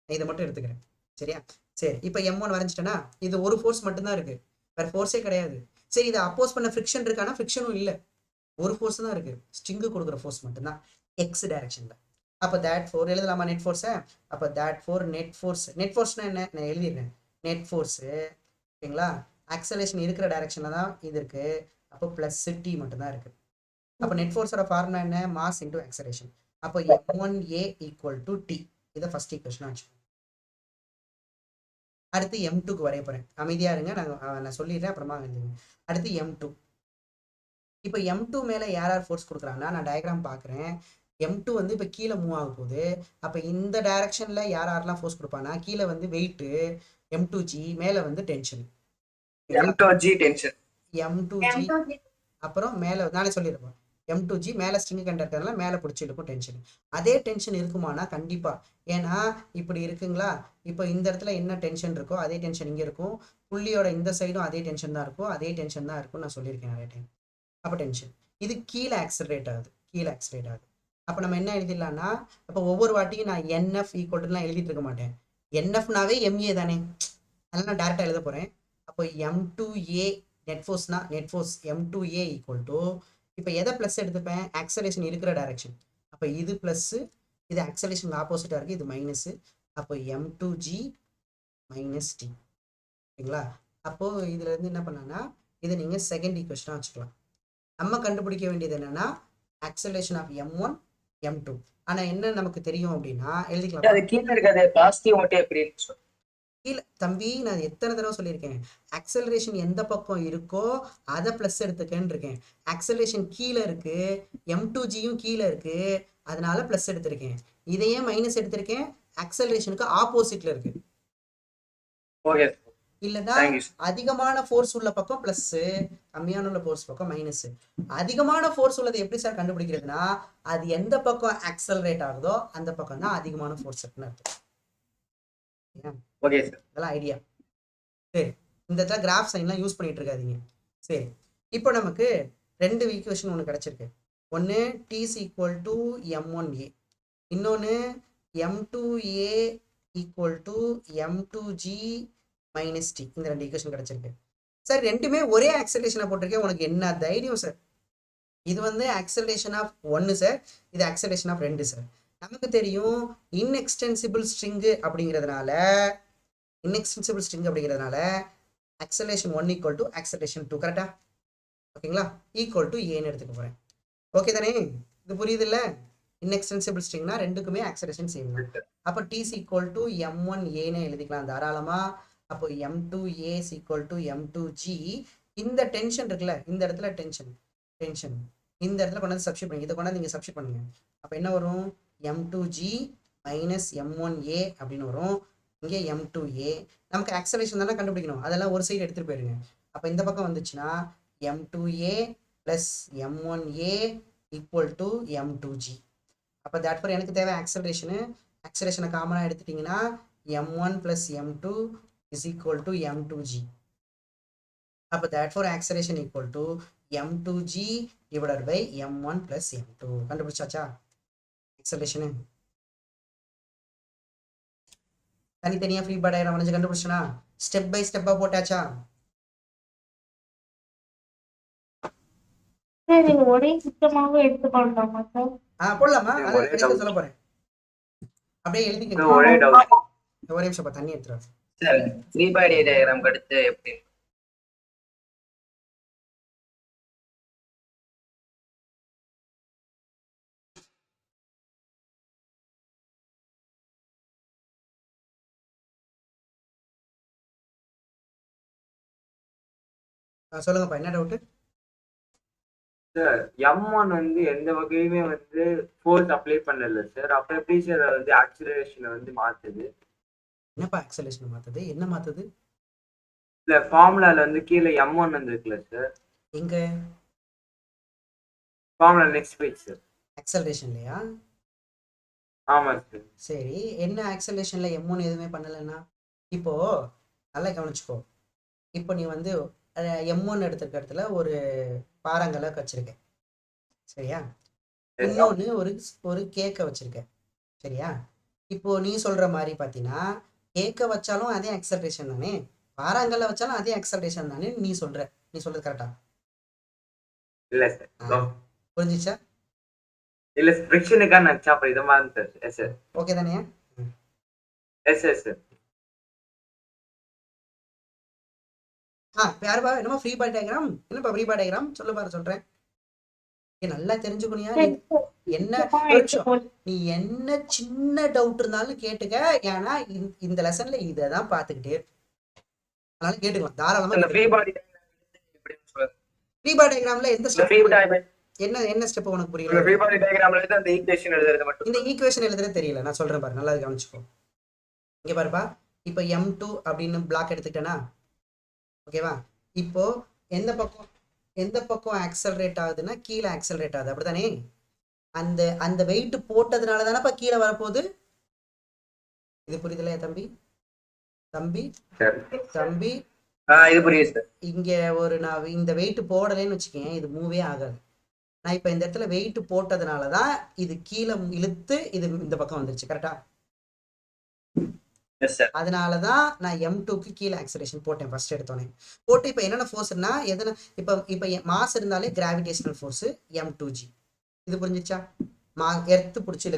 இதை மட்டும் எடுத்துக்கிறேன். சரியா? சரி, இப்போ M1 வரைஞ்சிட்டேன்னா இது ஒரு ஃபோர்ஸ் மட்டும்தான் இருக்கு, வேற ஃபோர்ஸே கிடையாது. சரி, இதை அப்போஸ் பண்ண ஃப்ரிக்ஷன் இருக்கானா? ஃப்ரிக்ஷனும் இல்லை, ஒரு ஃபோர்ஸ் தான் இருக்கு, ஸ்ட்ரிங்கு கொடுக்குற ஃபோர்ஸ் மட்டும்தான் எக்ஸ் டைரக்ஷன்ல. அப்போ தேட் ஃபோர் எழுதலாமா நெட் ஃபோர்ஸை? அப்போ தேட் ஃபோர் நெட் ஃபோர்ஸ்னா என்ன நான் எழுதிடுறேன். நெட் ஃபோர்ஸு ஓகேங்களா, ஆக்சலேஷன் இருக்கிற டைரக்ஷனில் தான் இது இருக்கு. அப்போ ப்ளஸ் டி மட்டும்தான் இருக்கு. அப்போ நெட் ஃபோர்ஸோட ஃபார்முலா என்ன? Mass into acceleration. அப்போ m1a ஈக்குவல் டு டி. இதை ஃபர்ஸ்ட் ஈக்குவேஷனாக வச்சுக்கோங்க. அடுத்து m2க்கு வரைய போகிறேன். அமைதியாக இருங்க, நான் சொல்லிடுறேன், அப்புறமா எழுதுங்க. அடுத்து m2. இப்போ m2 மேலே யார் ஃபோர்ஸ் கொடுக்குறாங்கன்னா, நான் டயக்ராம் பார்க்குறேன். m2 வந்து இப்போ கீழே மூவ் ஆக போகுது. அப்போ இந்த டைரக்ஷனில் யாரெல்லாம் ஃபோர்ஸ் கொடுப்பானா, கீழே வந்து வெயிட்டு m2g, மேலே வந்து டென்ஷன் M2G டென்ஷன். m2g. அப்புறம் மேலே நானே சொல்லியிருப்பேன், m2g மேலே ஸ்ட்ரிங் கண்டக்டர்ல மேலே பிடிச்சி இருக்கும் டென்ஷன். அதே டென்ஷன் இருக்குமானா கண்டிப்பாக. ஏன்னா இப்படி இருக்குங்களா, இப்போ இந்த இடத்துல என்ன டென்ஷன் இருக்கோ அதே டென்ஷன் இங்கே இருக்கும். புள்ளியோட இந்த சைடும் அதே டென்ஷன் தான் இருக்கும், அதே டென்ஷன் தான் இருக்கும். நான் சொல்லியிருக்கேன் நிறைய டைம். அப்போ டென்ஷன் இது கீழே ஆக்சலரேட் ஆகுது, கீழே ஆக்சலரேட் ஆகுது. அப்போ நம்ம என்ன எழுதிடலாம்னா, அப்போ ஒவ்வொரு வாட்டியும் நான் NF ஈக்குவல்ட்டுலாம் எழுதிட்டு இருக்க மாட்டேன். NFனாவே MA தானே, அதனால நான் டேரெக்டாக எழுத போகிறேன். அப்போ M2A நெட் ஃபோர்ஸ்னா net force M2A equal to, இப்போ எதை ப்ளஸ் எடுத்துப்பேன்? ஆக்சலேஷன் இருக்கிற டைரக்ஷன். அப்போ இது ப்ளஸ்ஸு, இது ஆக்சலேஷன் ஆப்போசிட்டாக இருக்குது, இது மைனஸு. அப்போ M2G மைனஸ் டி. ஓகேங்களா? அப்போது இதில் இருந்து என்ன பண்ணான்னா, இதை நீங்கள் செகண்ட் ஈக்குவேஷனாக வச்சுக்கலாம். நம்ம கண்டுபிடிக்க வேண்டியது என்னென்னா ஆக்சலேஷன் ஆஃப் M1 M2. ஆனால் என்ன நமக்கு தெரியும் அப்படின்னா எழுதிக்கலாம். அது கீழே இருக்காது, பாசிட்டிவ் மட்டும் எப்படி இருக்கும்? கீழே தம்பி, நான் எத்தனை தடவை சொல்லியிருக்கேன், ஆக்சலரேஷன் எந்த பக்கம் இருக்கோ அதை ப்ளஸ் எடுத்துக்கன்னு இருக்கேன். ஆக்சலரேஷன் கீழே இருக்கு, M2Gயும் கீழே இருக்கு, அதனால ப்ளஸ் எடுத்திருக்கேன். இதையே மைனஸ் எடுத்திருக்கேன், ஆக்சலரேஷனுக்கு ஆப்போசிட்ல இருக்கு. ஓகே. இல்லைன்னா அதிகமான ஃபோர்ஸ் உள்ள பக்கம் பிளஸ், கம்மியான உள்ள ஃபோர்ஸ் பக்கம் மைனஸ். அதிகமான ஃபோர்ஸ் உள்ளதை எப்படி சார் கண்டுபிடிக்கிறதுனா, அது எந்த பக்கம் ஆக்சலரேட் ஆகுதோ அந்த பக்கம் தான் அதிகமான ஃபோர்ஸ் இருக்குன்னு அர்த்தம். ஓகே சார், இதெல்லாம் ஐடியா. சரி, இந்த இடத்துல கிராஃப் சைன்லாம் யூஸ் பண்ணிட்டு இருக்காதீங்க. சரி, இப்போ நமக்கு ரெண்டு ஈக்குவேஷன் ஒன்று கிடைச்சிருக்கு. ஒன்று T is equal to M1A, இன்னொன்று M2A equal to M2G minus D. இந்த ரெண்டு ஈக்குவேஷன் கிடைச்சிருக்கு சார். ரெண்டுமே ஒரே ஆக்சலேஷனை போட்டிருக்கேன், உனக்கு என்ன தைரியம் சார்? இது வந்து ஆக்சலேஷன் ஆஃப் 1 சார், இது ஆக்சலேஷன் ஆஃப் 2 சார். நமக்கு தெரியும் இன்எக்ஸ்டென்சிபிள் ஸ்ட்ரிங்கு அப்படிங்கிறதுனால, ஆக்சலேஷன் 1 ஈக்குவல் டு ஆக்சலேஷன் 2. கரெக்டா? ஓகேங்களா? ஈக்குவல் டு ஏன்னு எடுத்துக்க போகிறேன். ஓகே தானே? இது புரியுது இல்லை? இன்எக்ஸ்டென்சிபிள் ஸ்ட்ரிங்னா ரெண்டுக்குமே ஆக்சலேஷன் சேம் தான். அப்போ T is equal to M1Aன்னு எழுதிக்கலாம் தாராளமாக. அப்போ M2A is equal to M2G. இந்த டென்ஷன் இருக்குல்ல, இந்த இடத்துல டென்ஷன் இந்த இடத்துல கொண்டாந்து சப்ஸ்டிட் பண்ணுங்க, இதை கொண்டாந்து நீங்கள் சப்ஸ்டிட் பண்ணுங்க. அப்போ என்ன வரும்? M2G மைனஸ் M1A அப்படின்னு வரும். இங்கே M2A. நமக்கு ஆக்சலேஷன் தானே கண்டுபிடிக்கணும், அதெல்லாம் ஒரு சைடு எடுத்துகிட்டு போயிருங்க. அப்போ இந்த பக்கம் வந்துச்சுன்னா M2A plus M1A equal to M2G. அப்போ தேட் ஃபார் எனக்கு தேவை ஆக்சலேஷனை காமனாக எடுத்துட்டிங்கன்னா M1 plus M2 is equal to M2G. அப்போ that for acceleration equal to M2G divided by M1 plus M2. கண்டுபிடிச்சாச்சா acceleration? தனித்தனியாக ஃப்ரீ பாடி டயக்ராம் வரைஞ்சு கண்டுபிடிச்சனா, ஸ்டெப் பை ஸ்டெப்பாக போட்டாச்சா? சார் இது ஒரே சுத்தமாகவே எடுத்துக்கொள்ளலாமா சார்? போடலாமா? அதான் சொல்ல போகிறேன், அப்படியே எழுதிக்க. ஒரே டவுட். ஒரே நிமிஷம் தண்ணி எடுத்துருவேன் சார். ஃப்ரீ பாடி டயக்ராம் கடிச்சு எப்படி? சொல்லுங்கப்பா, என்ன டவுட்டு? சார் M1 வந்து எந்த வகையுமே வந்து ஃபோர்ஸ் அப்ளை பண்ணல சார். அப்ப எப்படி சார் வந்து ஆக்சிலரேஷனை வந்து மாத்துது? என்னப்பா ஆக்சலேஷன் மாத்துது? என்ன மாத்துது? இல்ல ஃபார்முலால வந்து கீழே M1 வந்துருக்குல்ல சார். எங்க ஃபார்முலா நெக்ஸ்ட் பேஜ் சார். ஆக்சலரேஷன்லையா? ஆமா சார். சரி, என்ன ஆக்சலேஷன்ல M1 எதுவுமே பண்ணலைன்னா? இப்போ நல்லா கவனிச்சுக்கோ. இப்போ நீ வந்து M1 எடுத்துருக்க இடத்துல ஒரு பாறாங்கல்லை வச்சிருக்க, சரியா? இன்னொன்று ஒரு கேக்கை வச்சிருக்க, சரியா? இப்போ நீ சொல்ற மாதிரி பார்த்தீங்கன்னா கேக்கை வச்சாலும் அதே ஆக்சலரேஷன் தானே, பாறாங்கல்ல வச்சாலும் அதே ஆக்சலரேஷன் தானே நீ சொல்றது கரெக்டா? இல்ல சார், புரிஞ்சிச்சா? இல்ல ஃப்ரிக்ஷனுக்கா நினைச்சா அப்ப இத மாதிரி சார். Yes sir. ஓகே தானே? Yes yes sir. யாருப்பா என்னமோ ஃப்ரீ பாடி டயக்ராம், என்னப்பா ஃப்ரீ பாடி டயக்ராம் சொல்லு பாரு சொல்றேன். நல்லா தெரிஞ்சுக்கணியா நீ என்ன, ஒரு நிமிஷம், நீ என்ன சின்ன டவுட் இருந்தாலும் கேட்டுக்க. ஏன்னா இந்த லெசன்ல இதை தான் பார்த்துக்கிட்டே இருக்கும். அதனால கேட்டுக்கலாம் தாராளமா. இந்த ஃப்ரீ பாடி ஃப்ரீ பாடி டயக்ராம்ல எந்த ஸ்டெப், ஃப்ரீ பாடி என்ன ஸ்டெப் உனக்கு புரியல? ஃப்ரீ பாடி டயக்ராம்ல இருந்து அந்த ஈக்குவேஷன் எழுதுறது மட்டும். இந்த ஈக்குவேஷன் எழுதுறது தெரியல, நான் சொல்றேன் பாரு, நல்லா கவனிச்சுக்கோ. இங்க பாருப்பா, இப்போ M2 அப்படின்னு பிளாக் எடுத்துக்கிட்டேனா, ஓகேவா? இப்போ எந்த பக்கம் ஆக்சலரேட் ஆகுதுன்னா கீழே ஆக்சலரேட் ஆகுது, அப்படித்தானே? அந்த வெயிட் போட்டதுனால தானேப்பா கீழே வரப்போகுது. இது புரியுதுலையா தம்பி? தம்பி இது புரியுது சார். இங்க நான் இந்த வெயிட் போடலைன்னு வச்சுக்கேன், இது மூவே ஆகாது. நான் இப்ப இந்த இடத்துல வெயிட் போட்டதுனாலதான் இது கீழே இழுத்து இது இந்த பக்கம் வந்துருச்சு, கரெக்டா? அதனாலதான் நான் M2க்கு கீழே ஆக்சலேஷன் போட்டேன் ஃபர்ஸ்ட் எடுத்தோன்னே. போட்டு இப்ப என்னென்ன ஃபோர்ஸ்னா எதுனா இப்ப மாஸ் இருந்தாலே கிராவிடேஷனல் ஃபோர்ஸ் M2G. இது புரிஞ்சிச்சா? எர்த்து பிடிச்சி.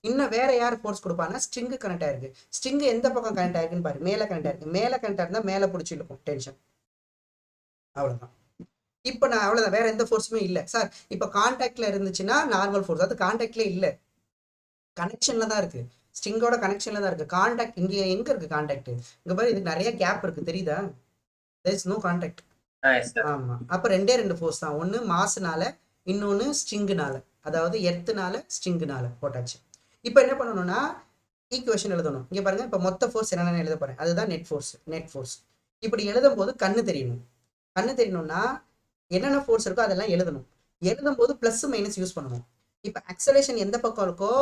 இன்னும் வேற யார் ஃபோர்ஸ் கொடுப்பாங்கன்னா ஸ்ட்ரிங்கு கனெக்ட் ஆயிருக்கு. ஸ்ட்ரிங்கு எந்த பக்கம் கனெக்ட் ஆயிருக்குன்னு பாரு, மேல கனெக்ட் ஆயிருக்கு. மேல கனெக்ட் ஆயிருந்தா மேல பிடிச்சி இருக்கும் டென்ஷன், அவ்வளவுதான். இப்ப நான் அவ்வளவுதான், வேற எந்த ஃபோர்ஸுமே இல்லை சார். இப்ப கான்டாக்ட்ல இருந்துச்சுன்னா நார்மல் ஃபோர்ஸ், அது கான்டாக்ட்ல இல்ல, கனெக்ஷன்ல தான் இருக்கு. ஸ்ட்ரிங்கோட கனெக்ஷன்ல தான் இருக்கு. கான்டாக்ட் இங்க எங்க இருக்கு? கான்டாக்ட் இங்க பாரு, இதுக்கு நிறைய கேப் இருக்கு, தெரியுதா? there is no contact. ஆமா, அப்ப ரெண்டு ஃபோர்ஸ் தான், ஒன்னு மாஸ்னால, இன்னொன்னு ஸ்ட்ரிங்குனால, அதாவது எர்த்துனால ஸ்ட்ரிங்குனால போட்டாச்சு. இப்போ என்ன பண்ணணும்னா ஈக்குவேஷன் எழுதணும். இங்க பாருங்க, இப்ப மொத்த ஃபோர்ஸ் என்னென்ன எழுத போறேன், அதுதான் நெட் ஃபோர்ஸ். இப்படி எழுதும் போது கண்ணு தெரியணும்னா என்னென்ன ஃபோர்ஸ் இருக்கோ அதெல்லாம் எழுதும் போது பிளஸ் மைனஸ் யூஸ் பண்ணணும். இப்ப அக்சலரேஷன் எந்த பக்கம் இருக்கோ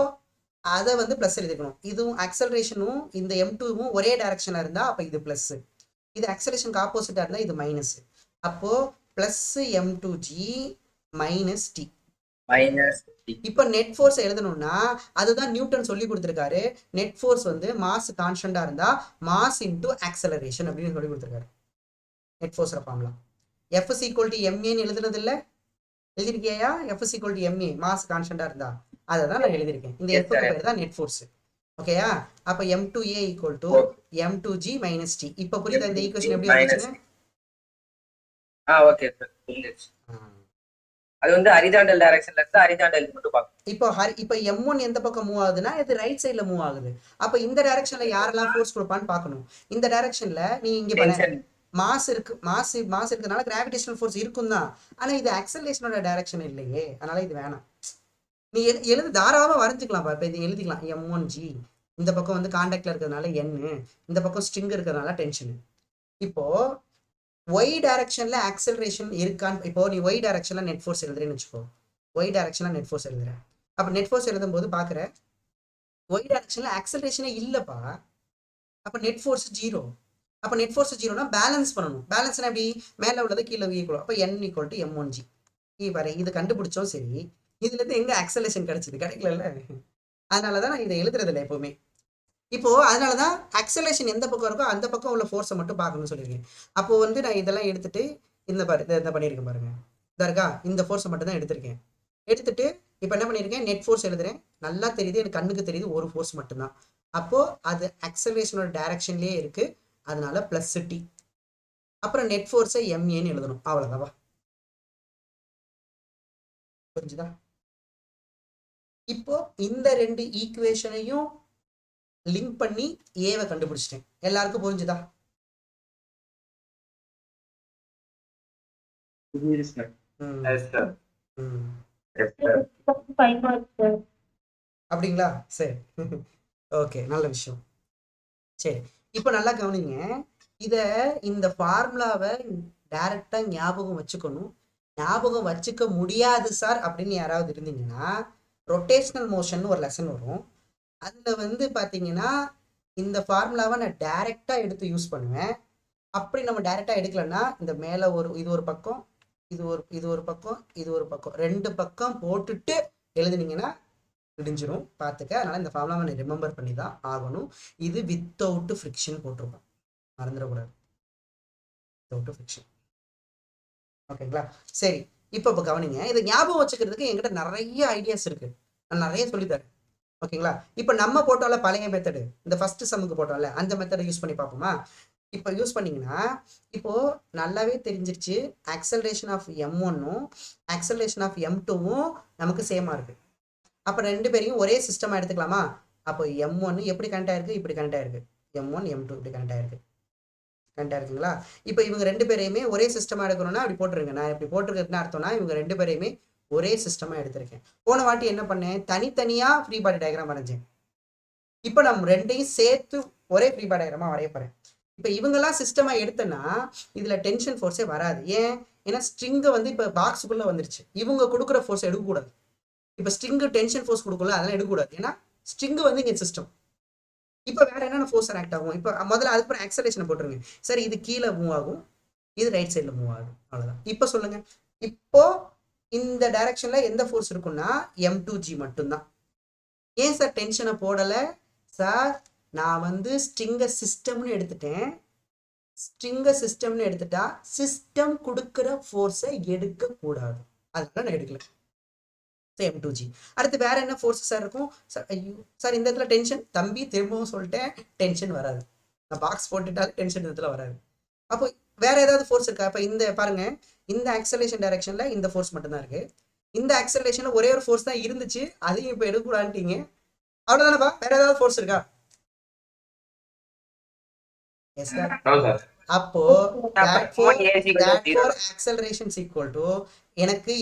அதை வந்து பிளஸ் எழுதிக்கணும். இதுவும் அக்சலரேஷனும் இந்த M2வும் ஒரே டைரக்ஷன்ல இருந்தா அப்ப இது பிளஸ், இது அக்சலரேஷனுக்கு ஆப்போசிட்டா இருந்தா இது மைனஸ். அப்போ பிளஸ் M2G மைனஸ் T. இப்ப நெட் ஃபோர்ஸ் எழுதணும்னா அதுதான் நியூட்டன் சொல்லி கொடுத்திருக்காரு. நெட் ஃபோர்ஸ் வந்து மாஸ் கான்ஸ்டன்டா இருந்தா மாஸ் இன்டு ஆக்சலரேஷன் அப்படின்னு சொல்லி கொடுத்திருக்காரு. Net force formula F is equal to ma ன்னு எழுதுனது இல்ல, எழுதிருக்கியா? F is equal to ma, mass கான்ஸ்டன்டா இருந்தா அதை தான் நான் எழுதியிருக்கேன். இந்த F க்கு பேர் தான் நெட் ஃபோர்ஸ். ஓகேயா? அப்ப M2a equal to M2G minus T. இப்ப புரியுதா இந்த ஈக்குவேஷன் எப்படி வந்துச்சுன்னு? Okay sir. அது வந்து ஹரிசாண்டல் டைரக்ஷன்ல இருந்து ஹரிசாண்டல் மட்டும் பாக்க. இப்போ M1 எந்த பக்கம் மூவ் ஆகுதுன்னா இது ரைட் சைடுல மூவ் ஆகுது. அப்ப இந்த டைரக்ஷன்ல யாரெல்லாம் ஃபோர்ஸ் கொடுப்பான்னு பார்க்கணும். இந்த டைரக்ஷன்ல நீ இங்க பாரு, மாஸ் இருக்கனால கிராவிடேஷனல் ஃபோர்ஸ் இருக்கும் தான், ஆனா இது ஆக்சலரேஷனோட டைரக்ஷன் இல்லையே, அதனால இது வேணாம். நீ எழுது தாராளமா வரைஞ்சுக்கலாம். இப்ப இது எழுதிக்கலாம், M1G இந்த பக்கம் வந்து கான்டாக்ட்ல இருக்கிறதுனால N, இந்த பக்கம் ஸ்ட்ரிங் இருக்கிறதுனால டென்ஷன். இப்போ ஒய் டைரக்ஷன்ல ஆக்சலரேஷன் இருக்கான்னு, இப்போ நீ ஒய் டைரக்ஷன்ல நெட் ஃபோர்ஸ் எழுதுறேன்னு வச்சுக்கோ, ஒய் டைரக்ஷன்ல நெட் ஃபோர்ஸ் எழுதுறேன். அப்ப நெட் ஃபோர்ஸ் எழுதும் போது பாக்குற ஒய் டைரக்ஷன்ல ஆக்சலரேஷனே இல்லப்பா, அப்ப நெட் ஃபோர்ஸ் 0. அப்ப நெட் ஃபோர்ஸ் 0னா பேலன்ஸ் பண்ணணும். பேலன்ஸ்னா எப்படி? மேல உள்ளது கீழே ஈக்குவல். அப்ப N equal to M1G. இது கண்டுபிடிச்சோம், சரி. இதுல இருந்து எங்க ஆக்சலரேஷன் கிடைச்சது? கிடைக்கல. அதனாலதான் நான் இதை எழுதுறது இல்லை எப்பவுமே. இப்போ அதனாலதான் ஆக்சலரேஷன் எந்த பக்கம் இருக்கோ அந்த பக்கம் உள்ள ஃபோர்ஸை மட்டும் பார்க்கணும்னு சொல்லியிருக்கேன். அப்போ வந்து நான் இதெல்லாம் எடுத்துட்டு இந்த பண்ணியிருக்கேன் பாருங்க, இதா இருக்கா, இந்த ஃபோர்ஸை மட்டும் தான் எடுத்திருக்கேன். எடுத்துட்டு இப்போ என்ன பண்ணியிருக்கேன், நெட் ஃபோர்ஸ் எழுதுறேன். நல்லா தெரியுது, எனக்கு கண்ணுக்கு தெரியுது, ஒரு ஃபோர்ஸ் மட்டும்தான். அப்போ அது ஆக்சலரேஷனோட டைரக்ஷன்லயே இருக்கு, அதனால பிளஸ் T. அப்புறம் நெட் ஃபோர்ஸை MAன்னு எழுதணும், அவ்வளவுதாவா? புரிஞ்சுதா? இப்போ இந்த ரெண்டு ஈக்குவேஷனையும் லிங்க் பண்ணி ஏவை கண்டுபிடிச்சிட்டேன். எல்லாருக்கும் புரிஞ்சுதா? அப்படிங்களா? சரி, ஓகே, நல்ல விஷயம். சரி, இப்போ நல்லா கவனிங்க. இந்த ஃபார்முலாவை டைரக்டா ஞாபகம் வச்சுக்கணும். ஞாபகம் வச்சுக்க முடியாது சார் அப்படின்னு யாராவது இருந்தீங்கன்னா ரொட்டேஷனல் மோஷன் ஒரு லெசன் வரும், அதுல வந்து பாத்தீங்கன்னா இந்த ஃபார்முலாவை நான் டைரக்டா எடுத்து யூஸ் பண்ணுவேன். அப்படி நம்ம டைரக்டா எடுக்கலன்னா இந்த மேல இது ஒரு பக்கம், இது ஒரு பக்கம், ரெண்டு பக்கம் போட்டுட்டு எழுதுனீங்கன்னா இடிஞ்சிரும், பார்த்துக்க. அதனால இந்த ஃபார்முலாவை நான் ரிமெம்பர் பண்ணி தான் ஆகணும். இது வித்தவுட் ஃப்ரிக்ஷன் போட்டிருப்போம், மறந்துடக்கூடாது, வித்தவுட் ஃப்ரிக்ஷன். ஓகேங்களா? சரி, இப்போ கவனிங்க. இதை ஞாபகம் வச்சுக்கிறதுக்கு என்கிட்ட நிறைய ஐடியாஸ் இருக்கு, நான் நிறைய சொல்லித்தரேன். ஓகேங்களா? இப்போ நம்ம போட்டோம்ல பழைய மெத்தடு, இந்த ஃபர்ஸ்ட் சம்முக்கு போட்டோம்ல அந்த மெத்தடை யூஸ் பண்ணி பார்ப்போமா? இப்போ யூஸ் பண்ணீங்கன்னா இப்போ நல்லாவே தெரிஞ்சிருச்சு ஆக்சலரேஷன் ஆஃப் M1ம் ஆக்சலரேஷன் ஆஃப் M2வும் நமக்கு சேமா இருக்கு. அப்போ ரெண்டு பேரையும் ஒரே சிஸ்டமா எடுத்துக்கலாமா? அப்போ M1 எப்படி கனெக்ட் ஆயிருக்கு, இப்படி கனெக்ட் ஆயிருக்கு. M1 M2 இப்படி கனெக்ட் ஆயிருக்கு. கனெக்ட் ஆயிருக்குங்களா? இப்போ இவங்க ரெண்டு பேரையுமே ஒரே சிஸ்டமா எடுக்கணும்னா அப்படி போட்டுருங்க. நான் இப்படி போட்டுருக்கிறதுன்னு அர்த்தம்னா இவங்க ரெண்டு பேரையுமே ஒரே சிஸ்டமா எடுத்திருக்கேன். போன வாட்டி என்ன பண்ணேன், தனித்தனியா ஃப்ரீ பாடி டயக்ராம் வரைஞ்சேன். இப்போ நம்ம ரெண்டையும் சேர்த்து ஒரே ஃப்ரீ பாடி டயக்ராமா வரைய போறேன். இப்போ இவங்கெல்லாம் சிஸ்டமா எடுத்தேன்னா இதுல டென்ஷன் ஃபோர்ஸே வராது. ஏன்? ஏன்னா ஸ்ட்ரிங்கு வந்து இப்போ பாக்ஸுக்குள்ள வந்துருச்சு. இவங்க கொடுக்குற ஃபோர்ஸ் எடுக்கக்கூடாது. இப்போ ஸ்ட்ரிங்கு டென்ஷன் ஃபோர்ஸ் கொடுக்கல, அதெல்லாம் எடுக்கக்கூடாது. ஏன்னா ஸ்ட்ரிங்கு வந்து இங்கே சிஸ்டம். இப்போ வேற என்னென்ன ஃபோர்ஸ் ஆக்ட் ஆகும்? இப்போ முதல்ல அதுக்கப்புறம் ஆக்சலேஷனை போட்டுருங்க. சரி, இது கீழே மூவ் ஆகும், இது ரைட் சைடில் மூவ் ஆகும், அவ்வளோதான். இப்போ சொல்லுங்க, இப்போ இந்த டைரக்ஷன்ல எந்த ஃபோர்ஸ் இருக்குன்னா M2G மட்டும்தான். ஏன் சார் டென்ஷனை போடலை? சார் நான் வந்து ஸ்ட்ரிங்கை சிஸ்டம்னு எடுத்துட்டேன். ஸ்ட்ரிங்கை சிஸ்டம்னு எடுத்துட்டா சிஸ்டம் கொடுக்குற ஃபோர்ஸை எடுக்கக்கூடாது, அதனால நான் எடுக்கல. M2G. அடுத்து வேற என்ன ஃபோர்ஸ் சார் இருக்கும்? சார் ஐயோ சார் இந்த இடத்துல டென்ஷன், தம்பி திரும்பவும் சொல்லிட்டேன், டென்ஷன் வராது. நான் பாக்ஸ் போட்டுட்டாலும் டென்ஷன் இந்த இடத்துல வராது. அப்போ வேற ஏதாவது ஃபோர்ஸ் இருக்கா? இப்போ இந்த பாருங்க, இந்த ஆக்சலேஷன் டைரக்ஷன்ல இந்த ஃபோர்ஸ் மட்டும்தான் இருக்கு. இந்த ஆக்சலேஷன்ல ஒரே ஒரு ஃபோர்ஸ் தான் இருந்துச்சு, அதையும் இப்போ எடுக்கக்கூடாதுட்டீங்க. அவ்வளோதானப்பா? வேற ஏதாவது ஃபோர்ஸ் இருக்கா? Yes sir. அப்போ ஆக்சலரேஷன் ஈக்குவல் டு எனக்கு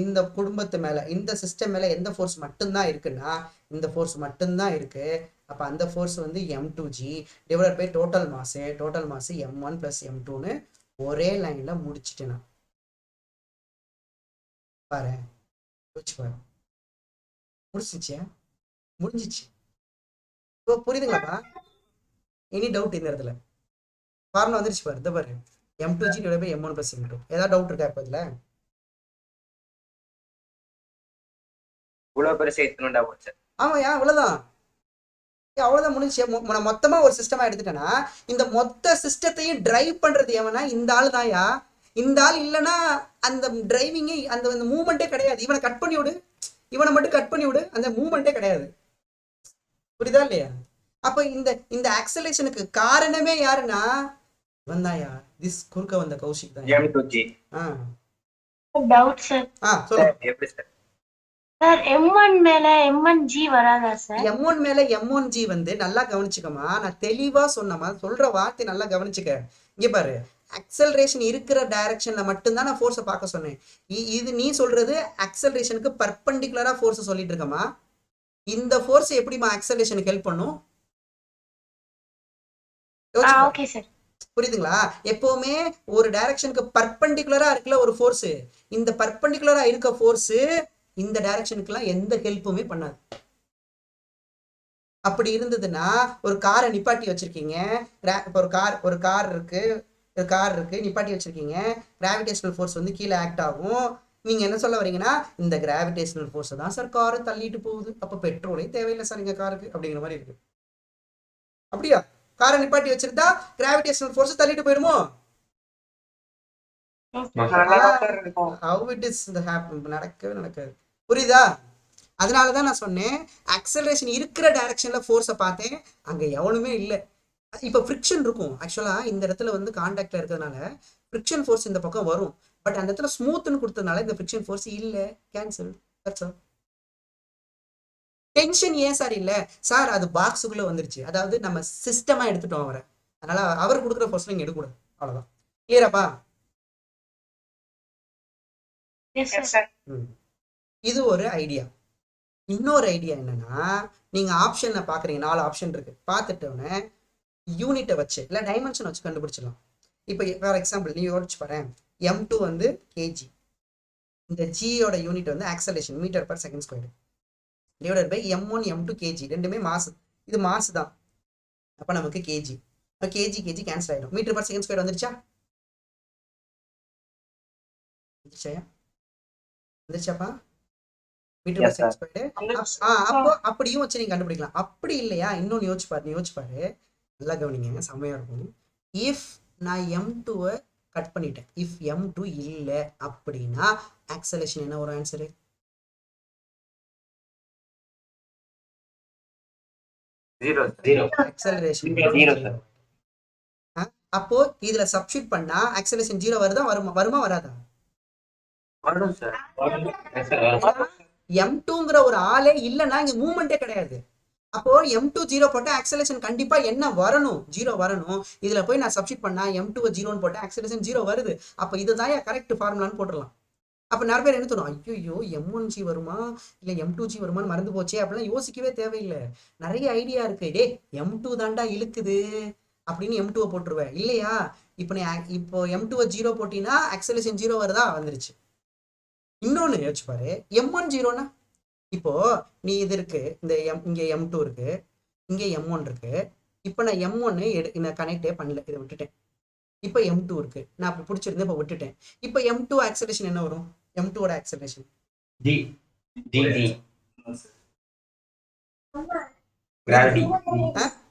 இந்த குடும்பத்து மேல, இந்த சிஸ்டம் மேல எந்த ஃபோர்ஸ் மட்டும்தான் இருக்குன்னா இந்த ஃபோர்ஸ் மட்டும்தான் இருக்கு. அப்ப அந்த ஃபோர்ஸ் வந்து M2G divided by total mass M1 + M2ன்னு ஒரே லைன்ல முடிச்சிட்டேன். பாரு, முடிஞ்சிச்சு. இப்போ புரியுதுங்களாப்பா? எனி டவுட் இந்த இடத்துல? ஃபார்முலா வந்துருச்சு பாரு, இந்த பாரு, M2G divide by M1 + M2. ஏதாவது டவுட் இருக்கா இப்போ இதுல? ஆமாயா, அவ்வளவுதான். அவ்வளவுதான், முடிஞ்சு. மொத்தமா ஒரு சிஸ்டமா எடுத்துட்டேன்னா இந்த மொத்த சிஸ்டத்தையும் டிரைவ் பண்றது எவனா? இந்த ஆள் தான்யா. இந்த ஆள் இல்லைன்னா அந்த டிரைவிங்கே, அந்த மூவ்மெண்ட்டே கிடையாது. இவனை கட் பண்ணி விடு, இவனை மட்டும் கட் பண்ணி விடு, அந்த மூவ்மெண்ட்டே கிடையாது. புரியுதா இல்லையா? அப்ப இந்த ஆக்சலேஷனுக்கு காரணமே யாருன்னா வந்தாயா, திஸ் குறுக்க வந்த கௌஷிக் தான். M2G. Doubt sir. சொல்லுங்க. எப்படி சார்? சார் M1 மேல M1G வராதா சார்? M1 மேல M1G வந்து நல்லா கவனிச்சுக்கமா, நான் தெளிவா சொன்னமா, சொல்ற வார்த்தை நல்லா கவனிச்சுக்க. இங்க பாரு, அக்சலரேஷன் இருக்கிற டைரக்ஷன்ல மட்டும்தான் நான் ஃபோர்ஸை பார்க்க சொன்னேன். இது நீ சொல்றது அக்சலரேஷனுக்கு பர்பெண்டிகுலரா ஃபோர்ஸ் சொல்லிட்டு இருக்கமா. இந்த ஃபோர்ஸ் எப்படிமா அக்சலரேஷனுக்கு ஹெல்ப் பண்ணும்? Okay sir. புரியுதுங்களா? எப்பவுமே ஒரு டைரக்ஷனுக்கு பர்பெண்டிகுலரா இருக்குல்ல ஒரு ஃபோர்ஸ், இந்த பர்பெண்டிகுலரா இருக்க ஃபோர்ஸ் இந்த டைரக்ஷனுக்குலாம் எந்த ஹெல்ப்புமே பண்ணாது. அப்படி இருந்ததுன்னா ஒரு காரை நிப்பாட்டி வச்சிருக்கீங்க, ஒரு கார் இருக்கு நிப்பாட்டி வச்சிருக்கீங்க, கிராவிடேஷனல் ஃபோர்ஸ் வந்து கீழே ஆக்ட் ஆகும். நீங்க என்ன சொல்ல வரீங்கன்னா இந்த கிராவிடேஷனல் ஃபோர்ஸ் தான் சார் காரை தள்ளிட்டு போகுது, அப்ப பெட்ரோலே தேவையில்லை சார் எங்க காருக்கு அப்படிங்கிற மாதிரி இருக்கு. அப்படியா? காரை நிப்பாட்டி வச்சிருந்தா கிராவிடேஷனல் ஃபோர்ஸ் தள்ளிட்டு போயிடுமோ? How it is நடக்கவே நடக்காது. புரியுதா? அதனாலதான் நான் சொன்னேன் அக்சலரேஷன் இருக்கிற டைரக்ஷன்ல ஃபோர்ஸை பார்த்தேன், அங்க எவனுமே இல்லை. இப்ப ஃப்ரிக்ஷன் இருக்கும். ஆக்சுவலா இந்த இடத்துல வந்து கான்டாக்ட்ல இருக்கிறதுனால ஃப்ரிக்ஷன் ஃபோர்ஸ் இந்த பக்கம் வரும். பட் அந்த இடத்துல ஸ்மூத்னு கொடுத்ததுனால இந்த ஃப்ரிக்ஷன் ஃபோர்ஸ் இல்ல, கேன்சல். டென்ஷன் ஏன் சார் இல்ல? சார் அது பாக்ஸுக்குள்ள வந்துருச்சு, அதாவது நம்ம சிஸ்டமா எடுத்துட்டோம் அவரை, அதனால அவர் கொடுக்குற ஃபோர்ஸ்ல இங்க எடுக்கக்கூடாது, அவ்வளவுதான். கிளியராப்பா? இது ஒரு ஐடியா. இன்னொரு ஐடியா என்னன்னா, நீங்க ஆப்ஷன்ல பாக்குறீங்க, 4 ஆப்ஷன் இருக்கு, பார்த்துட்டோன்னே யூனிட்டை வச்சு இல்ல டைமென்ஷன் வச்சு கண்டுபிடிச்சிடலாம். இப்போ ஃபார் எக்ஸாம்பிள் நீ யோசிச்சு பாரு, M2 வந்து கேஜி, இந்த ஜியோட யூனிட் வந்து acceleration metre second square divided by M1 M2 KG, ரெண்டுமே மாஸ். இது மாஸ் தான், அப்ப நமக்கு கேஜி கேஜி கேன்சல் ஆயிடும். மீட்டர்/செகண்ட் ஸ்கொயர் வந்துருச்சா? வந்துருச்சாப்பா? மீட்டர்/செகண்ட் ஸ்கொயர். அப்போ அப்படியும் வச்சு நீங்க கண்டுபிடிக்கலாம். அப்படி இல்லையா, இன்னொன்னு யோசிச்சு பாரு, நல்லா கவனிங்க, செம்மையா இருக்கும். இஃப் நான் M2-வை கட் பண்ணிட்டேன், இஃப் M2 இல்லை அப்படின்னா ஆக்சலேஷன் என்ன ஒரு ஆன்சரு? அப்போ இதுல சப்ஸ்டிட் பண்ணா ஆக்சலரேஷன் 0 வருமா வராதா? வரும் சார். Yes, sir. M2ங்கிற ஒரு ஆளே இல்லைன்னா இங்க மூவ்மெண்டே கிடையாது. அப்போ M2 0 போட்டா ஆக்சலரேஷன் கண்டிப்பா என்ன வரணும்? 0 வரணும். இதுல போய் நான் சப்ஸ்டிட் பண்ணா M2 0ன்னு போட்டா ஆக்சலரேஷன் 0 வருது. அப்ப இதுதான் கரெக்ட் ஃபார்முலான்னு போட்டுடலாம். அப்ப நிறைய பேர் என்ன தோணும், ஐயோ M1G வருமா இல்ல M2G வருமான்னு மறந்து போச்சே அப்படிலாம் யோசிக்கவே தேவையில்லை. நிறைய ஐடியா இருக்கு. டே M2 தாண்டா இழுக்குது அப்படின்னு M2 போட்டுருவேன் இல்லையா? இப்போ M2 0 போட்டினா ஆக்சலரேஷன் 0 வருதா? வந்துருச்சு. இன்னொன்னு யோசிச்சு பாரு, M1 0னா இப்போ நீ இது இருக்கு, இங்க M2 இருக்கு, இங்க M1 இருக்கு. இப்போ நான் M1 நான் கனெக்டே பண்ணல, இதை விட்டுட்டேன். இப்போ M2 இருக்கு, நான் அப்படி பிடிச்சிருந்தேன், இப்போ விட்டுட்டேன். இப்போ M2 ஆக்சலரேஷன் என்ன வரும்? M2 ஓட ஆக்சலரேஷன் G. Gravity.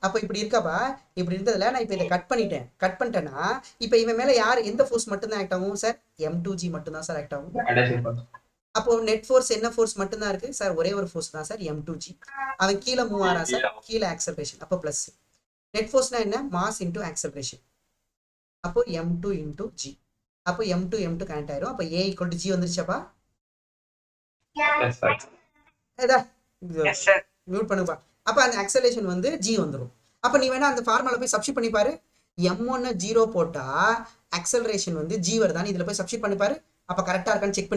அப்போ இப்படி இருக்காப்பா. இப்படி இருந்ததுல நான் இப்போ இதை கட் பண்ணிட்டேன்னா இப்போ இவன் மேல எந்த ஃபோர்ஸ் மட்டும்தான் ஆக்ட் ஆகும் சார்? M2G மட்டும்தான் சார் ஆக்ட் ஆகும். அப்போ நெட் ஃபோர்ஸ் என்ன ஃபோர்ஸ் மட்டும்தான் இருக்கு சார்? ஒரே ஒரு ஃபோர்ஸ் தான் சார், M2G. அவன் கீழே மூவ் ஆறான் சார், கீழே ஆக்சலரேஷன், அப்போ பிளஸ். நெட் ஃபோர்ஸ்னா என்ன? Mass into acceleration. அப்போ M2 இன்டூ G. அப்போ M2 கனெக்ட் ஆயிரும். அப்போ A = G வந்துருச்சாப்பா? Yes, sir. Mute பண்ணுப்பா. அப்போ அந்த ஆக்சலரேஷன் வந்து G வந்துடும். அப்போ நீ வேணா அந்த ஃபார்முலா போய் சப்ஸ்டிட் பண்ணி பாரு. M1 0 போட்டா ஆக்சலரேஷன் வந்து G வருதான்னு இதுல போய் சப்ஸ்டிட் பண்ணி பாரு. அப்போ கரெக்டாக இருக்கான்னு செக்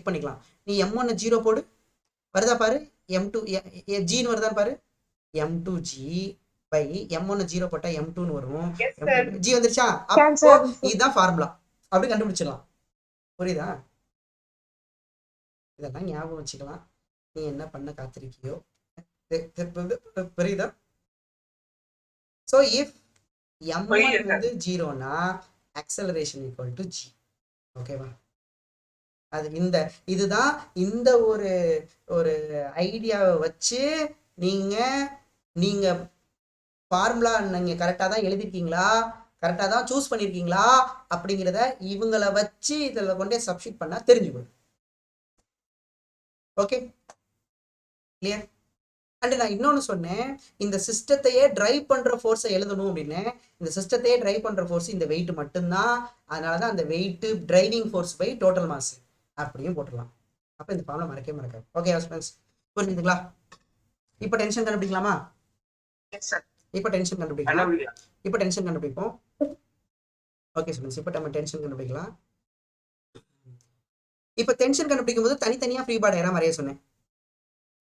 பண்ணிக்கலாம். நீ M1 0 போடு, வருதா பாரு. M2 Gன்னு வருதான்னு பாரு. M2G பை M1 0 போட்டா M2ன்னு வரும். G வந்துருச்சா? அப்போ இதுதான் ஃபார்முலா. அப்படி கண்டுபிடிச்சிடலாம். புரியுதா? இதெல்லாம் ஞாபகம் வச்சுக்கலாம். நீ என்ன பண்ண காத்திருக்கியோ. புரியுதா? ஸோ இஃப் M1 வந்து 0னா ஆக்சலரேஷன் ஈக்குவல் டு G. ஓகேவா? அது இதுதான் இந்த ஒரு ஐடியாவை வச்சு நீங்க ஃபார்முலா நீங்க கரெக்டாக தான் எழுதிருக்கீங்களா, கரெக்டாக தான் சூஸ் பண்ணியிருக்கீங்களா அப்படிங்கிறத இவங்களை வச்சு இதில் கொண்டே சப்ஸ்டிட் பண்ணா தெரிஞ்சுக்கணும். Okay, clear? அண்ட் நான் இன்னொன்று சொன்னேன், இந்த சிஸ்டத்தையே டிரைவ் பண்ற ஃபோர்ஸை எழுதணும் அப்படின்னு. இந்த சிஸ்டத்தையே டிரைவ் பண்ற ஃபோர்ஸ் இந்த வெயிட் மட்டும்தான். அதனாலதான் அந்த weight driving force by total mass அப்படியும் போட்டுடலாம். அப்போ இந்த ஃபார்முலா மறக்காது. ஓகே ஃப்ரெண்ட்ஸ், புரிஞ்சுதுங்களா? இப்போ டென்ஷன் கண்டுபிடிக்கலாமா? இப்போ டென்ஷன் கண்டுபிடிப்போம். ஓகே ஸ்டூடெண்ட்ஸ், இப்போ நம்ம டென்ஷன் கண்டுபிடிக்கலாம். இப்போ டென்ஷன் கண்டுபிடிக்கும் போது தனித்தனியா ஃப்ரீ பாடி டயக்ராம் வரைய சொன்னேன்,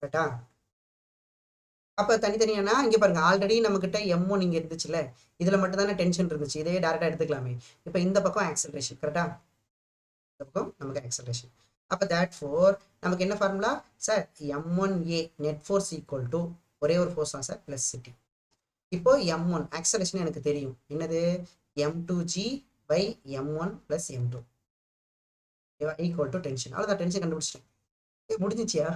கரெக்டா? அப்போ தனித்தனியானா இங்கே பாருங்க, ஆல்ரெடி நம்மக்கிட்ட M1 இங்கே இருந்துச்சுல்ல, இதில் மட்டும் தானே டென்ஷன் இருந்துச்சு. இதே டேரெக்டாக எடுத்துக்கலாமே. இப்போ இந்த பக்கம் ஆக்சலரேஷன், கரெக்டா? இந்த பக்கம் நமக்கு ஆக்சலரேஷன். அப்போ தேட்ஃபோர் நமக்கு என்ன formula sir? M1A net force equal to ஒரே ஒரு ஃபோர்ஸ் தான் சார், ப்ளஸ் சிட்டி. இப்போ M1 ஆக்சலரேஷன் எனக்கு தெரியும், என்னது? M2G by M1 plus M2 equal to tension. அவ்வளோதான், டென்ஷன் கண்டுபிடிச்சிட்டேன். முடிஞ்சிச்சியா?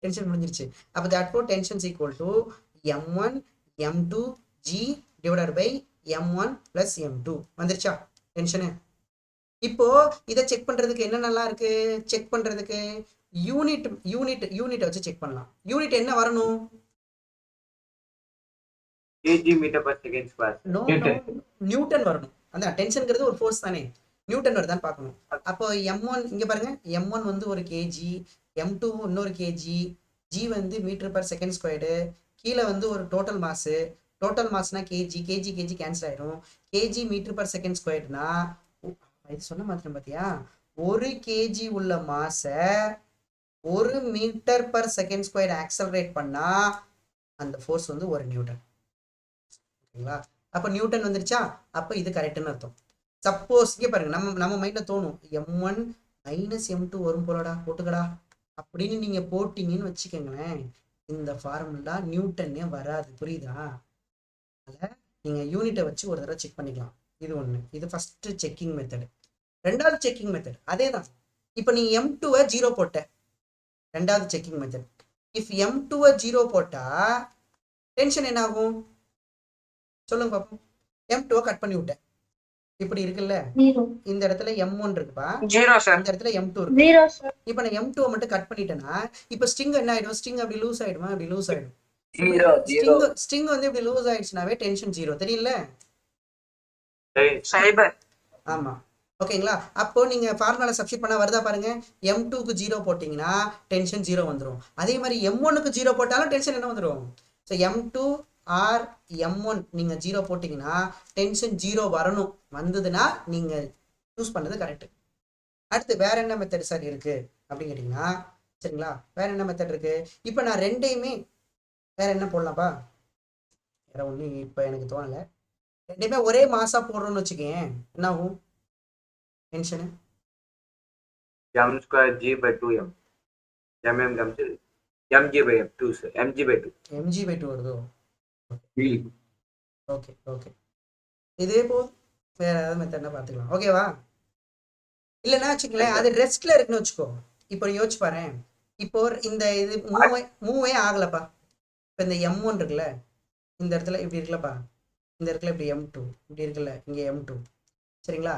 டென்ஷன் முடிஞ்சிருச்சு. அப்போ therefore tension equal to M1 M2G divided by M1 plus M2 வந்துருச்சா டென்ஷனு? இப்போ இதை செக் பண்றதுக்கு என்னென்னலாம் இருக்கு? செக் பண்றதுக்கு யூனிட் வச்சு செக் பண்ணலாம். யூனிட் என்ன வரணும்? kg m/s². நியூட்டன் வரணும். அந்த டென்ஷன்ங்கிறது ஒரு ஃபோர்ஸ் தானே, நியூட்டன் வருதான்னு பார்க்கணும். அப்போ M1 இங்க பாருங்க, M1 வந்து ஒரு kg, M2 இன்னொரு kg, G வந்து m/s². கீழே வந்து ஒரு டோட்டல் மாஸ்னா kg கேன்சல் ஆயிடும். kg m/s²னா இது சொன்ன மாத்திரம் பார்த்தியா, 1 kg உள்ள மாஸை 1 m/s² ஆக்சலரேட் பண்ணா அந்த ஃபோர்ஸ் வந்து 1 நியூட்டன். ஓகேங்களா? அப்போ நியூட்டன் வந்துருச்சா? அப்போ இது கரெக்டுன்னு அர்த்தம். சப்போஸ் இங்கே பாருங்க, நம்ம மைண்ட்ல தோணும் M1 - M2 வரும் போலடா, போட்டுக்கடா அப்படின்னு நீங்க போட்டீங்கன்னு வச்சுக்கோங்களேன், இந்த ஃபார்முலா நியூட்டன்னே வராது. புரியுதா? அதில் நீங்க யூனிட்டை வச்சு ஒரு தடவை செக் பண்ணிக்கலாம். இது ஒன்று, இது ஃபர்ஸ்ட் செக்கிங் மெத்தடு. ரெண்டாவது செக்கிங் மெத்தட் அதே தான். இப்போ நீ M2 0 போட்ட, ரெண்டாவது செக்கிங் மெத்தட். இஃப் M2 0 போட்டா டென்ஷன் என்ன ஆகும் சொல்லுங்க பாப்போம். M2 கட் பண்ணி விட்டேன், இப்படி இருக்குல்ல, இந்த இடத்துல M1 இருக்குப்பா, இந்த இடத்துல M2 இருக்கு. இப்போ நான் M2 மட்டும் கட் பண்ணிட்டேன்னா இப்போ ஸ்ட்ரிங் என்ன ஆயிடும்? ஸ்ட்ரிங் அப்படி லூஸ் ஆயிடுமா? அப்படி லூஸ் ஆயிடும். ஸ்ட்ரிங் வந்து இப்படி லூஸ் ஆயிடுச்சுனாவே டென்ஷன் 0, தெரியல? சரி ஆமா ஓகேங்களா. அப்போ நீங்க ஃபார்முலா சப்ஸ்டிட் பண்ணா வருதா பாருங்க. M2க்கு 0 போட்டிங்கன்னா டென்ஷன் 0 வந்துடும். அதே மாதிரி M1க்கு 0 போட்டாலும் டென்ஷன் என்ன வந்துடும். ஸோ M2 ஆர் M1 நீங்க 0 போட்டிங்கன்னா டென்ஷன் 0 வரணும். வந்ததுன்னா நீங்க சூஸ் பண்ணது கரெக்ட். அடுத்து வேற என்ன மெத்தட் சார் இருக்கு அப்படின்னு கேட்டிங்கன்னா, சரிங்களா, வேற என்ன மெத்தட் இருக்கு. இப்போ நான் ரெண்டையுமே வேற என்ன போடலாம்ப்பா, வேற ஒன்றும் இப்போ எனக்கு தோணலை. ரெண்டையுமே ஒரே மாசா போடுறோம்னு வச்சுக்கேன், என்ன ஆகும் tension. m square g by 2m mg by 2 sir mg by 2 mg/2 வருதோ. ஓகே ஓகே, இதே போதும். வேற ஏதாவது மெத்தட்னா பார்த்துக்கலாம். ஓகேவா? இல்லைன்னா வச்சுக்கங்களேன், அது ரெஸ்ட்ல இருக்குன்னு வச்சுக்கோ. இப்போ யோசிச்சு பாரு, இப்போ இந்த இது மூவே ஆகலப்பா. இப்போ இந்த M1 இருக்குல்ல, இந்த இடத்துல இப்படி இருக்குல்லப்பா, இந்த இடத்துல இப்படி M2 இப்படி இருக்குல்ல, இங்கே M2 சரிங்களா.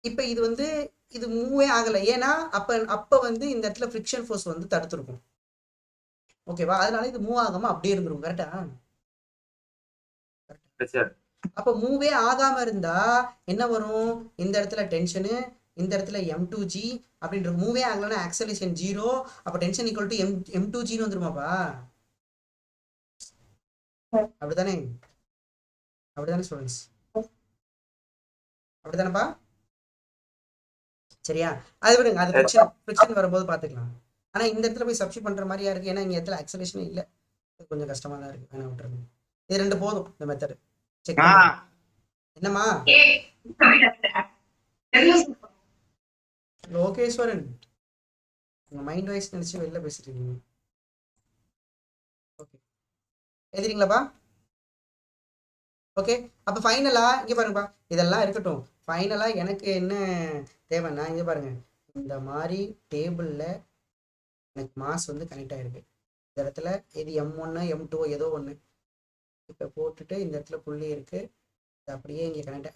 இப்போ இது வந்து இது மூவே ஆகலை. ஏன்னா அப்போ வந்து இந்த இடத்துல ஃப்ரிக்ஷன் ஃபோர்ஸ் வந்து தடுத்துருக்கும். ஓகேவா? அதனால இது மூவ் ஆகாம அப்படியே இருந்துரும். கரெக்டா? சார் அப்போ மூவே ஆகாம இருந்தா என்ன வரும், இந்த இடத்துல டென்ஷனு, இந்த இடத்துல M2g அப்படின்ற மூவே ஆகலன்னா ஆக்சலேஷன் 0. அப்போ டென்ஷன் ஈக்குவல் டு M2g வந்துருமாப்பா. அப்படித்தானே? அப்படித்தானே ஸ்டூடெண்ட்ஸ்? அப்படித்தானப்பா? சரியா? அது விடுங்க, அது ஃபிரிக்ஷன் வரும்போது பார்த்துக்கலாம். ஆனால் இந்த இடத்துல போய் சப்ஸ்டிட் பண்ணுற மாதிரியா இருக்கு. ஏன்னா இந்த இடத்துல ஆக்சலேஷன் இல்லை, கொஞ்சம் கஷ்டமாக தான் இருக்கு. வேணா விட்டுருங்க. இது ரெண்டு போதும் இந்த மெத்தடு. செக் என்னம்மா லோகேஸ்வரன், உங்க மைண்ட் வாய்ஸ் நினைச்சு வெளில பேசிட்டு இருக்கீங்க. ஓகே, எழுதுறீங்களாப்பா? ஓகே, அப்போ ஃபைனலா இங்கே பாருங்கப்பா, இதெல்லாம் இருக்கட்டும். ஃபைனலா எனக்கு என்ன தேவைன்னா, இங்கே பாருங்க, இந்த மாதிரி டேபிளில் எனக்கு மாஸ் வந்து கனெக்ட் ஆகிருக்கு. இந்த இடத்துல இது M1 M2 ஏதோ ஒன்று இப்போ போட்டுட்டு இந்த இடத்துல புள்ளி இருக்கு, இது அப்படியே இங்கே கனெக்ட்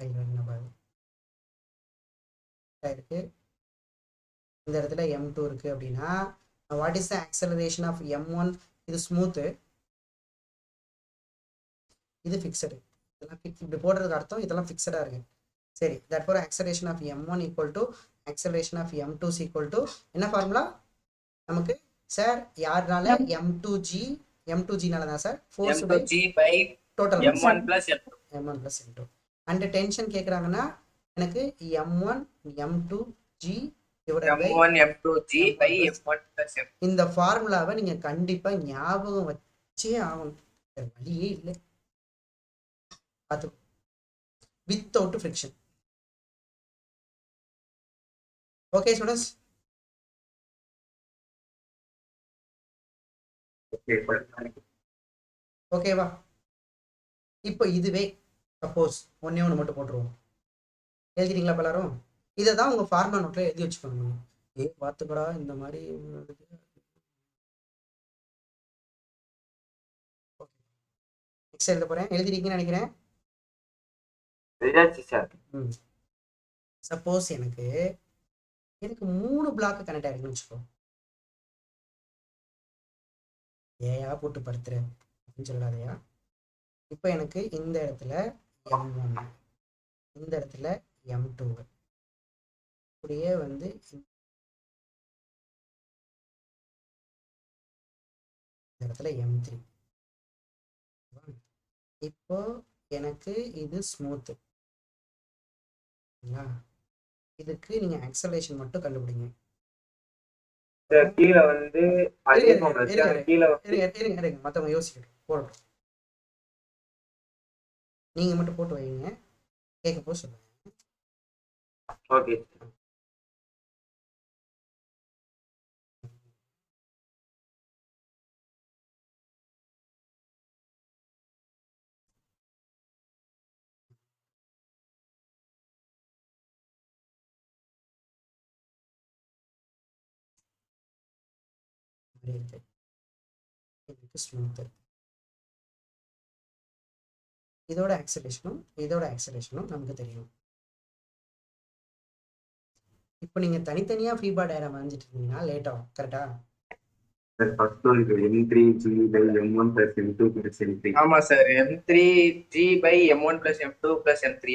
ஆகிருக்கு. இந்த இடத்துல M2 இருக்கு அப்படின்னா what is the acceleration of M1? இது ஸ்மூத்து, இது ஃபிக்ஸடு. இதெல்லாம் இப்படி போடுறதுக்கு அர்த்தம் இதெல்லாம் ஃபிக்ஸடாக இருக்கு. சரி, that for acceleration of M1 equal to acceleration of M2 equal to என்ன ஃபார்முலா நமக்கு சார்? யாருனால? M2G தான் sir, force by total M1 + M2. And tension கேட்குறாங்கன்னா எனக்கு M1 M2G இந்த ஃபார்முலாவை நீங்க கண்டிப்பா ஞாபகம் வச்சே ஆகணும், வழியே இல்லை. பார்த்து வித்தவுட் ஃப்ரிக்ஷன். Okay students? ஓகேவா? இப்போ இதுவே சப்போஸ் ஒன்னே ஒன்று மட்டும் போட்டுருவோம். எழுதிட்டீங்களா எல்லாரும்? இதை தான் உங்கள் ஃபார்முலா நோட்டில் எழுதி வச்சுக்கோங்க. பார்த்துக்கடா இந்த மாதிரி. நெக்ஸ்ட் எழுத போகிறேன், எழுதிட்டீங்கன்னு நினைக்கிறேன். சப்போஸ் எனக்கு 3 பிளாக் கனெக்ட் ஆகிருக்குன்னு வச்சுக்கோ. ஏயா போட்டு படுத்துறேன் அப்படின்னு சொல்லாதையா. இப்போ எனக்கு இந்த இடத்துல M1, இந்த இடத்துல M2, அப்படியே வந்து இந்த இடத்துல M3. இப்போ எனக்கு இது ஸ்மூத்து, இதுக்கு நீங்க ஆக்சலரேஷன் மட்டும் கண்டுபிடிங்க. கீழே வந்து மற்றவங்க யோசிக்கட்டும், போடட்டும். நீங்க மட்டும் போட்டு வைங்க, கேட்க போ சொல்லுங்க. Okay, smooth. இதோட ஆக்சலேஷனும் நமக்கு தெரியும். இப்போ நீங்க தனித்தனியா ஃப்ரீ பாடி டயக்ராம் வரைஞ்சிட்டு இருந்தீங்கன்னா லேட் ஆகும். கரெக்டா? First one M3G by M1 plus M2 plus M3. ஆமா sir, M3G by M1 plus M2 plus M3.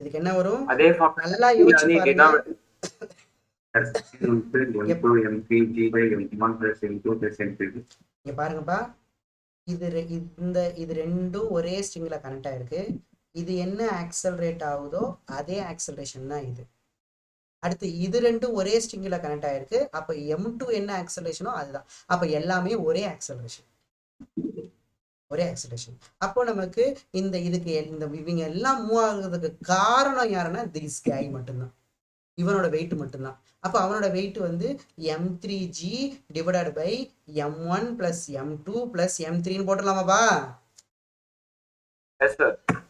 இதுக்கு என்ன வரும்? அதே நல்லா யோசிச்சு பாருங்க. இங்க பாருங்கப்பா, இது ரெண்டும் ஒரே ஸ்ட்ரிங்ல கனெக்ட் ஆயிருக்கு. இது என்ன ஆக்சலரேட் ஆகுதோ அதே ஆக்சலரேஷன் தான் இது. அடுத்து இது ரெண்டும் ஒரே ஸ்ட்ரிங்ல கனெக்ட் ஆயிருக்கு. அப்ப m2 என்ன ஆக்சலரேஷனோ அதுதான். அப்ப எல்லாமே ஒரே ஆக்சலரேஷன். அப்போ நமக்கு இதுக்கு இவங்க எல்லாம் மூவ் ஆகுறதுக்கு காரணம் யாருன்னா திஸ் கை மட்டும்தான். இவனோட வெயிட் மட்டும்தான். அப்ப அவனோட வெயிட் வந்து m3g divided by m1 plus m2 plus m3 போட்டுடலாமாப்பா?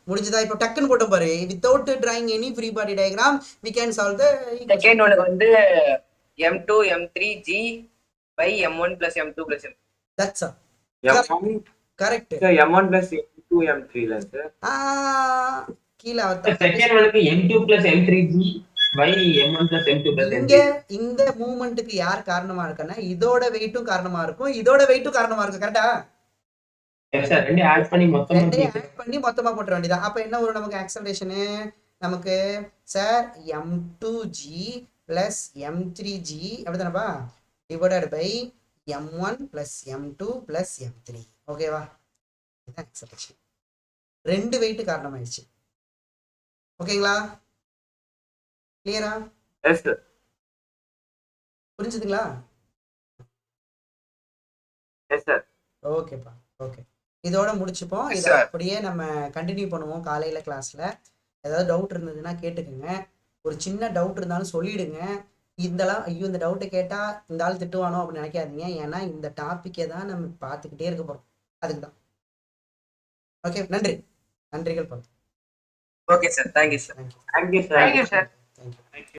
முடிஞ்சதா? இப்போ டக்குன்னு போட்டோம் பாரு. Without drawing any free body diagram we can solve the second one வந்து m2 m3g by m1 plus m2 plus m. That's all. Correct. m1 plus m2 m3 ல sir. கீழ second ஒன்க்கு m2 plus m3g by m1 plus m2 plus m3. இந்த மூவ்மெண்ட்டுக்கு யார் காரணமா இருக்கன்னா இதோட வெயிட்டும் காரணமா இருக்கும், இதோட வெயிட்டும் காரணமா இருக்கும். கரெக்ட்டா? Yes sir. ரெண்டையும் ஆட் பண்ணி மொத்தமா போட்ற வேண்டியதா. அப்ப என்ன வரும் நமக்கு ஆக்சலரேஷன்? நமக்கு சார் m2g plus m3g அப்படிதானப்பா divided by m1 plus m2 plus m3. ஓகேவா? இதுதான் ஆக்சலரேஷன். ரெண்டு வெயிட் காரணமாயிடுச்சு. ஓகேங்களா? கிளியரா? Yes sir. புரிஞ்சுதுங்களா? Yes sir. ஓகேப்பா. ஓகே, இதோட முடிச்சுப்போம். இதை அப்படியே நம்ம கண்டினியூ பண்ணுவோம் காலையில கிளாஸ்ல. ஏதாவது டவுட் இருந்ததுன்னா கேட்டுக்கோங்க. ஒரு சின்ன டவுட் இருந்தாலும் சொல்லிடுங்க. ஐயோ இந்த டவுட்டை கேட்டா இந்த ஆள் திட்டுவானோ அப்படின்னு நினைக்காதீங்க. ஏன்னா இந்த டாபிக்கை தான் நம்ம பார்த்துக்கிட்டே இருக்க போறோம். அதுக்கு தான். ஓகே, நன்றிகள். Okay sir. Thank you sir. Thank you sir. Thank you.